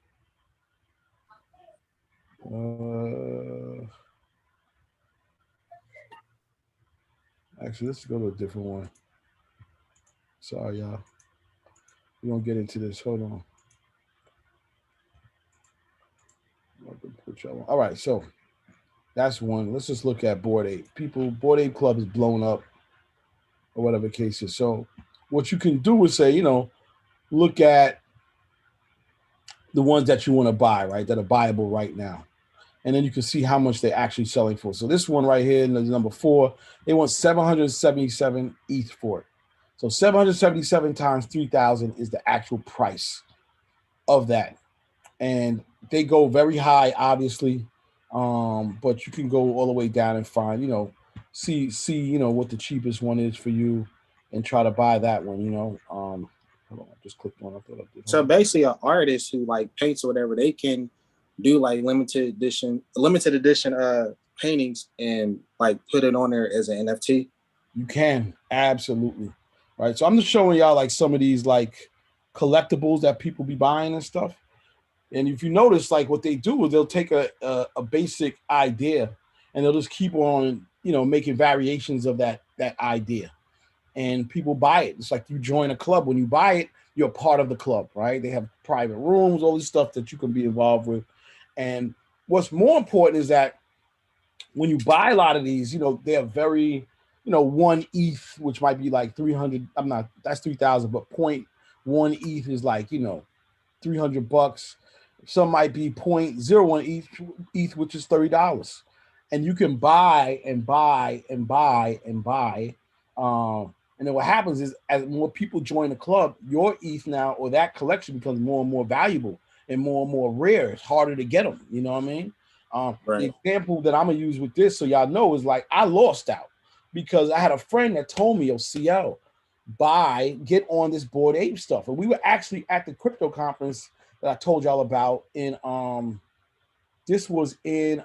Actually, let's go to a different one. Sorry, y'all. We're going to get into this. Hold on. All right, so that's one. Let's just look at Bored Ape. Bored Ape Club is blown up or whatever the case is. So what you can do is say, look at the ones that you want to buy, right, that are buyable right now. And then you can see how much they're actually selling for. So this one right here, number 4, they want 777 ETH for it. So 777 times 3,000 is the actual price of that. And they go very high, obviously, but you can go all the way down and find, see, what the cheapest one is for you and try to buy that one, Hold on, I just clicked on it. So basically an artist who like paints or whatever, they can do like limited edition paintings and like put it on there as an NFT. You can, absolutely. Right. So I'm just showing y'all like some of these like collectibles that people be buying and stuff. And if you notice, like what they do is they'll take a basic idea and they'll just keep on, making variations of that idea. And people buy it. It's like you join a club. When you buy it, you're part of the club, right? They have private rooms, all this stuff that you can be involved with. And what's more important is that when you buy a lot of these, they're very, 1 ETH, which might be like 300. That's 3,000, but 0.1 ETH is like, $300. Some might be 0.01 ETH, which is $30. And you can buy and buy and buy and buy. And then what happens is as more people join the club, your ETH now or that collection becomes more and more valuable and more rare. It's harder to get them. You know what I mean? Right. The example that I'm going to use with this, so y'all know, is like I lost out because I had a friend that told me, CL, get on this Bored Ape stuff. And we were actually at the crypto conference that I told y'all about in, this was in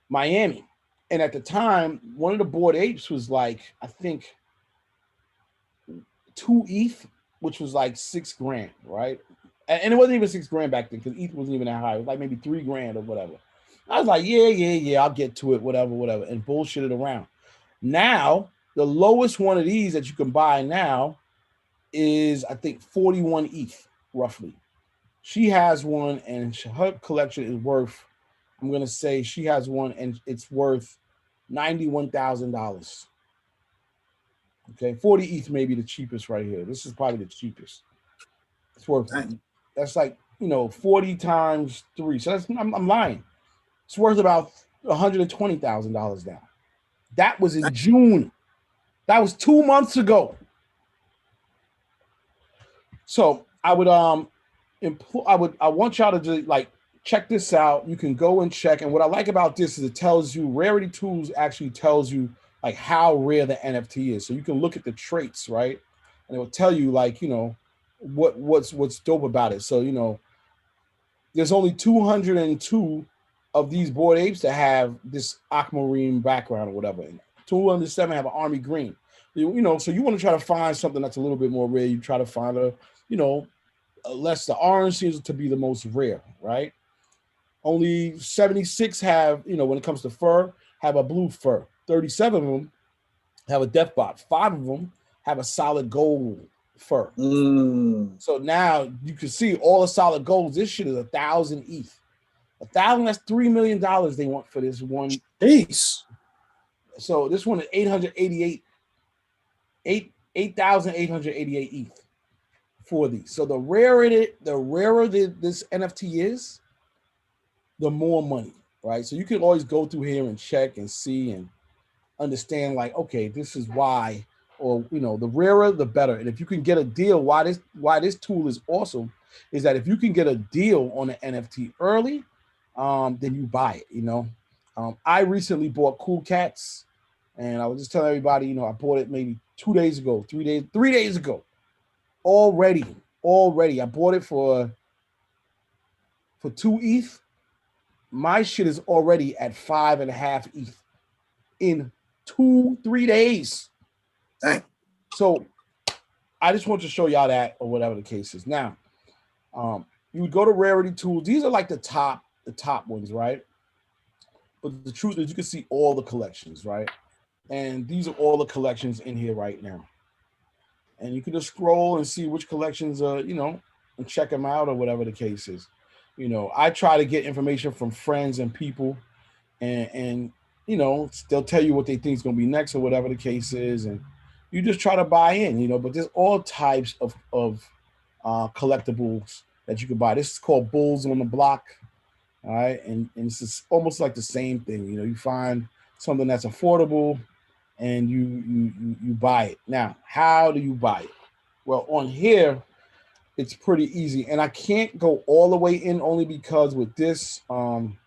Miami. And at the time, one of the Bored Apes was like, I think 2 ETH, which was like $6,000, right? And it wasn't even $6,000 back then because ETH wasn't even that high. It was like maybe $3,000 or whatever. I was like, yeah, I'll get to it, whatever, and bullshitted around. Now, the lowest one of these that you can buy now is, I think, 41 ETH, roughly. She has one, and her collection is worth, I'm going to say she has one, and it's worth $91,000. Okay, 40 ETH may be the cheapest right here. This is probably the cheapest. It's worth, that's like, 40 times 3. So that's, I'm lying. It's worth about $120,000 now. That was in June. That was 2 months ago. So I would I want y'all to just like check this out. You can go and check. And what I like about this is it tells you, Rarity Tools actually tells you like how rare the NFT is. So you can look at the traits, right? And it will tell you like, you know, what's dope about it. So, you know, there's only 202 of these Bored Apes that have this aquamarine background or whatever. And 207 have an army green. You know, so you want to try to find something that's a little bit more rare. You try to find a, you know, less the orange seems to be the most rare, right? Only 76 have, you know, when it comes to fur, have a blue fur. 37 of them have a death bot. 5 of them have a solid gold fur. So now you can see all the solid golds. This shit is 1,000 ETH. 1,000, that's $3 million they want for this one piece. So this one is 8,888 ETH for these. So the rarer this NFT is, the more money, right? So you can always go through here and check and see and understand like, okay, this is why, or, you know, the rarer, the better. And if you can get a deal, why this tool is awesome is that if you can get a deal on an NFT early, then you buy it, you know? I recently bought Cool Cats, and I was just telling everybody, you know, I bought it maybe 2 days ago, 3 days ago. Already. I bought it for 2 ETH. My shit is already at 5.5 ETH in 2-3 days. Dang. So I just want to show y'all that, or whatever the case is. Now, you would go to Rarity Tools. These are like the top ones, right? But the truth is you can see all the collections, right? And these are all the collections in here right now. And you can just scroll and see which collections are, you know, and check them out or whatever the case is. You know, I try to get information from friends and people, and you know, they'll tell you what they think is going to be next or whatever the case is, and you just try to buy in, you know. But there's all types of collectibles that you can buy. This is called Bulls on the Block, all right, and this is almost like the same thing. You know, you find something that's affordable, and you buy it. Now, how do you buy it? Well, on here, it's pretty easy, and I can't go all the way in only because with this, hold on,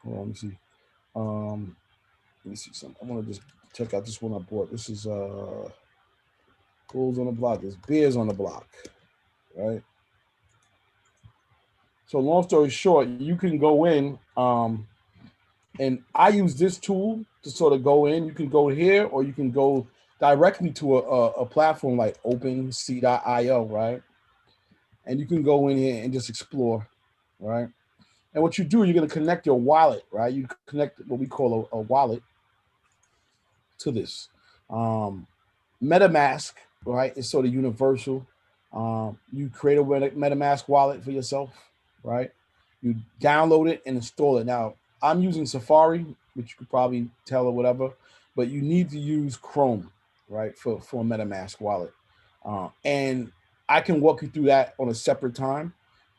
let me see. Let me see something. I want to just check out this one I bought. This is Bulls on the Block. There's Bears on the Block, right? So long story short, you can go in, and I use this tool to sort of go in. You can go here, or you can go directly to a platform like OpenSea.io, right? And you can go in here and just explore, right? And what you do, you're going to connect your wallet, right? You connect what we call a wallet to this. MetaMask, right, is sort of universal. You create a MetaMask wallet for yourself, right? You download it and install it. Now, I'm using Safari, which you could probably tell or whatever, but you need to use Chrome, right, for a MetaMask wallet. And I can walk you through that on a separate time,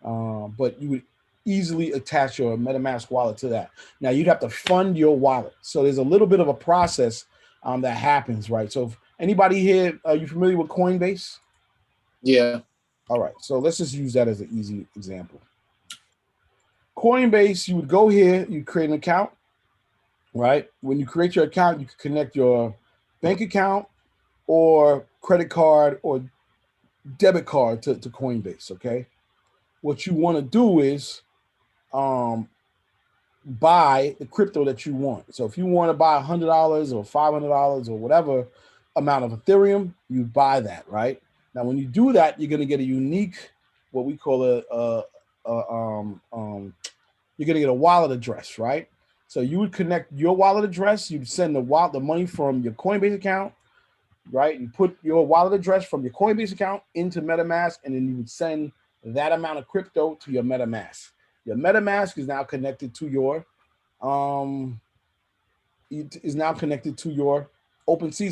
but you would easily attach your MetaMask wallet to that. Now, you'd have to fund your wallet. So there's a little bit of a process that happens, right? So if anybody here, are you familiar with Coinbase? Yeah. All right, so let's just use that as an easy example. Coinbase, you would go here, you create an account, right? When you create your account, you can connect your bank account or credit card or debit card to Coinbase, okay? What you want to do is buy the crypto that you want. So if you want to buy $100 or $500 or whatever amount of Ethereum, you buy that, right? Now, when you do that, you're going to get a unique, what we call you're going to get a wallet address, right? So you would connect your wallet address. You'd send the money from your Coinbase account, right? You put your wallet address from your Coinbase account into MetaMask, and then you would send that amount of crypto to your MetaMask. Your MetaMask is now connected to your OpenSea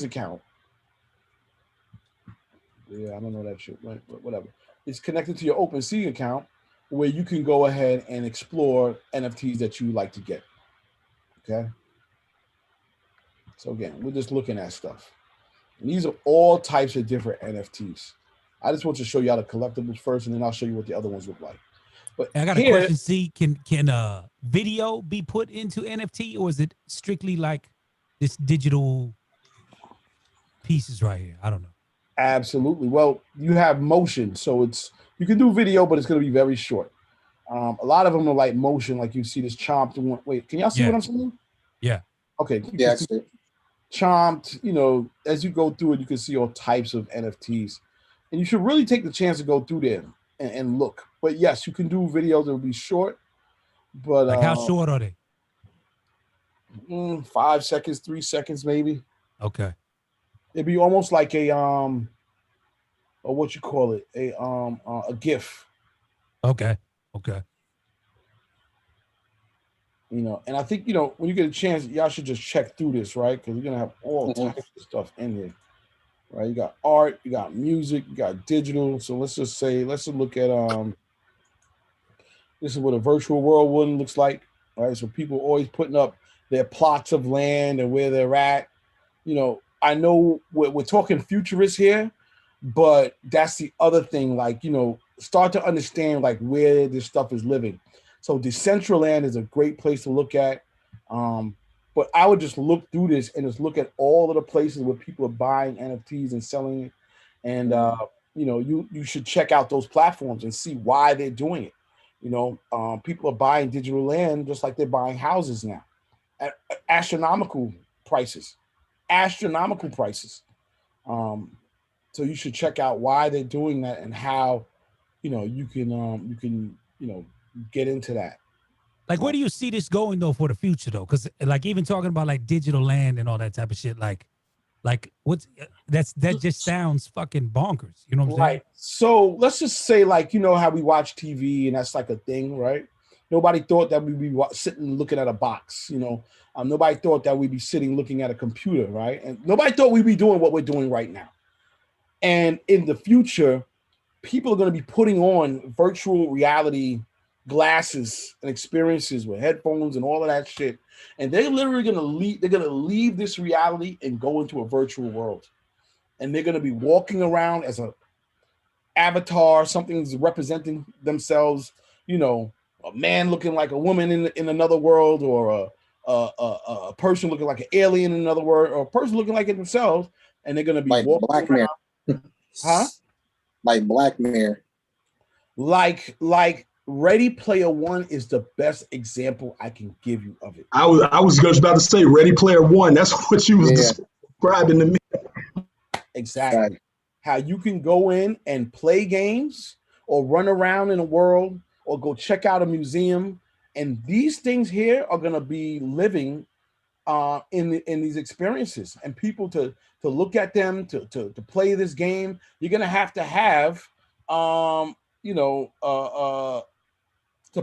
account. Yeah, I don't know that shit, right? But whatever. It's connected to your OpenSea account where you can go ahead and explore NFTs that you like to get. Okay. So again, we're just looking at stuff. And these are all types of different NFTs. I just want to show y'all the collectibles first, and then I'll show you what the other ones look like. But I got a question. See, can video be put into NFT, or is it strictly like this digital pieces right here? I don't know. Absolutely. Well, you have motion, so you can do video, but it's going to be very short. A lot of them are like motion, like you see this chomped one. Wait, can y'all see what I'm saying? Yeah. Okay. Yeah. Chomped. You know, as you go through it, you can see all types of NFTs, and you should really take the chance to go through there and look. But yes, you can do videos that will be short. But like how short are they? 5 seconds, 3 seconds, maybe. Okay. It'd be almost like a or what you call it, a GIF. Okay. You know, and I think, you know, when you get a chance, y'all should just check through this, right? Because we're gonna have all types of stuff in here, right? You got art, you got music, you got digital. So let's just look at this is what a virtual world one looks like, right? So people always putting up their plots of land and where they're at. You know, I know we're talking futurists here, but that's the other thing. Like, you know, start to understand like where this stuff is living. So Decentraland is a great place to look at. But I would just look through this and just look at all of the places where people are buying NFTs and selling it. And, you know, you should check out those platforms and see why they're doing it. You know, people are buying digital land just like they're buying houses now at astronomical prices. So you should check out why they're doing that and how, you know, you can get into that. Like, where do you see this going though for the future though? Because like even talking about like digital land and all that type of shit, like what's that just sounds fucking bonkers. You know what I'm saying? So let's just say, like, you know how we watch TV and that's like a thing, right? Nobody thought that we'd be sitting looking at a box, you know. Nobody thought that we'd be sitting looking at a computer, right? And nobody thought we'd be doing what we're doing right now. And in the future, people are going to be putting on virtual reality glasses and experiences with headphones and all of that shit. And they're literally going to leave this reality and go into a virtual world. And they're going to be walking around as a avatar, something's representing themselves, you know, a man looking like a woman in another world, or a person looking like an alien in another world, or a person looking like it themselves, and they're going to be like walking Black around. Mirror. Huh? Like Black Mirror. Like Ready Player One is the best example I can give you of it. I was just about to say Ready Player One. That's what you was describing to me. Exactly. How you can go in and play games or run around in a world or go check out a museum. And these things here are going to be living in these experiences, and people to look at them, to play this game. You're going to have to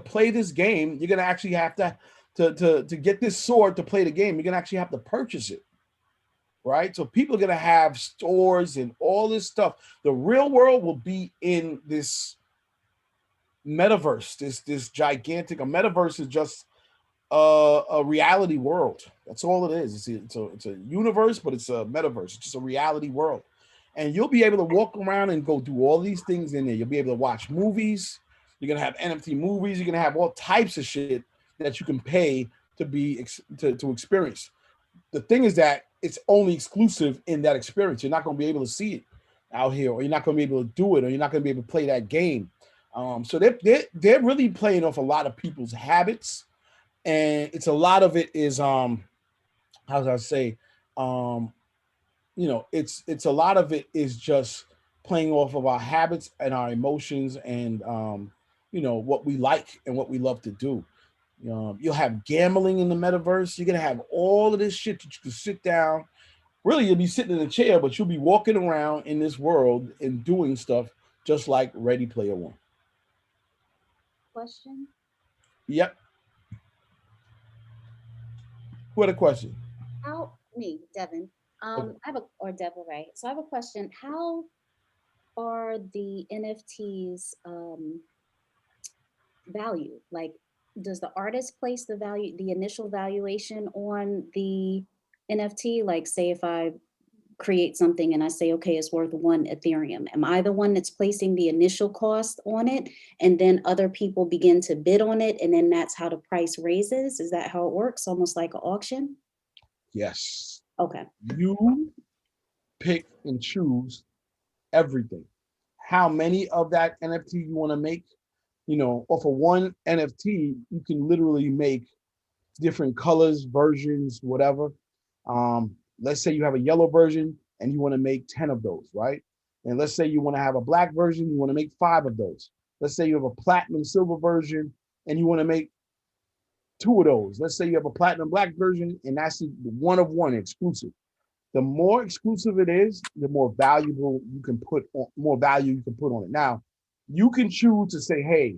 play this game, you're going to actually have to get this sword to play the game. You're going to actually have to purchase it. Right? So people are going to have stores and all this stuff. The real world will be in this metaverse, this gigantic. A metaverse is just a reality world. That's all it is. It's a universe, but it's a metaverse. It's just a reality world. And you'll be able to walk around and go do all these things in there. You'll be able to watch movies. You're going to have NFT movies. You're going to have all types of shit that you can pay to experience. The thing is that it's only exclusive in that experience. You're not going to be able to see it out here, or you're not going to be able to do it, or you're not going to be able to play that game. So they're really playing off a lot of people's habits, and it's a lot of it is how does I say, it's a lot of it is just playing off of our habits and our emotions and what we like and what we love to do. You'll have gambling in the metaverse. You're gonna have all of this shit that you can sit down. Really, you'll be sitting in a chair, but you'll be walking around in this world and doing stuff just like Ready Player One. Question? Yep. Who had a question? Me, Devin. Or Devil, right? So I have a question. How are the NFTs valued? Like, does the artist place the initial valuation on the NFT? Like, say if I create something and I say, okay, it's worth 1 Ethereum. Am I the one that's placing the initial cost on it? And then other people begin to bid on it. And then that's how the price raises. Is that how it works? Almost like an auction? Yes. Okay. You pick and choose everything. How many of that NFT you want to make? You know, off of 1 NFT, you can literally make different colors, versions, whatever. Let's say you have a yellow version and you want to make 10 of those, right? And let's say you want to have a black version, you want to make 5 of those. Let's say you have a platinum silver version and you want to make 2 of those. Let's say you have a platinum black version and that's the 1 of 1 exclusive. The more exclusive it is, the more valuable you can put on, more value you can put on it. Now, you can choose to say, hey,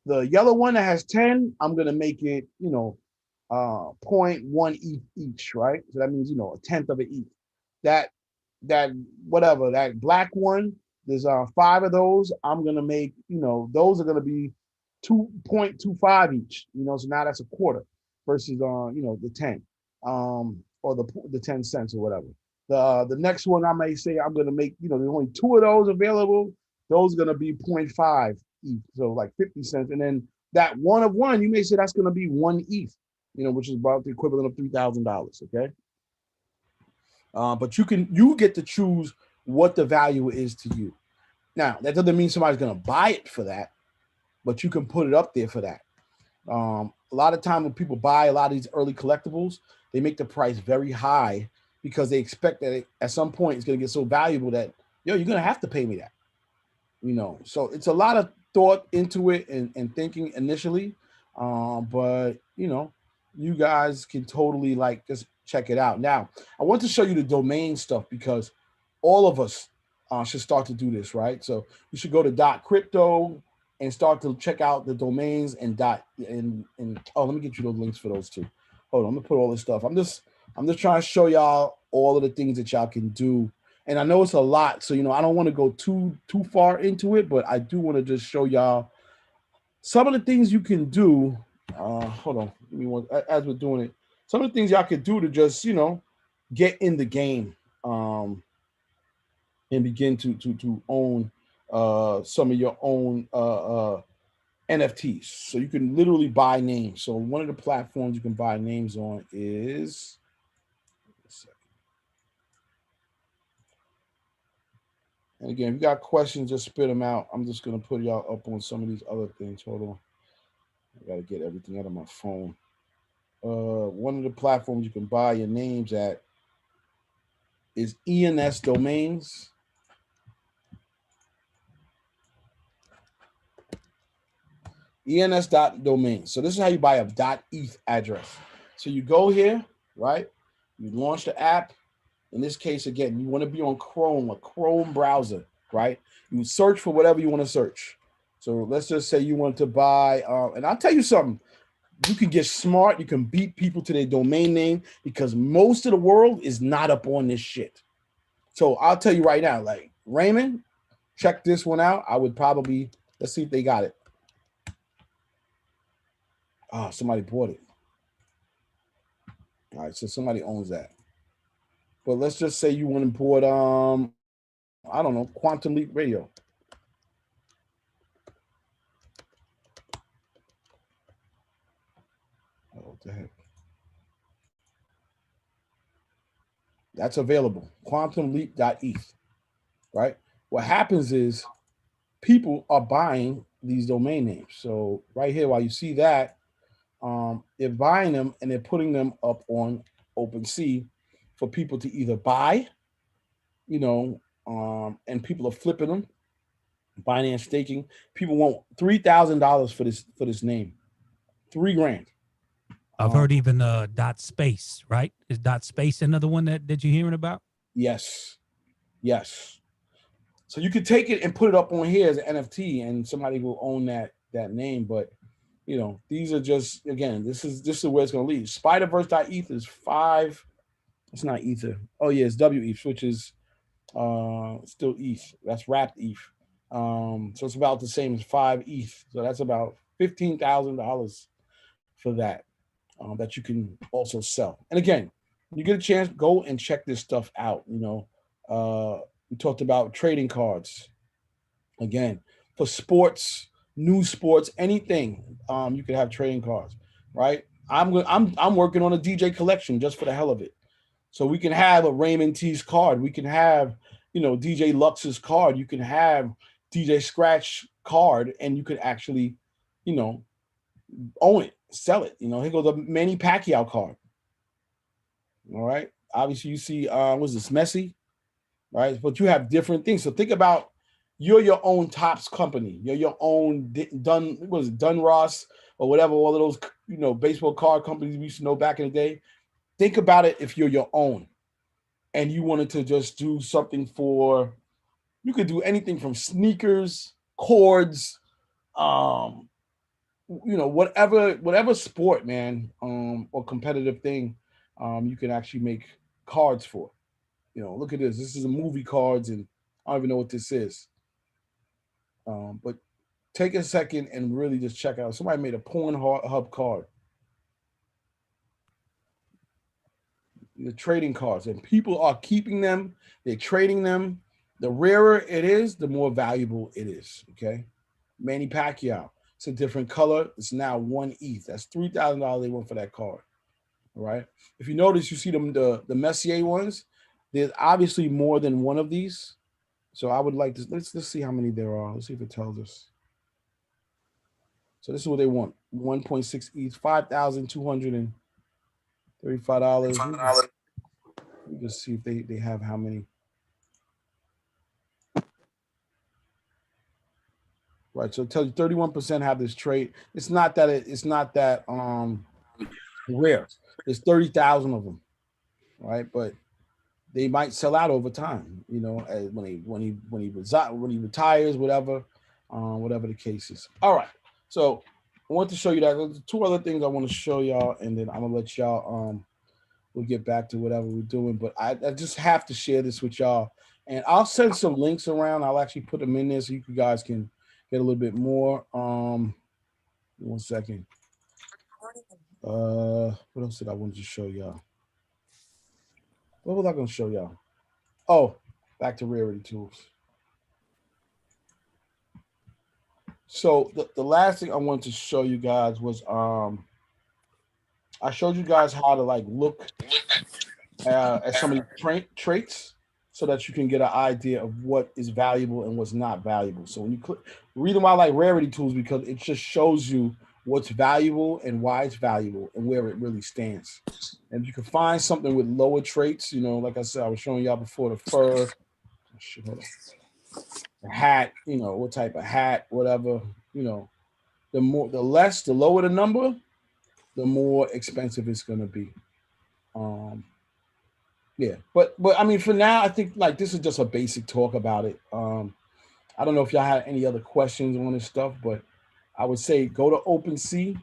the yellow one that has 10, I'm gonna make it, 0.1 ETH each, right? So that means, a tenth of an ETH. That whatever, that black one, there's 5 of those. I'm gonna make, those are gonna be 2.25 each, so now that's a quarter versus the 10. Or the 10 cents or whatever. The next one I may say I'm gonna make, there's only 2 of those available. Those are gonna be 0.5 ETH, so like 50 cents. And then that 1 of 1, you may say that's gonna be 1 ETH, which is about the equivalent of $3,000. Okay. But you get to choose what the value is to you. Now that doesn't mean somebody's gonna buy it for that, but you can put it up there for that. A lot of time when people buy a lot of these early collectibles, they make the price very high because they expect that at some point it's going to get so valuable that, you're going to have to pay me that, So it's a lot of thought into it and thinking initially. But, you guys can totally just check it out. Now, I want to show you the domain stuff because all of us should start to do this, right? So you should go to .crypto and start to check out the domains and let me get you those links for those too. Hold on, I'm gonna put all this stuff. I'm just trying to show y'all all of the things that y'all can do. And I know it's a lot, so I don't want to go too far into it, but I do want to just show y'all some of the things you can do. Hold on, give me one as we're doing it. Some of the things y'all can do to just get in the game and begin to own some of your own NFTs. So you can literally buy names. So one of the platforms you can buy names on is, and again, if you got questions, just spit them out. I'm just going to put y'all up on some of these other things. Hold on. I got to get everything out of my phone. One of the platforms you can buy your names at is ENS Domains. ENS.domain. So this is how you buy a .eth address. So you go here, right? You launch the app. In this case, again, you want to be on Chrome, a Chrome browser, right? You search for whatever you want to search. So let's just say you want to buy, and I'll tell you something. You can get smart. You can beat people to their domain name because most of the world is not up on this shit. So I'll tell you right now, like Raymond, check this one out. I would probably, let's see if they got it. Oh, somebody bought it. All right, so somebody owns that. But let's just say you want to put, I don't know, Quantum Leap Radio. Oh, what the heck? That's available. QuantumLeap.eth, right? What happens is people are buying these domain names. So right here, while you see that, they're buying them and they're putting them up on OpenSea for people to either buy, and people are flipping them, Binance staking. People want $3,000 for this name, $3,000. I've heard even .space, right? Is .space another one that you're hearing about? Yes. So you could take it and put it up on here as an NFT, and somebody will own that name. But these are just, again, this is where it's going to lead. Spiderverse.eth is 5. It's not Ether. Oh yeah, it's WETH, which is still ETH. That's wrapped ETH. So it's about the same as 5 ETH. So that's about $15,000 for that. That you can also sell. And again, when you get a chance, go and check this stuff out. You know, we talked about trading cards. Again, for sports, new sports, anything, you could have trading cards, right? I'm working on a DJ collection just for the hell of it. So we can have a Raymond T's card. We can have, you know, DJ Lux's card. You can have DJ Scratch card, and you could actually, you know, own it, sell it. You know, here goes a Manny Pacquiao card. All right. Obviously, you see, what's this, Messi, right? But you have different things. So think about, you're your own Topps company. You're your own Dunross or whatever, all of those, you know, baseball card companies we used to know back in the day. Think about it if you're your own and you wanted to just do something for, you could do anything from sneakers, cords, you know, whatever sport, man, or competitive thing, you can actually make cards for. You know, look at this. This is a movie cards, and I don't even know what this is. But take a second and really just check out. Somebody made a Pornhub card. The trading cards, and people are keeping them. They're trading them. The rarer it is, the more valuable it is. Okay, Manny Pacquiao. It's a different color. It's now 1 ETH. That's $3,000 they want for that card. All right. If you notice, you see them the Messier ones. There's obviously more than one of these. So I would like to let's see how many there are. Let's see if it tells us. So this is what they want: 1.6 ETH, $5,235. Let me just see if they have how many. Right, so it tells you 31% have this trait. It's not that rare. There's 30,000 of them, right? But they might sell out over time, you know, when he retires, whatever the case is. All right, so I want to show you that. There's two other things I want to show y'all, and then I'm gonna let y'all we'll get back to whatever we're doing. But I just have to share this with y'all, and I'll send some links around. I'll actually put them in there so you guys can get a little bit more. 1 second. What else did I want to show y'all? What was I going to show y'all? Oh, back to Rarity Tools. So the last thing I wanted to show you guys was I showed you guys how to like look at some of the traits so that you can get an idea of what is valuable and what's not valuable. So when you click, the reason why I like Rarity Tools, because it just shows you what's valuable and why it's valuable and where it really stands. And if you can find something with lower traits, you know, like I said, I was showing y'all before, the fur, the hat, you know, what type of hat, whatever, you know, the lower the number, the more expensive it's going to be. Yeah, but I mean, for now, I think like this is just a basic talk about it. I don't know if y'all had any other questions on this stuff, but I would say go to OpenSea,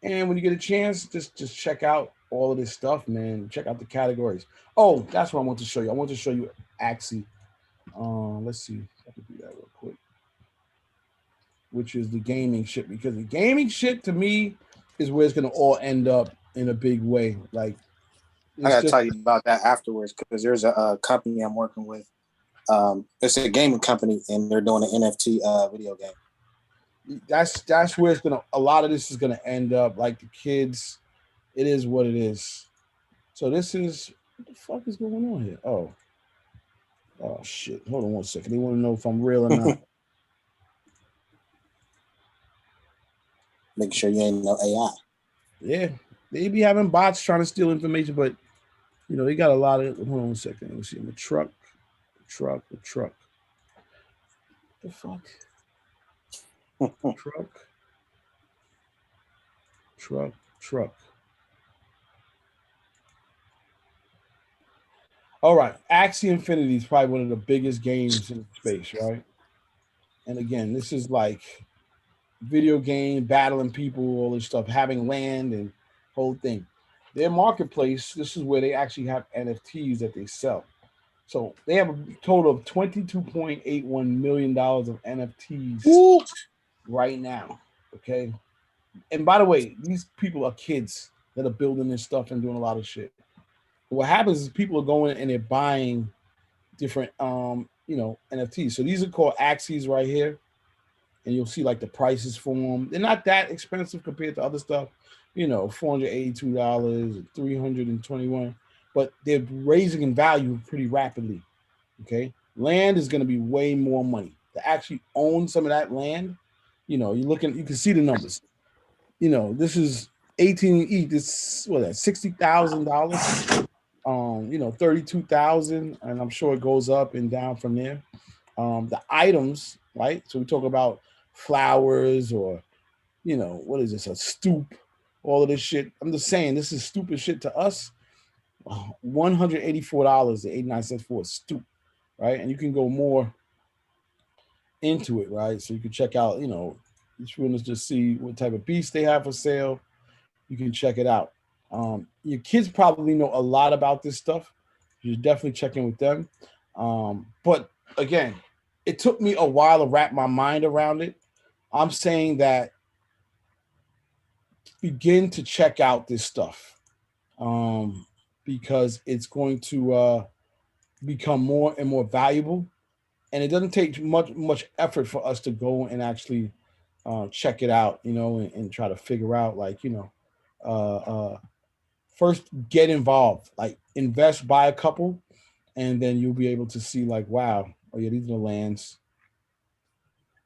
and when you get a chance, just check out all of this stuff, man. Check out the categories. Oh, that's what I want to show you. I want to show you Axie. Let's see if I can do that real quick. Which is the gaming shit, because the gaming shit to me is where it's gonna all end up in a big way. Like, I gotta tell you about that afterwards, because there's a company I'm working with. It's a gaming company, and they're doing an NFT video game. That's where it's gonna. A lot of this is gonna end up. Like the kids, it is what it is. So this is what the fuck is going on here? Oh shit! Hold on 1 second. They want to know if I'm real or not. Make sure you ain't no AI. Yeah, they be having bots trying to steal information, but you know they got a lot of. Hold on 1 second. Let me see. The truck. The fuck. Truck. All right, Axie Infinity is probably one of the biggest games in space, right? And again, this is like video game, battling people, all this stuff, having land and whole thing. Their marketplace, this is where they actually have NFTs that they sell. So they have a total of $22.81 million of NFTs right now. Okay. And by the way, these people are kids that are building this stuff and doing a lot of shit. what happens is people are going and they're buying different NFTs. So these are called Axes right here. And you'll see like the prices for them. They're not that expensive compared to other stuff, $482, $321, but they're raising in value pretty rapidly. Okay. Land is going to be way more money. To actually own some of that land, you can see the numbers. This is 18 ETH, this $60,000, $32,000, and I'm sure it goes up and down from there. The items, right? So we talk about flowers or, what is this, a stoop, all of this shit. I'm just saying this is stupid shit to us. $184.89 for a stoop, right? And you can go more into it, right? So you can check out, each one is just see what type of beast they have for sale. You can check it out. Your kids probably know a lot about this stuff. You should definitely check in with them. But again, it took me a while to wrap my mind around it. I'm saying that begin to check out this stuff because it's going to become more and more valuable. And it doesn't take much effort for us to go and actually check it out, and try to figure out, first get involved, like invest, buy a couple, and then you'll be able to see wow, oh yeah, these are the lands.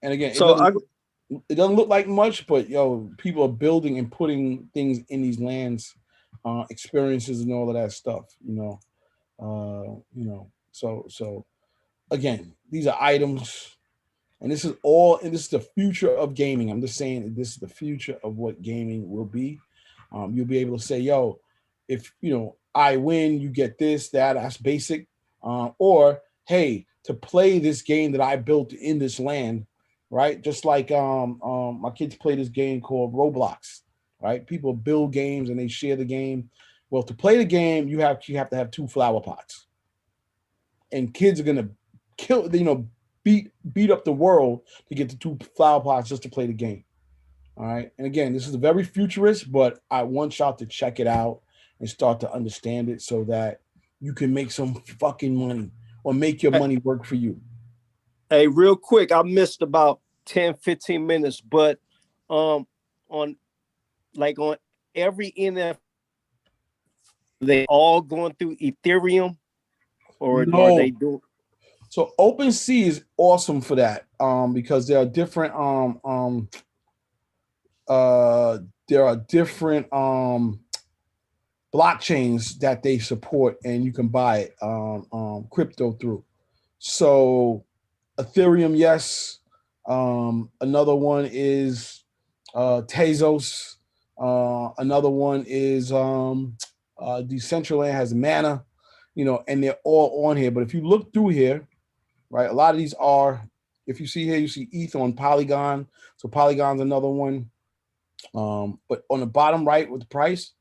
And again, it doesn't look like much, but people are building and putting things in these lands, experiences and all of that stuff, so again, these are items, and this is the future of gaming. I'm just saying this is the future of what gaming will be. You'll be able to say, if I win, you get this, that's basic, or hey, to play this game that I built in this land, right? Just like my kids play this game called Roblox, right? People build games and they share the game. Well, to play the game, you have to have 2 flower pots, and kids are gonna beat up the world to get the 2 flower pots just to play the game. All right. And again, this is very futurist, but I want y'all to check it out and start to understand it so that you can make some fucking money or make your money work for you. Hey, real quick, I missed about 10, 15 minutes, but on every NFT, they all going through Ethereum, or No. are they doing? So OpenSea is awesome for that, because there are different blockchains that they support, and you can buy crypto through. So Ethereum, yes. Another one is Tezos. Another one is Decentraland has Mana, and they're all on here. But if you look through here, right, a lot of these are, if you see here, you see ETH on Polygon. So Polygon's another one. But on the bottom right with the price,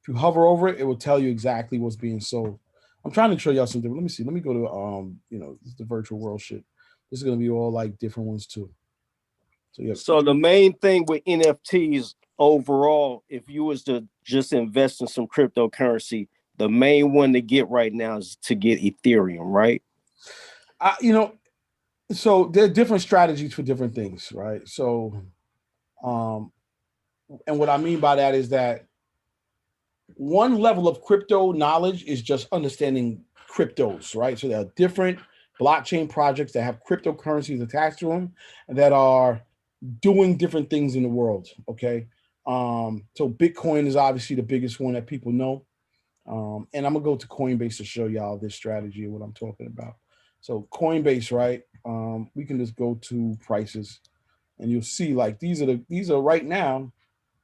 if you hover over it, it will tell you exactly what's being sold. I'm trying to show y'all something. Let me see. Let me go to this is the virtual world shit. This is gonna be all different ones too. So yeah. So the main thing with NFTs overall, if you was to just invest in some cryptocurrency, the main one to get right now is to get Ethereum, right? So there are different strategies for different things, right? So, and what I mean by that is that one level of crypto knowledge is just understanding cryptos, right? So there are different blockchain projects that have cryptocurrencies attached to them that are doing different things in the world, okay? So Bitcoin is obviously the biggest one that people know. And I'm gonna go to Coinbase to show y'all this strategy and what I'm talking about. So Coinbase, right? We can just go to prices, and you'll see these are right now.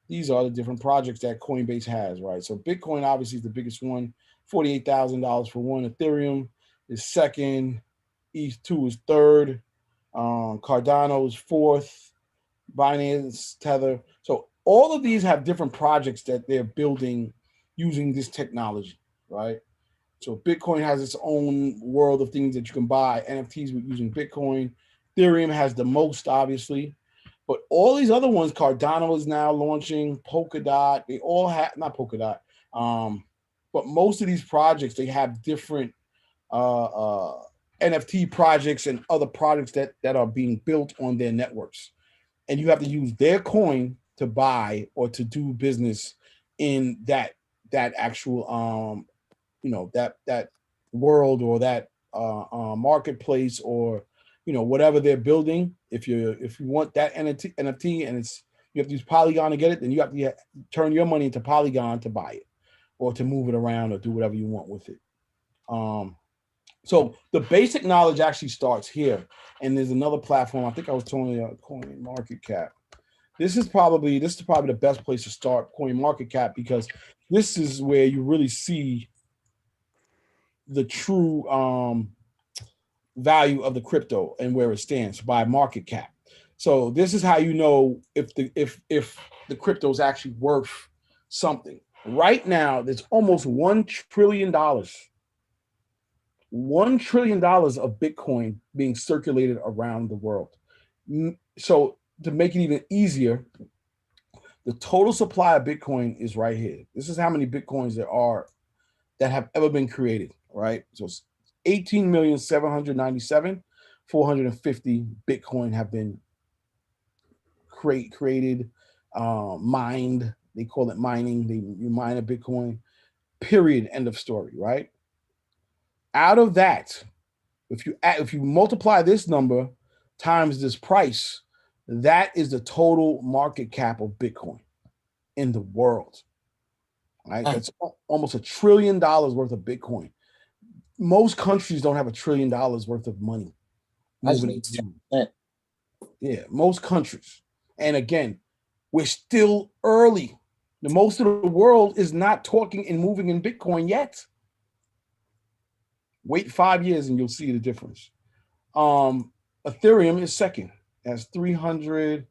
These are the different projects that Coinbase has, right? So Bitcoin obviously is the biggest one, $48,000 for one. Ethereum is second. ETH2 is third. Cardano is fourth. Binance, Tether. So all of these have different projects that they're building using this technology, right? So Bitcoin has its own world of things that you can buy, NFTs with using Bitcoin. Ethereum has the most, obviously. But all these other ones, Cardano is now launching, Polkadot, they all have, not Polkadot, but most of these projects, they have different NFT projects and other projects that are being built on their networks. And you have to use their coin to buy or to do business in that actual that world or that marketplace, or whatever they're building. If you want that NFT and you have to use Polygon to get it, then you have to turn your money into Polygon to buy it or to move it around or do whatever you want with it. So the basic knowledge actually starts here, and there's another platform. I think I was telling you, Coin Market Cap. This is probably the best place to start, Coin Market Cap, because this is where you really see the true value of the crypto and where it stands by market cap. So this is how you know if the crypto is actually worth something. Right now, there's almost $1 trillion. $1 trillion of Bitcoin being circulated around the world. So to make it even easier, the total supply of Bitcoin is right here. This is how many Bitcoins there are that have ever been created, right? So it's 18,797,450 Bitcoin have been created, mined. They call it mining. You mine a Bitcoin, period, end of story, right? Out of that, if you multiply this number times this price, that is the total market cap of Bitcoin in the world. Right? That's almost $1 trillion worth of Bitcoin. Most countries don't have $1 trillion worth of money. Yeah, most countries. And again, we're still early. Most of the world is not talking and moving in Bitcoin yet. Wait 5 years and you'll see the difference. Ethereum is second. That's $336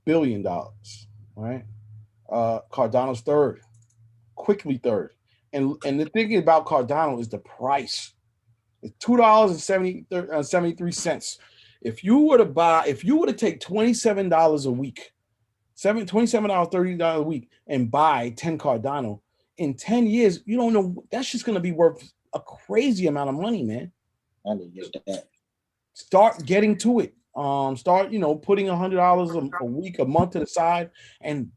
billion, right? Cardano's third, quickly third. And the thing about Cardano is the price. It's $2.73. If you were to take $27 a week, $27, $30 a week, and buy 10 Cardano, in 10 years, you don't know, that's just gonna be worth a crazy amount of money, man. I need to get that. Start getting to it. Start, putting $100 a week, a month to the side, and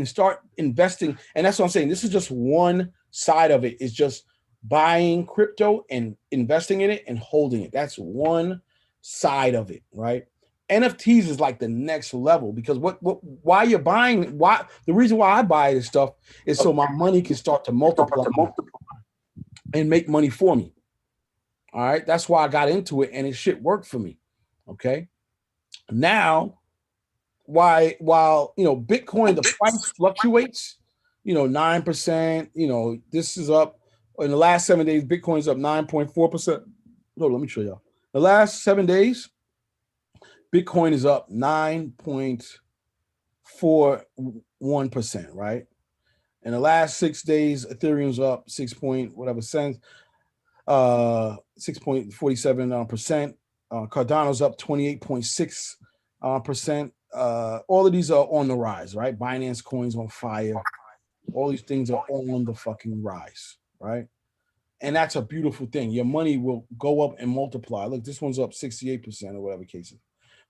start investing. And that's what I'm saying. This is just one side of it. It's just buying crypto and investing in it and holding it. That's one side of it, right? NFTs is like the next level, because why you're buying, the reason why I buy this stuff is so my money can start to multiply and make money for me. All right, that's why I got into it, and it shit worked for me. Okay, now while Bitcoin, the price fluctuates, 9%. This is up in the last 7 days. Bitcoin's up 9.4%. No, let me show y'all. The last 7 days, Bitcoin is up 9.41%, right? In the last 6 days, Ethereum's up 6.47%. Cardano's up 28.6%. All of these are on the rise, right? Binance Coin's on fire. All these things are on the fucking rise, right? And that's a beautiful thing. Your money will go up and multiply. Look, this one's up 68% or whatever case is,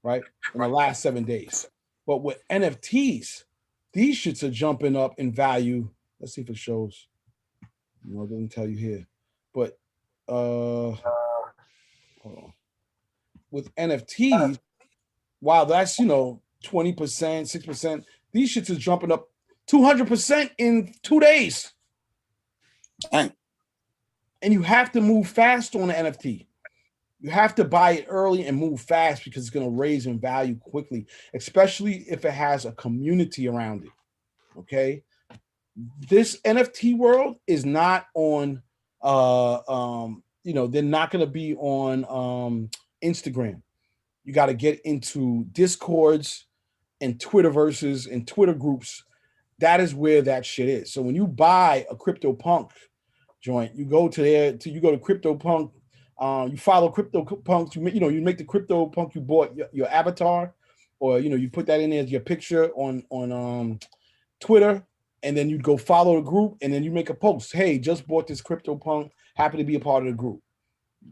right? In the last 7 days. But with NFTs, these shits are jumping up in value. Let's see if it shows. It doesn't tell you here. But hold on. With NFTs, while that's 20%, 6%, these shits are jumping up 200% in 2 days. Dang. And you have to move fast on the NFT. You have to buy it early and move fast, because it's going to raise in value quickly, especially if it has a community around it. Okay, this NFT world is not on. They're not going to be on Instagram. You got to get into Discords and Twitterverses and Twitter groups. That is where that shit is. So when you buy a CryptoPunk joint, you go to CryptoPunk. You follow CryptoPunks. You make the CryptoPunk you bought your avatar, or you put that in there as your picture on Twitter, and then you'd go follow the group, and then you make a post. Hey, just bought this CryptoPunk. Happy to be a part of the group.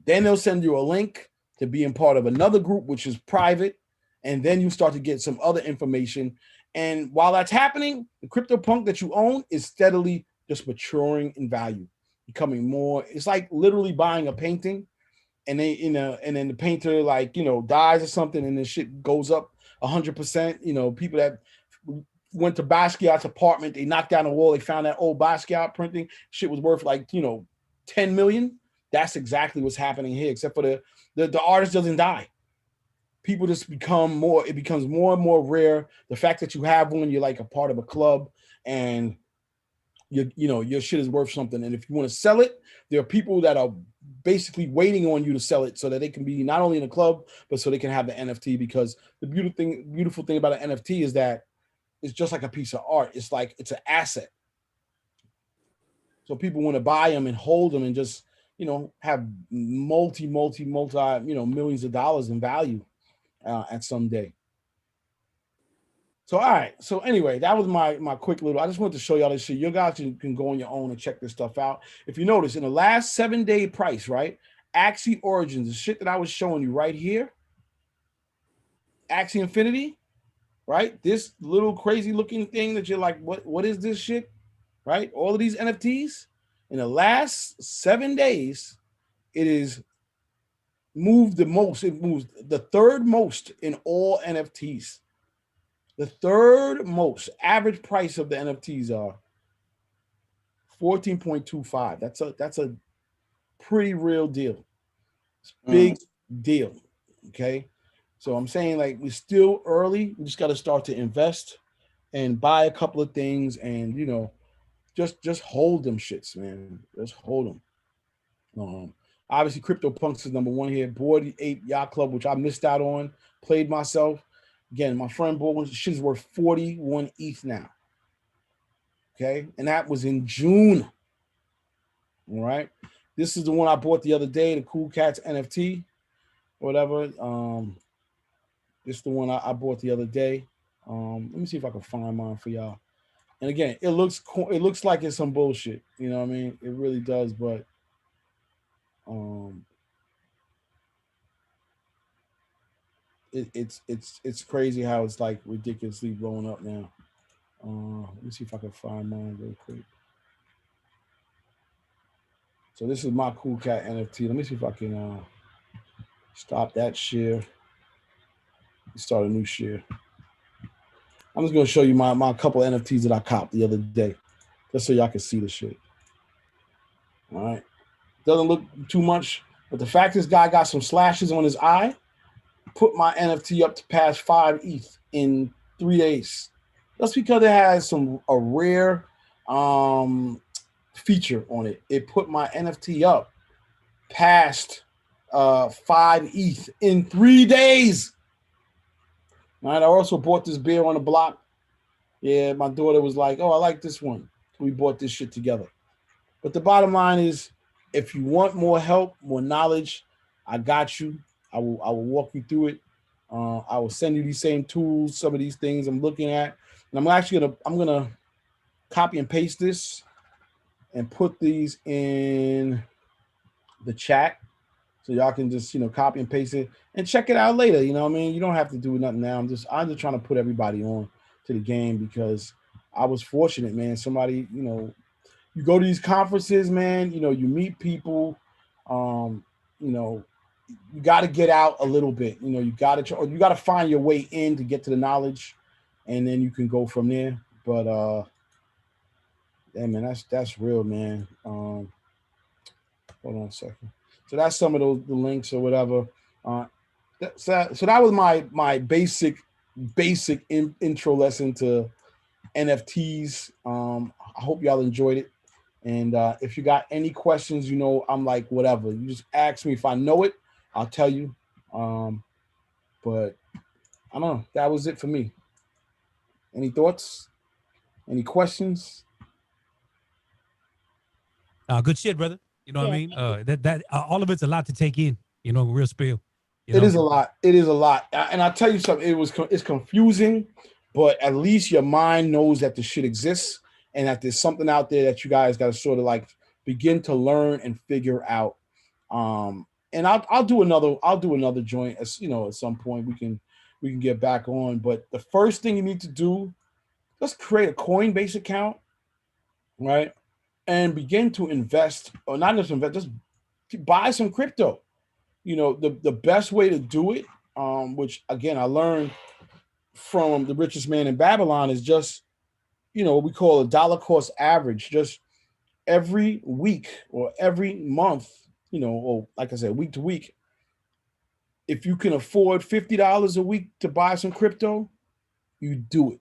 Then they'll send you a link to being part of another group, which is private, and then you start to get some other information. And while that's happening, the CryptoPunk that you own is steadily just maturing in value, becoming more. It's like literally buying a painting, and then the painter dies or something, and then shit goes up 100%. People that went to Basquiat's apartment, they knocked down a wall, they found that old Basquiat printing, shit was worth 10 million. That's exactly what's happening here, except for the artist doesn't die. People just become more, it becomes more and more rare. The fact that you have one, you're like a part of a club, and your shit is worth something. And if you want to sell it, there are people that are basically waiting on you to sell it so that they can be not only in a club, but so they can have the NFT. Because the beautiful thing about an NFT is that it's just like a piece of art. It's like, it's an asset. So people want to buy them and hold them and just, have multi, millions of dollars in value at some day. So, all right. So anyway, that was my quick little, I just wanted to show y'all this shit. You guys can go on your own and check this stuff out. If you notice, in the last 7-day price, right? Axie Origins, the shit that I was showing you right here, Axie Infinity, right? This little crazy looking thing that you're like, what is this shit? Right? All of these NFTs, in the last 7 days, it is moved the most. It moves the third most in all NFTs. The third most average price of the NFTs are 14.25. That's a pretty real deal. It's a big deal. Okay. So I'm saying, like, we're still early. We just got to start to invest and buy a couple of things, and just hold them shits, man. Just hold them. Obviously, CryptoPunks is number one here. Bored Ape Yacht Club, which I missed out on, played myself. Again, my friend bought one. Shit's worth 41 ETH now. Okay, and that was in June. All right, this is the one I bought the other day, the Cool Cats NFT, whatever. This is the one I bought the other day. Let me see if I can find mine for y'all. And again, it looks like it's some bullshit. You know what I mean? It really does, but it's crazy how it's like ridiculously blowing up now. Let me see if I can find mine real quick. So this is my Cool Cat NFT. Let me see if I can stop that share. Start a new share. I'm just gonna show you my couple of NFTs that I copped the other day, just so y'all can see the shit. All right, doesn't look too much, but the fact this guy got some slashes on his eye put my NFT up to past 5 ETH in 3 days. That's because it has a rare feature on it. It put my NFT up past 5 ETH in 3 days. All right, I also bought this beer on the block. Yeah, my daughter was like, oh, I like this one. We bought this shit together. But the bottom line is, if you want more help, more knowledge, I got you. I will walk you through it. I will send you these same tools, some of these things I'm looking at. And I'm gonna copy and paste this and put these in the chat. So y'all can just, copy and paste it and check it out later. You know what I mean? You don't have to do nothing now. I'm just trying to put everybody on to the game, because I was fortunate, man. Somebody, you go to these conferences, man, you meet people, you got to get out a little bit. You got to find your way in to get to the knowledge, and then you can go from there. But yeah, man, that's real, man. Hold on a second. So that's some of the links or whatever. So that was my basic intro lesson to NFTs. I hope y'all enjoyed it. And if you got any questions, I'm like, whatever. You just ask me. If I know it, I'll tell you. But I don't know. That was it for me. Any thoughts? Any questions? Good shit, brother. You know what I mean? That all of it's a lot to take in. Real spill. It is a lot. It is a lot. And I'll tell you something. It's confusing, but at least your mind knows that the shit exists. and that there's something out there that you guys got to sort of like begin to learn and figure out. And I'll do another joint, as you know, at some point we can get back on. But the first thing you need to do, let's create a Coinbase account, right? And begin to invest, or not just invest, just buy some crypto. You know, the best way to do it, which again I learned from the richest man in Babylon, is just, you know, what we call a dollar cost average. Just every week or every month, you know, or like I said, week to week, if you can afford $50 a week to buy some crypto, you do it.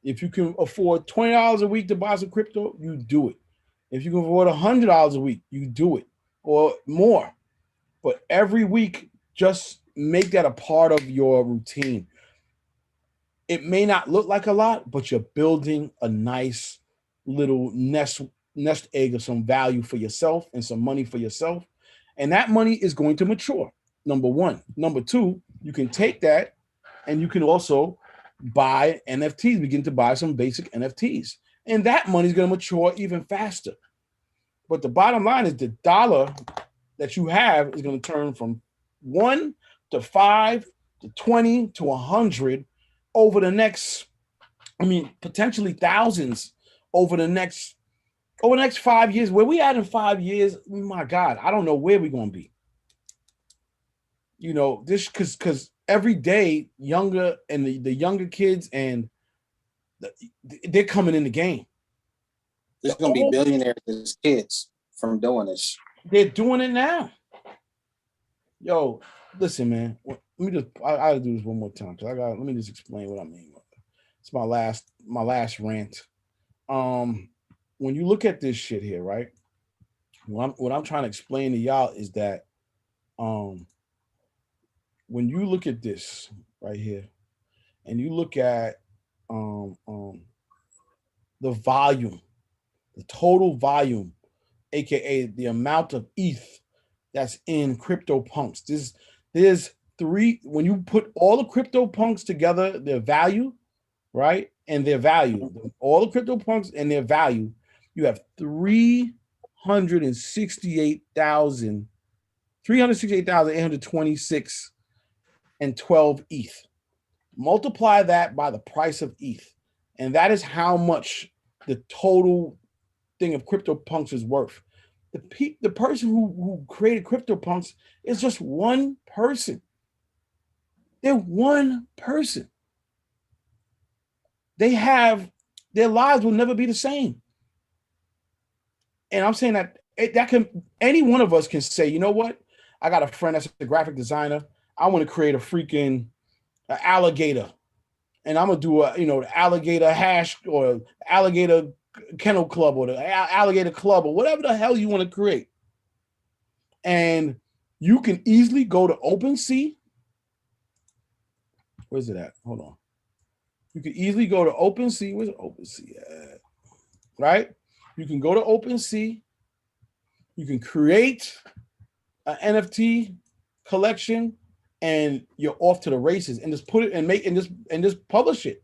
If you can afford $20 a week to buy some crypto, you do it. If you can afford $100 a week, you do it, or more. But every week, just make that a part of your routine. It may not look like a lot, but you're building a nice little nest egg of some value for yourself and some money for yourself. And that money is going to mature, number one. Number two, you can take that and you can also buy NFTs, begin to buy some basic NFTs. And that money is going to mature even faster. But the bottom line is the dollar that you have is going to turn from 1 to 5 to 20 to 100 over the next, potentially thousands over the next 5 years. Where we at in 5 years, my God, I don't know where we're going to be. You know, this because every day younger and the younger kids and they're coming in the game. There's going to be billionaires as kids from doing this. They're doing it now. Yo, listen, man. I gotta do this one more time because let me just explain what I mean. It's my last rant. When you look at this shit here, right? What I'm trying to explain to y'all is that when you look at this right here, and you look at the volume, the total volume, aka the amount of ETH that's in CryptoPunks. There's three, when you put all the CryptoPunks together, their value, right? And their value, all the CryptoPunks and their value, you have 368,826 and 12 ETH. Multiply that by the price of ETH, and that is how much the total thing of CryptoPunks is worth. The person who created CryptoPunks is just one person. They're one person. Their lives will never be the same. And I'm saying that any one of us can say, you know what? I got a friend that's a graphic designer. I want to create a freaking alligator. And I'm going to do the alligator hash or alligator kennel club or the alligator club or whatever the hell you want to create. And you can easily go to OpenSea. Where's it at? Hold on. You can easily go to OpenSea. Where's OpenSea at? Right? You can go to OpenSea. You can create an NFT collection and you're off to the races, and just put it and make and just publish it.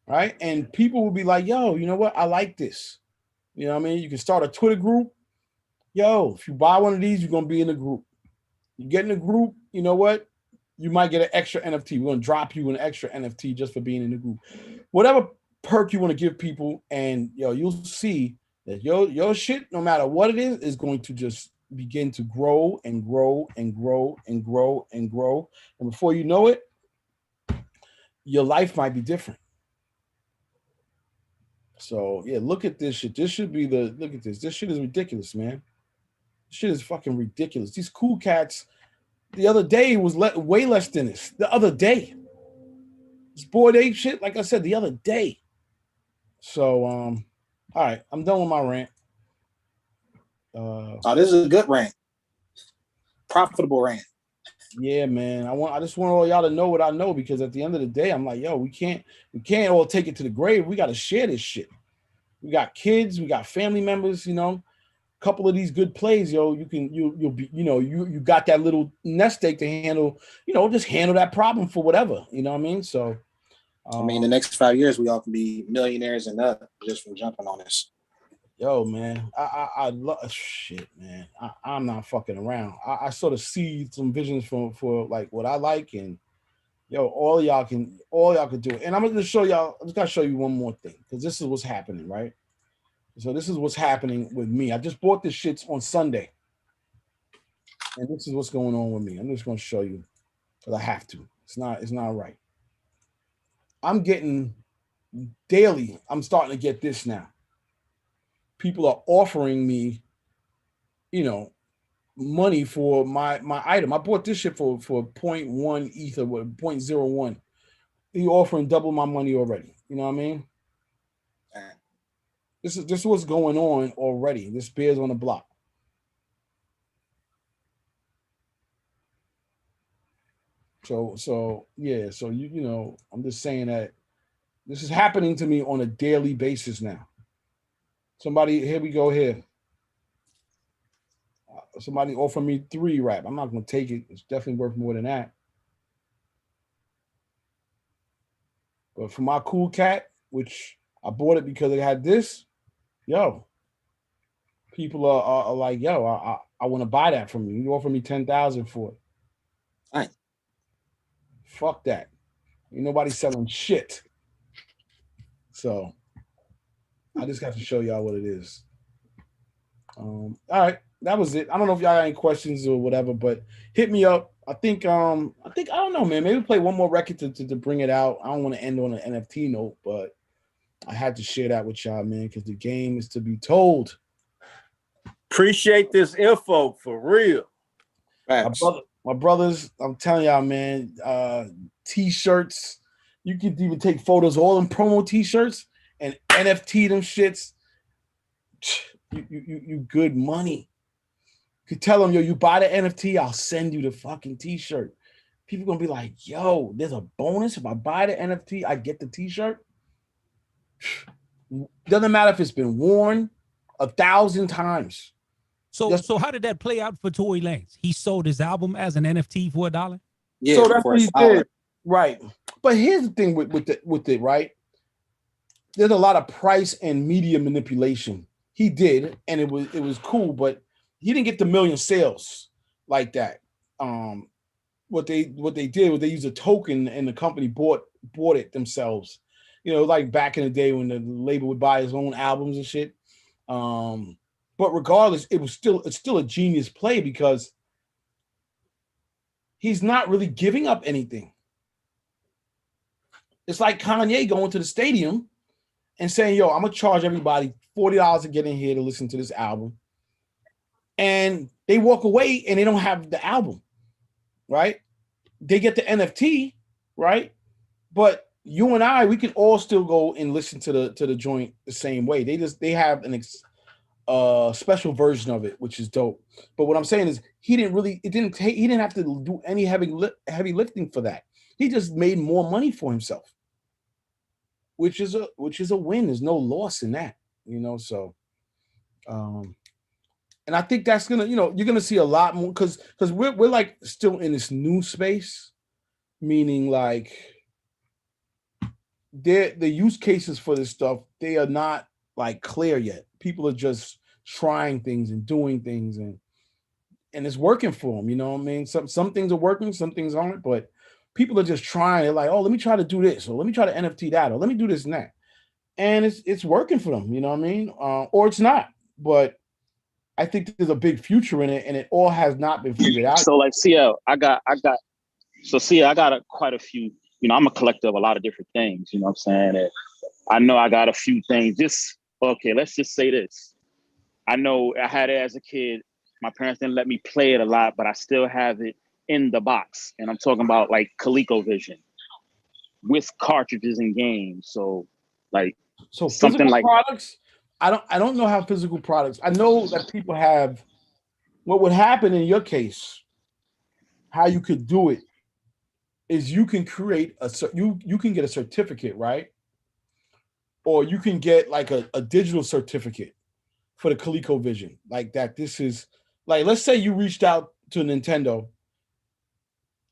Right? And people will be like, yo, you know what? I like this. You know what I mean? You can start a Twitter group. Yo, if you buy one of these, you're going to be in the group. You get in the group, you know what? You might get an extra NFT. We're going to drop you an extra NFT just for being in the group. Whatever perk you want to give people, and you'll see that your shit, no matter what it is going to just begin to grow and grow and grow and grow and grow. And before you know it, your life might be different. So yeah, look at this shit. This should be look at this. This shit is ridiculous, man. This shit is fucking ridiculous. These cool cats, the other day was way less than this. The other day. This Bored Ape shit, like I said, the other day. So all right, I'm done with my rant. This is a good rant. Profitable rant. Yeah, man. I just want all y'all to know what I know, because at the end of the day, I'm like, yo, we can't all take it to the grave. We got to share this shit. We got kids, we got family members, a couple of these good plays, you'll be, you got that little nest egg to handle, just handle that problem for whatever, you know what I mean? So I mean, the next 5 years, we all can be millionaires and up just from jumping on this. Yo, man, I love shit, man. I'm not fucking around. I sort of see some visions for like what I like, and yo, all y'all can do it. And I'm gonna show y'all. I'm just gonna show you one more thing because this is what's happening, right? So this is what's happening with me. I just bought this shit on Sunday, and this is what's going on with me. I'm just gonna show you because I have to. It's not right. I'm getting daily. I'm starting to get this now. People are offering me, money for my item. I bought this shit for 0.1 ether, 0.01. He offering double my money already. You know what I mean? This is what's going on already. This bear's on the block. So yeah. So I'm just saying that this is happening to me on a daily basis now. Somebody, here we go here. Somebody offered me 3 rap. I'm not going to take it. It's definitely worth more than that. But for my cool cat, which I bought it because it had this, people are like, I want to buy that from you. You offer me 10,000 for it. All right. Fuck that. Ain't nobody selling shit. So I just got to show y'all what it is. All right, that was it. I don't know if y'all got any questions or whatever, but hit me up. I think I don't know, man. Maybe play one more record to bring it out. I don't want to end on an NFT note, but I had to share that with y'all, man, because the game is to be told. Appreciate this info for real. My brothers, I'm telling y'all, man, t-shirts. You can even take photos, all them promo t-shirts and NFT them shits. You good money. You could tell them, yo, you buy the NFT, I'll send you the fucking t-shirt. People gonna be like, yo, there's a bonus if I buy the NFT, I get the t-shirt. Doesn't matter if it's been worn 1,000 times. So how did that play out for Tory Lanez? He sold his album as an NFT for $1? Yeah, so that's what he did. Right. But here's the thing with it, right? There's a lot of price and media manipulation. He did, and it was cool, but he didn't get the million sales like that. What they did was they used a token, and the company bought it themselves. Like back in the day when the label would buy his own albums and shit. But regardless, it's still a genius play because he's not really giving up anything. It's like Kanye going to the stadium and saying, yo, I'm going to charge everybody $40 to get in here to listen to this album. And they walk away and they don't have the album, right? They get the NFT, right? But you and I, we can all still go and listen to the joint the same way. They have an special version of it, which is dope. But what I'm saying is he didn't have to do any heavy lifting for that. He just made more money for himself, which is a win. There's no loss in that, so and I think that's gonna, you're gonna see a lot more because we're like still in this new space, meaning like the use cases for this stuff, they are not like clear yet. People are just trying things and doing things and it's working for them. You know what I mean? Some things are working, some things aren't, but people are just trying. They're like, oh, let me try to do this, or let me try to NFT that, or let me do this and that. And it's working for them, you know what I mean? Or it's not. But I think there's a big future in it, and it all has not been figured out. So like CL, I got quite a few, I'm a collector of a lot of different things, you know what I'm saying? And I know I got a few things. Let's just say this. I know I had it as a kid. My parents didn't let me play it a lot, but I still have it in the box. And I'm talking about like ColecoVision with cartridges and games. So something like products. I don't know how physical products. I know that people have. What would happen in your case, how you could do it, is you can create you can get a certificate, right? Or you can get like a digital certificate for the ColecoVision, like that. This is like, let's say you reached out to Nintendo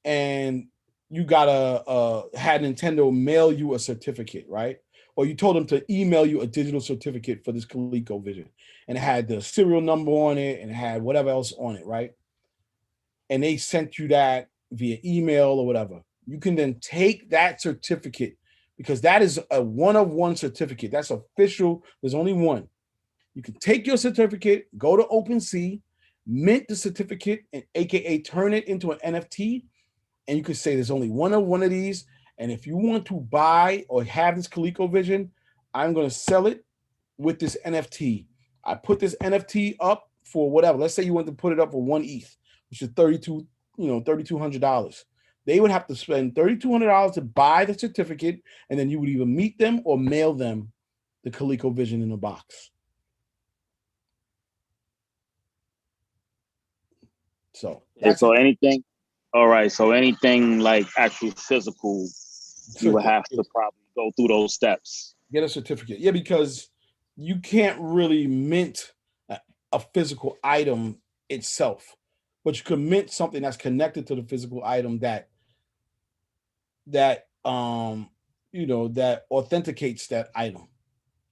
and you gotta had Nintendo mail you a certificate, right? Or you told them to email you a digital certificate for this ColecoVision, and it had the serial number on it and it had whatever else on it, right? And they sent you that via email or whatever. You can then take that certificate, because that is a one-of-one certificate. That's official. There's only one. You can take your certificate, go to OpenSea, mint the certificate, and AKA turn it into an NFT. And you could say there's only one of these. And if you want to buy or have this ColecoVision, I'm going to sell it with this NFT. I put this NFT up for whatever. Let's say you want to put it up for 1 ETH, which is $3,200. They would have to spend $3,200 to buy the certificate, and then you would either meet them or mail them the ColecoVision in a box. So anything. All right. So anything like actually physical, you would have to probably go through those steps. Get a certificate. Yeah, because you can't really mint a physical item itself, but you can mint something that's connected to the physical item that authenticates that item.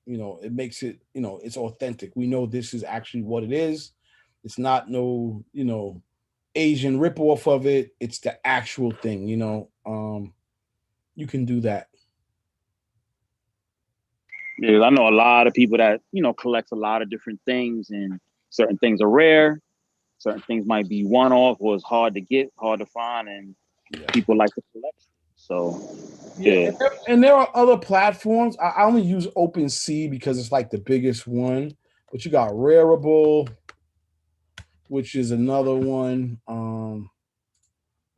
It makes it, it's authentic. We know this is actually what it is. It's not no, Asian ripoff of it. It's the actual thing, you can do that. Yeah, I know a lot of people that, collects a lot of different things, and certain things are rare. Certain things might be one-off, or it's hard to get, hard to find, and people like to collect. So, yeah. And there are other platforms. I only use OpenSea because it's like the biggest one, but you got Rareable, which is another one.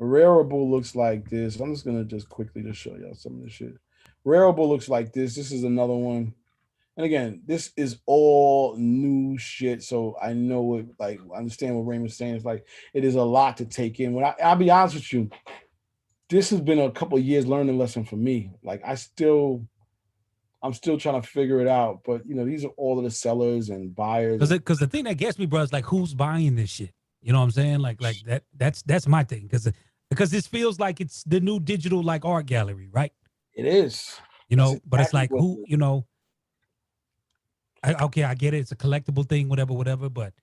Rareable looks like this. I'm just gonna quickly show y'all some of this shit. Rareable looks like this. This is another one. And again, this is all new shit. So I know it, I understand what Raymond's saying. It's like it is a lot to take in. When I'll be honest with you, this has been a couple of years learning lesson for me. I'm still trying to figure it out. But these are all of the sellers and buyers. Because the thing that gets me, bro, is like, who's buying this shit? You know what I'm saying? Like that's my thing. Because this feels like it's the new digital art gallery, right? It is. But it's like who, I get it. It's a collectible thing, whatever. But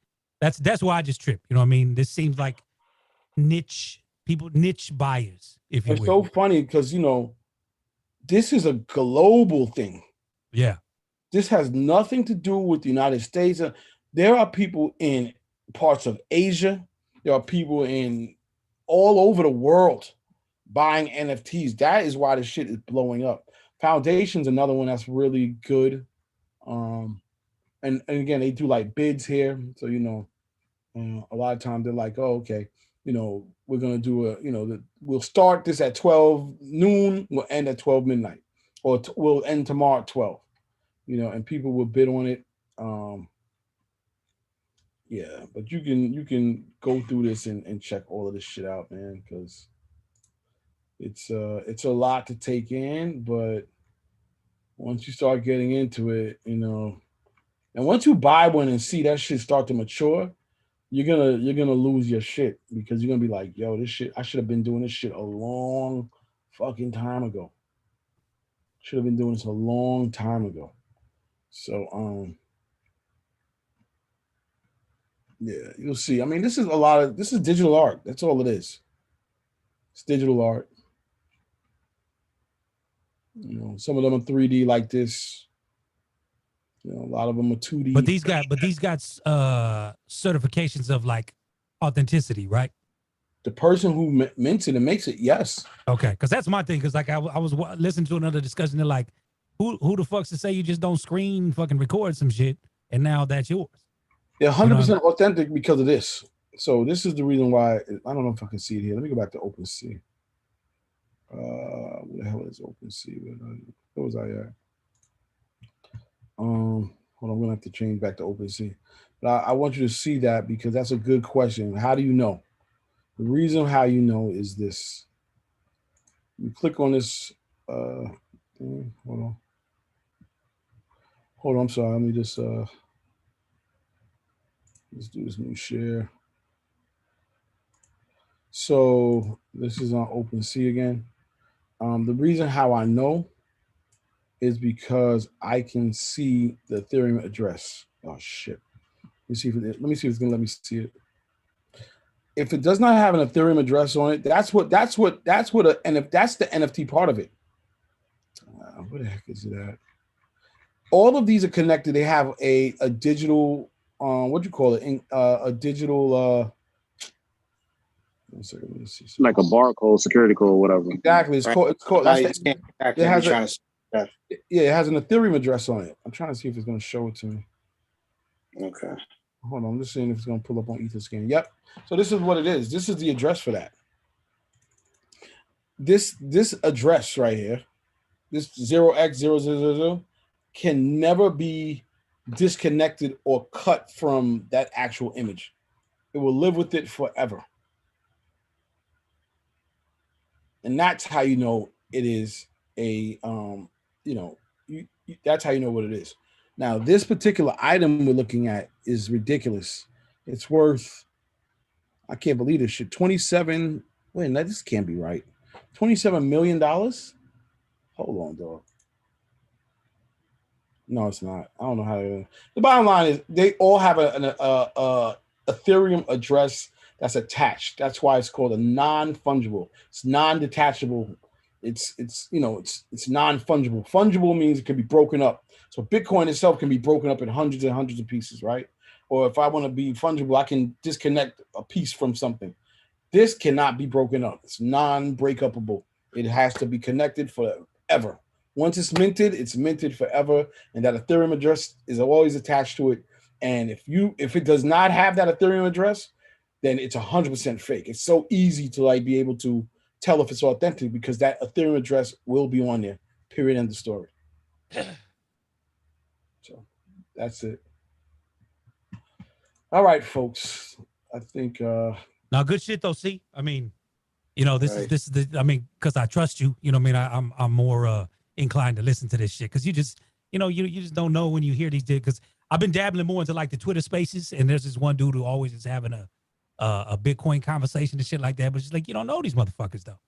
that's why I just trip. You know what I mean? This seems like niche buyers, if you will. It's so funny because, this is a global thing. Yeah. This has nothing to do with the United States. There are people in parts of Asia. There are people in all over the world buying NFTs. That is why the shit is blowing up. Foundation's another one that's really good. And again, they do bids here. So, a lot of times they're like, oh, okay, we're going to do we'll start this at 12 noon. We'll end at 12 midnight, or we'll end tomorrow at 12, and people will bid on it. Yeah, but you can go through this and check all of this shit out, man, because it's a lot to take in. But once you start getting into it, and once you buy one and see that shit start to mature, you're gonna lose your shit, because you're gonna be like, yo, this shit, I should have been doing this shit a long fucking time ago. Should have been doing this a long time ago. So yeah, you'll see. I mean, this is digital art. That's all it is. It's digital art. Some of them are 3D like this. A lot of them are 2D. But these got certifications of authenticity, right? The person who mints it and makes it, yes. Okay, because that's my thing. Because I was listening to another discussion. They're like, who the fuck's to say you just don't screen fucking record some shit and now that's yours? They're 100% authentic because of this. So this is the reason why. I don't know if I can see it here. Let me go back to OpenSea. What the hell is OpenSea? Where was I at? Hold on, I'm gonna have to change back to OpenSea. But I want you to see that, because that's a good question. How do you know? The reason how you know is this. You click on this. Hold on. I'm sorry. Let me just let's do this new share. So this is on OpenSea again. The reason how I know is because I can see the Ethereum address. Oh shit. Let me see if it's gonna let me see it. If it does not have an Ethereum address on it, that's the NFT part of it. Where the heck is it at? All of these are connected. They have a digital, what do you call it? A digital. One second, let me see. Like a barcode, security code, whatever. Exactly. It's called. It has an Ethereum address on it. I'm trying to see if it's going to show it to me. Okay. Hold on. I'm just seeing if it's going to pull up on Etherscan. Yep. So this is what it is. This is the address for that. This address right here, this 0x0000, can never be disconnected or cut from that actual image. It will live with it forever. And that's how you know it is a, that's how you know what it is. Now, this particular item we're looking at is ridiculous. It's worth, I can't believe this shit, 27, wait, no, this can't be right. $27 million? Hold on, dog. No, it's not. I don't know how to, the bottom line is they all have an Ethereum address that's attached. That's why it's called a non-fungible. It's non-detachable. It's non-fungible. Fungible means it can be broken up. So Bitcoin itself can be broken up in hundreds and hundreds of pieces, right? Or if I want to be fungible, I can disconnect a piece from something. This cannot be broken up. It's non-breakable. It has to be connected forever. Once it's minted forever, and that Ethereum address is always attached to it. And if it does not have that Ethereum address, then it's 100% fake. It's so easy to be able to tell if it's authentic because that Ethereum address will be on there. Period. End of story. So that's it. All right, folks. I think now good shit though. See, I mean, this is because I trust you. I'm more inclined to listen to this shit because you just don't know when you hear these because I've been dabbling more into like the Twitter spaces, and there's this one dude who always is having a Bitcoin conversation and shit like that, but it's like you don't know these motherfuckers though.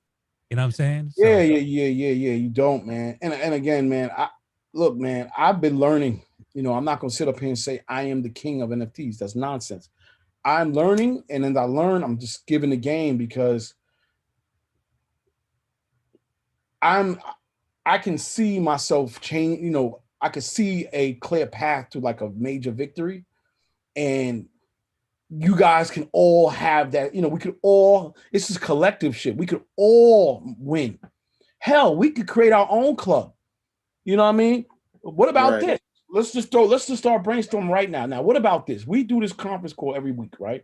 You know what I'm saying? So, yeah. You don't, man. And again, man, I've been learning. I'm not gonna sit up here and say I am the king of NFTs. That's nonsense. I'm learning, and as I learn, I'm just giving the game because I can see myself change. I can see a clear path to like a major victory, and you guys can all have that. We could all. This is collective shit. We could all win. Hell, we could create our own club. You know what I mean? What about this? Let's just start brainstorming right now. Now, what about this? We do this conference call every week, right?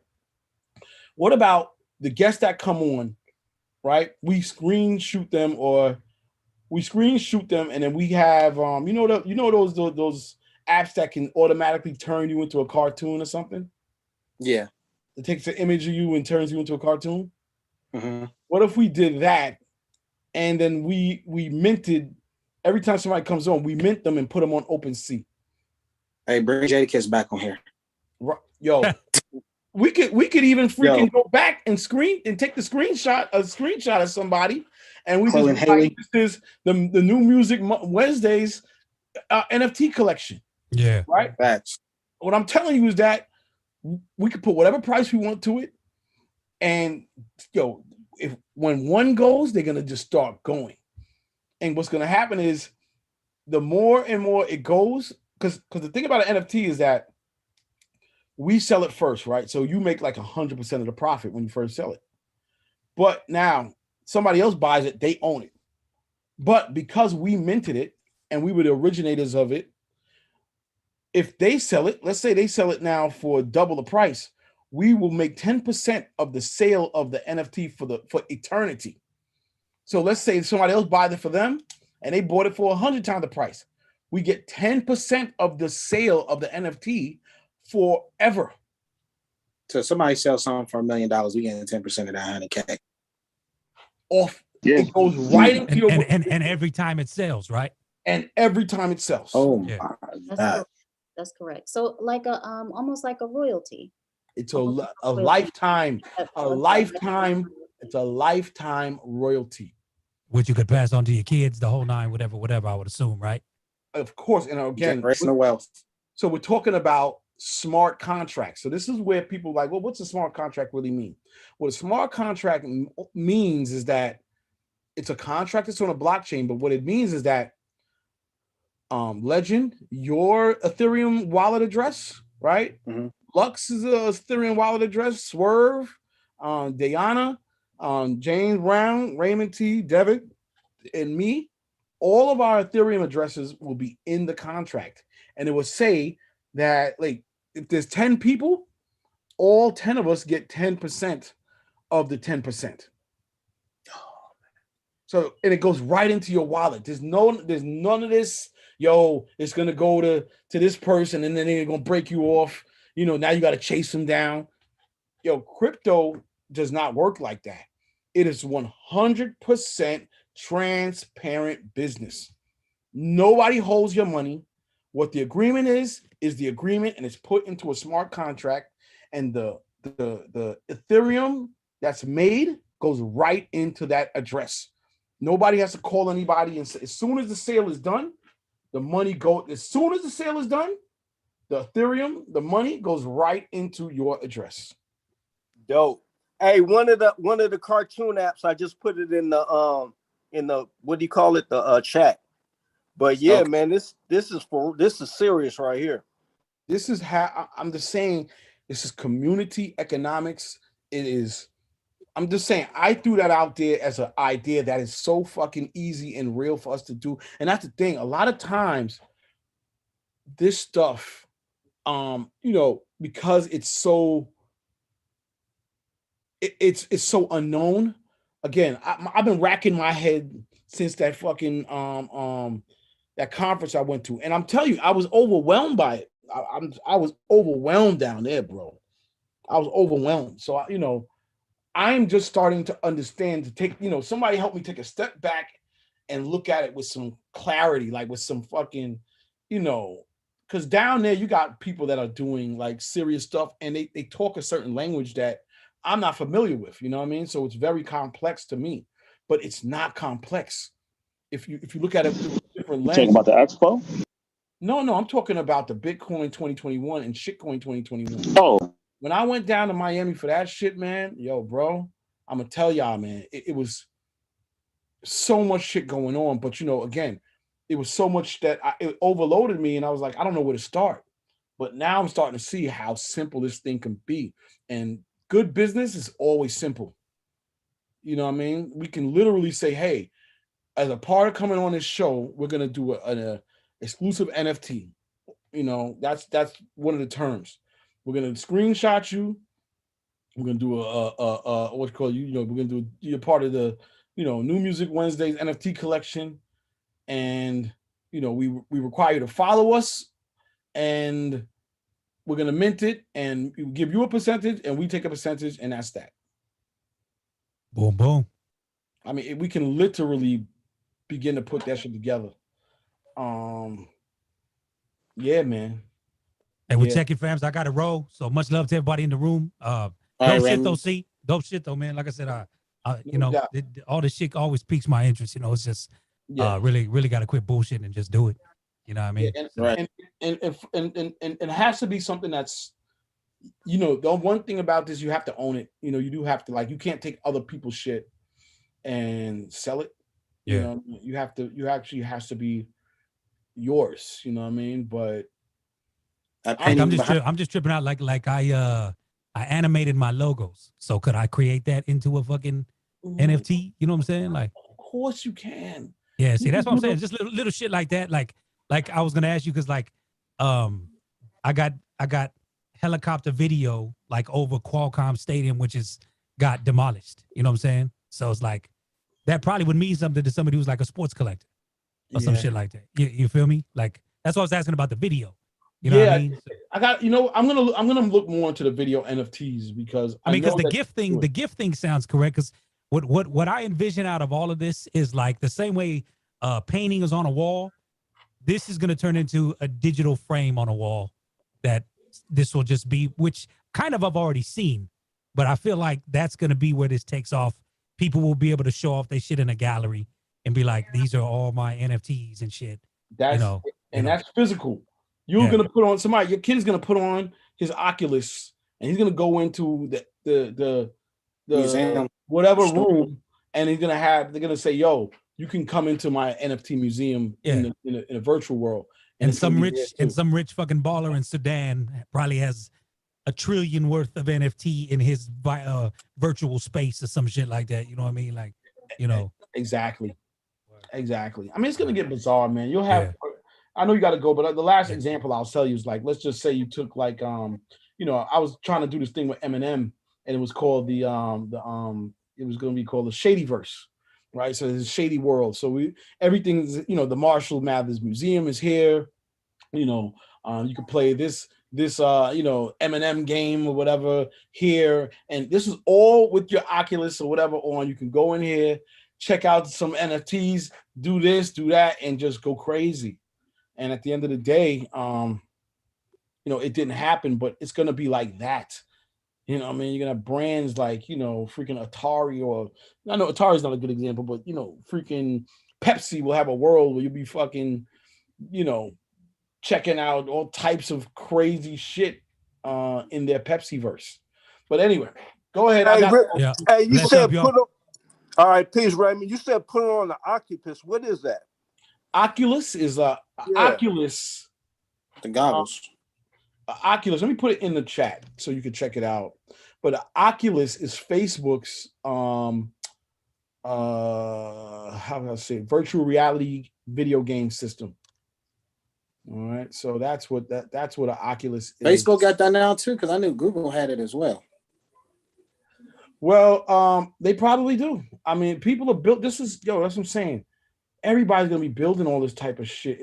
What about the guests that come on, right? We screen shoot them, and then we have those apps that can automatically turn you into a cartoon or something. Yeah, it takes an image of you and turns you into a cartoon. Mm-hmm. What if we did that, and then we minted every time somebody comes on, we mint them and put them on OpenSea. Hey, bring Jadakiss back on here. Yo, we could even freaking go back and take the screenshot of somebody, and we just like, this is the new Music Wednesdays NFT collection. Yeah, right. Facts. What I'm telling you is that we could put whatever price we want to it, and when one goes, they're gonna just start going. And what's gonna happen is the more and more it goes, because the thing about an NFT is that we sell it first, right? So you make like 100% of the profit when you first sell it. But now somebody else buys it, they own it. But because we minted it and we were the originators of it, if they sell it, let's say they sell it now for double the price, we will make 10% of the sale of the NFT for eternity. So let's say somebody else buys it for them and they bought it for 100 times the price. We get 10% of the sale of the NFT forever. So if somebody sells something for $1 million, we get 10% of that 100K. Off. Yeah. It goes right into your and every time it sells, right? And every time it sells. Oh my God. That's correct. So like almost like a royalty. It's a lifetime It's a lifetime royalty. Which you could pass on to your kids, the whole nine, whatever, I would assume, right? Of course. And again, generational wealth. So we're talking about smart contracts. So this is where people are like, well, what's a smart contract really mean? What a smart contract means is that it's a contract that's on a blockchain, but what it means is that Legend, your Ethereum wallet address, right? Mm-hmm. Lux is a Ethereum wallet address. Swerve, Diana, James Brown, Raymond T, Devin, and me. All of our Ethereum addresses will be in the contract, and it will say that, like, if there's 10 people, all 10 of us get 10% of the 10%. So, and it goes right into your wallet. There's none of this. Yo, it's gonna go to this person, and then they're gonna break you off. You know, now you got to chase them down. Yo, crypto does not work like that. It is 100% transparent business. Nobody holds your money. What the agreement is the agreement, and it's put into a smart contract. And the Ethereum that's made goes right into that address. Nobody has to call anybody, and as soon as the sale is done, the money goes. As soon as the sale is done, the Ethereum, the money goes right into your address. Dope. Hey, one of the cartoon apps, I just put it in the what do you call it, the chat. But yeah, okay. Man, this is serious right here. This is how I'm just saying. This is community economics. It is. I'm just saying, I threw that out there as an idea that is so fucking easy and real for us to do. And that's the thing. A lot of times, this stuff, because it's so, it's so unknown. Again, I've been racking my head since that fucking that conference I went to, and I'm telling you, I was overwhelmed by it. I was overwhelmed down there, bro. I was overwhelmed. So I'm just starting to understand, to take, somebody help me take a step back and look at it with some clarity, like with some fucking, because down there you got people that are doing like serious stuff, and they talk a certain language that I'm not familiar with, you know what I mean? So it's very complex to me, but it's not complex. If you look at it through different lenses. Talking about the expo? No, I'm talking about the Bitcoin 2021 and shitcoin 2021. Oh. When I went down to Miami for that shit, man, yo, bro, I'm gonna tell y'all, man, it was so much shit going on. But again, it was so much that it overloaded me, and I was like, I don't know where to start. But now I'm starting to see how simple this thing can be. And good business is always simple. You know what I mean? We can literally say, hey, as a part of coming on this show, we're gonna do an exclusive NFT. That's one of the terms. We're gonna screenshot you. We're gonna do we're gonna do you're part of the New Music Wednesdays NFT collection, and we require you to follow us, and we're gonna mint it, and we give you a percentage, and we take a percentage, and that's that. Boom, boom. I mean, we can literally begin to put that shit together. Yeah, man. Hey, we're checking, fams. I got to roll. So much love to everybody in the room. Dope shit though, see? Dope shit though, man. Like I said, all this shit always piques my interest. It's just really, really got to quit bullshitting and just do it. You know what I mean? And it has to be something that's, the one thing about this, you have to own it. You do have to, you can't take other people's shit and sell it. Yeah. You actually has to be yours. You know what I mean? But I'm just tripping out. Like I animated my logos. So could I create that into a fucking NFT? You know what I'm saying? Like, of course you can. Yeah. See, that's what I'm saying. Just little shit like that. Like I was gonna ask you, because I got helicopter video over Qualcomm Stadium, which got demolished. You know what I'm saying? So it's like that probably would mean something to somebody who's like a sports collector or some shit like that. You feel me? Like that's what I was asking about the video. You know what I mean? I got, I'm gonna look more into the video NFTs, because because the gift thing sounds correct. Because what I envision out of all of this is like the same way painting is on a wall. This is gonna turn into a digital frame on a wall that this will just be, which kind of I've already seen, but I feel like that's gonna be where this takes off people will be able to show off their shit in a gallery and be like, these are all my NFTs and shit. That's that's physical. You're gonna put on your kid's gonna put on his Oculus and he's gonna go into the museum, whatever room, and they're gonna say, yo, you can come into my NFT museum in a virtual world. And some rich fucking baller in Sudan probably has $1 trillion worth of NFT in his virtual space or some shit like that. You know what I mean? Like, Exactly. I mean, it's gonna get bizarre, man. You'll have. I know you got to go, but the last example I'll tell you is like, let's just say you took like, I was trying to do this thing with Eminem, and it was called it was going to be called the Shadyverse, right? So it's a shady world. So everything's, the Marshall Mathers Museum is here. You can play this Eminem game or whatever here, and this is all with your Oculus or whatever on. You can go in here, check out some NFTs, do this, do that, and just go crazy. And at the end of the day, it didn't happen, but it's gonna be like that. You're gonna have brands like, freaking Atari, or I know Atari's not a good example, but freaking Pepsi will have a world where you'll be fucking, checking out all types of crazy shit in their Pepsi-verse. But anyway, go ahead. Hey, you said put on. All right, peace, Raymond. You said put on the Oculus. What is that? Oculus is Oculus. The goggles. Oculus. Let me put it in the chat so you can check it out. But Oculus is Facebook's how do I say, virtual reality video game system. All right, so that's what an Oculus is. Facebook got that now too, because I knew Google had it as well. Well, they probably do. I mean, people are built. That's what I'm saying. Everybody's gonna be building all this type of shit.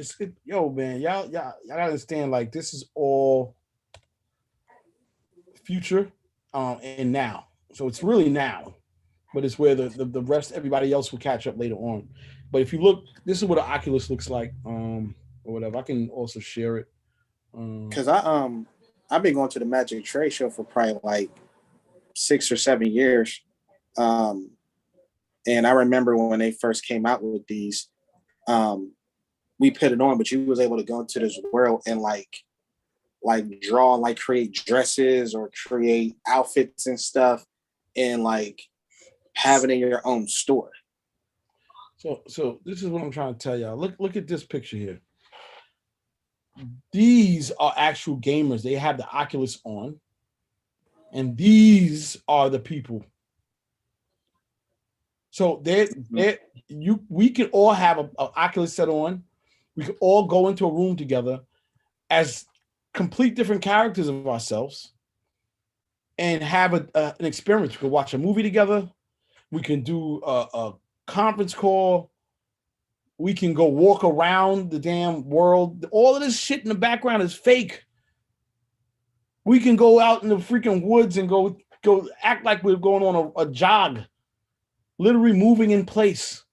Man, y'all gotta understand. Like, this is all future, and now. So it's really now, but it's where the rest, everybody else will catch up later on. But if you look, this is what an Oculus looks like, or whatever. I can also share it. Because I've been going to the Magic Trade Show for probably like 6 or 7 years. And I remember when they first came out with these, we put it on, but you was able to go into this world and like draw, like create dresses or create outfits and stuff, and like have it in your own store. So this is what I'm trying to tell y'all. Look at this picture here. These are actual gamers. They have the Oculus on, and these are the people. So we could all have an Oculus set on. We could all go into a room together as complete different characters of ourselves and have an experience. We could watch a movie together. We can do a conference call. We can go walk around the damn world. All of this shit in the background is fake. We can go out in the freaking woods and go act like we're going on a jog. Literally moving in place.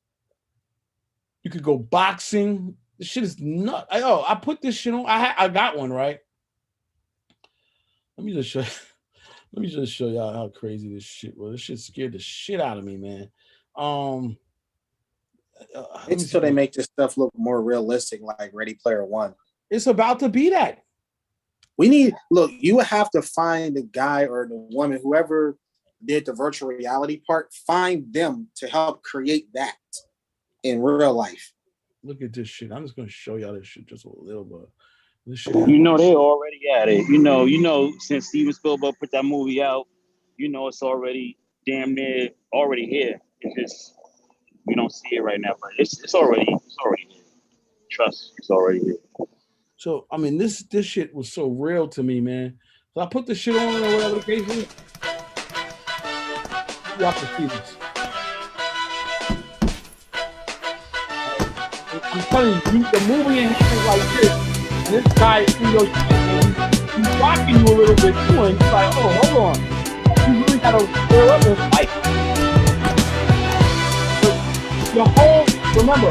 You could go boxing. This shit is nuts. I put this shit on. I got one, right? Let me just show y'all how crazy this shit was. This shit scared the shit out of me, man. It's until they make this stuff look more realistic, like Ready Player One. It's about to be that. You would have to find the guy or the woman, whoever did the virtual reality part, find them to help create that in real life. Look at this shit. I'm just gonna show y'all this shit just a little bit. This shit. They already at it. Since Steven Spielberg put that movie out, it's already damn near already here. It's just we don't see it right now, but it's already here. Trust, it's already here. So I mean, this shit was so real to me, man. So I put the shit on or whatever the case is. You have to see this. I'm telling you, the movie in here is like this, and this guy, he's rocking you a little bit too, and he's like, oh, hold on, you really gotta square up and fight. Remember,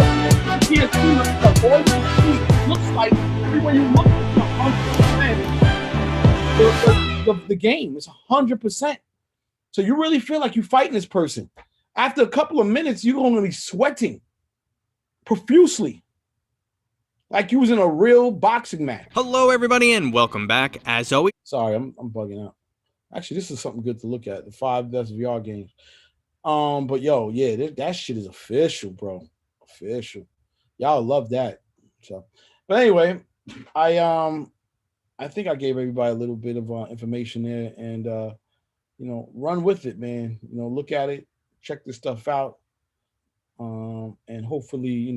you can't see the voice you see. Looks like everywhere you look, it's 100%. The game is 100%. So you really feel like you're fighting this person. After a couple of minutes, you're going to be sweating profusely, like you was in a real boxing match. Hello, everybody, and welcome back. As always, sorry, I'm bugging out. Actually, this is something good to look at. The 5 best VR games. But yo, yeah, that shit is official, bro. Official. Y'all love that. So, but anyway, I think I gave everybody a little bit of information there, and run with it, man. Look at it, check this stuff out, and hopefully,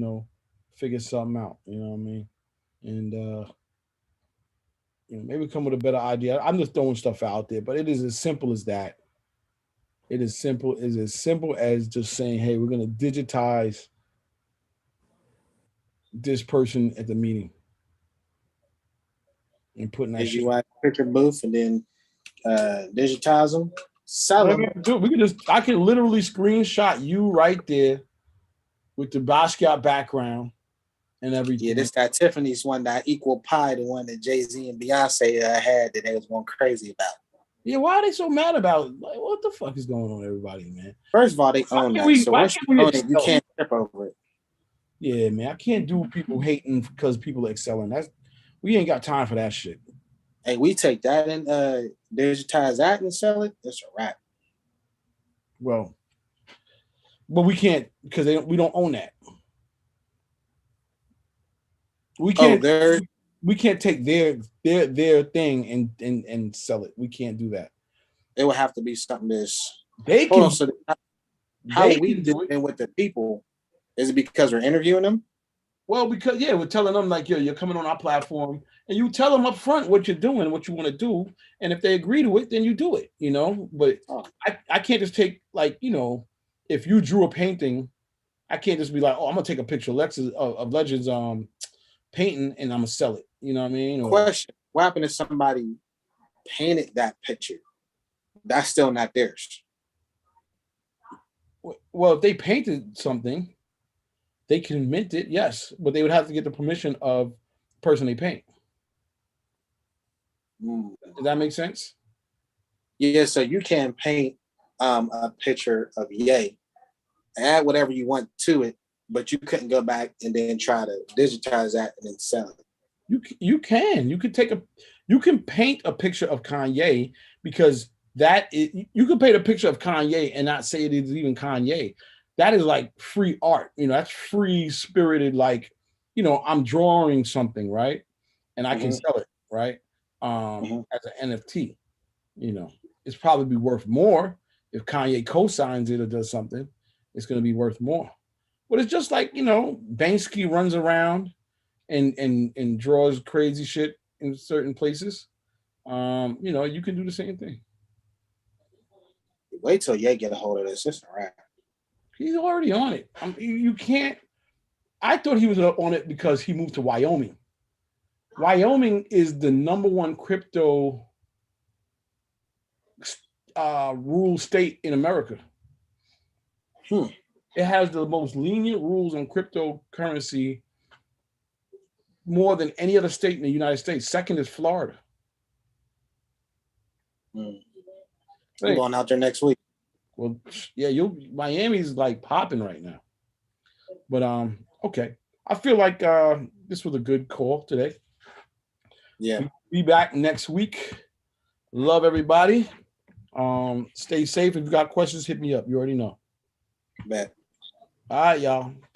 figure something out. You know what I mean? And maybe come with a better idea. I'm just throwing stuff out there, but it is as simple as that. It is simple. It's as simple as just saying, "Hey, we're gonna digitize this person at the meeting and putting that shit." Digiwaxx picture booth and then digitize them, sell them. Dude, I can literally screenshot you right there with the Basquiat background and everything. Yeah, this that Tiffany's one, that equal pie, the one that Jay-Z and Beyonce had that they was going crazy about. Yeah, why are they so mad about it? Like, what the fuck is going on, everybody, man? First of all, they own that. So once you own it, you can't trip over it. Yeah, man, I can't do people hating because people are excelling. We ain't got time for that shit. Hey, we take that and digitize that and sell it. That's a wrap. Well, but we can't because we don't own that. We can't. We can't take their thing and sell it. We can't do that. It would have to be something that's they can. So how we do it with the people? Is it because we're interviewing them? Well, because we're telling them like, yo, you're coming on our platform, and you tell them up front what you're doing, what you want to do, and if they agree to it, then you do it. But I can't just take like, if you drew a painting, I can't just be like, oh, I'm gonna take a picture of Legends painting and I'm gonna sell it. You know what I mean? Question: what happened if somebody painted that picture? That's still not theirs. Well, if they painted something, they can mint it, yes, but they would have to get the permission of the person they paint. Does that make sense? Yeah, so you can paint a picture of Ye, add whatever you want to it, but you couldn't go back and then try to digitize that and then sell it. You can paint a picture of Kanye because you can paint a picture of Kanye and not say it is even Kanye. That is like free art, that's free spirited, like, I'm drawing something, right? And I can sell it, right? As an NFT, it's probably worth more if Kanye co-signs it or does something. It's going to be worth more. But it's just like, Banksy runs around and draws crazy shit in certain places. You can do the same thing. Wait till Ye get a hold of this. It's all right. He's already on it. You can't. I thought he was on it because he moved to Wyoming. Wyoming is the #1 crypto rule state in America. It has the most lenient rules on cryptocurrency more than any other state in the United States. Second is Florida. I'm going out there next week. Well, yeah, Miami's like popping right now. But okay. I feel like this was a good call today. Yeah. We'll be back next week. Love everybody. Stay safe. If you got questions, hit me up. You already know. Bet. All right, y'all.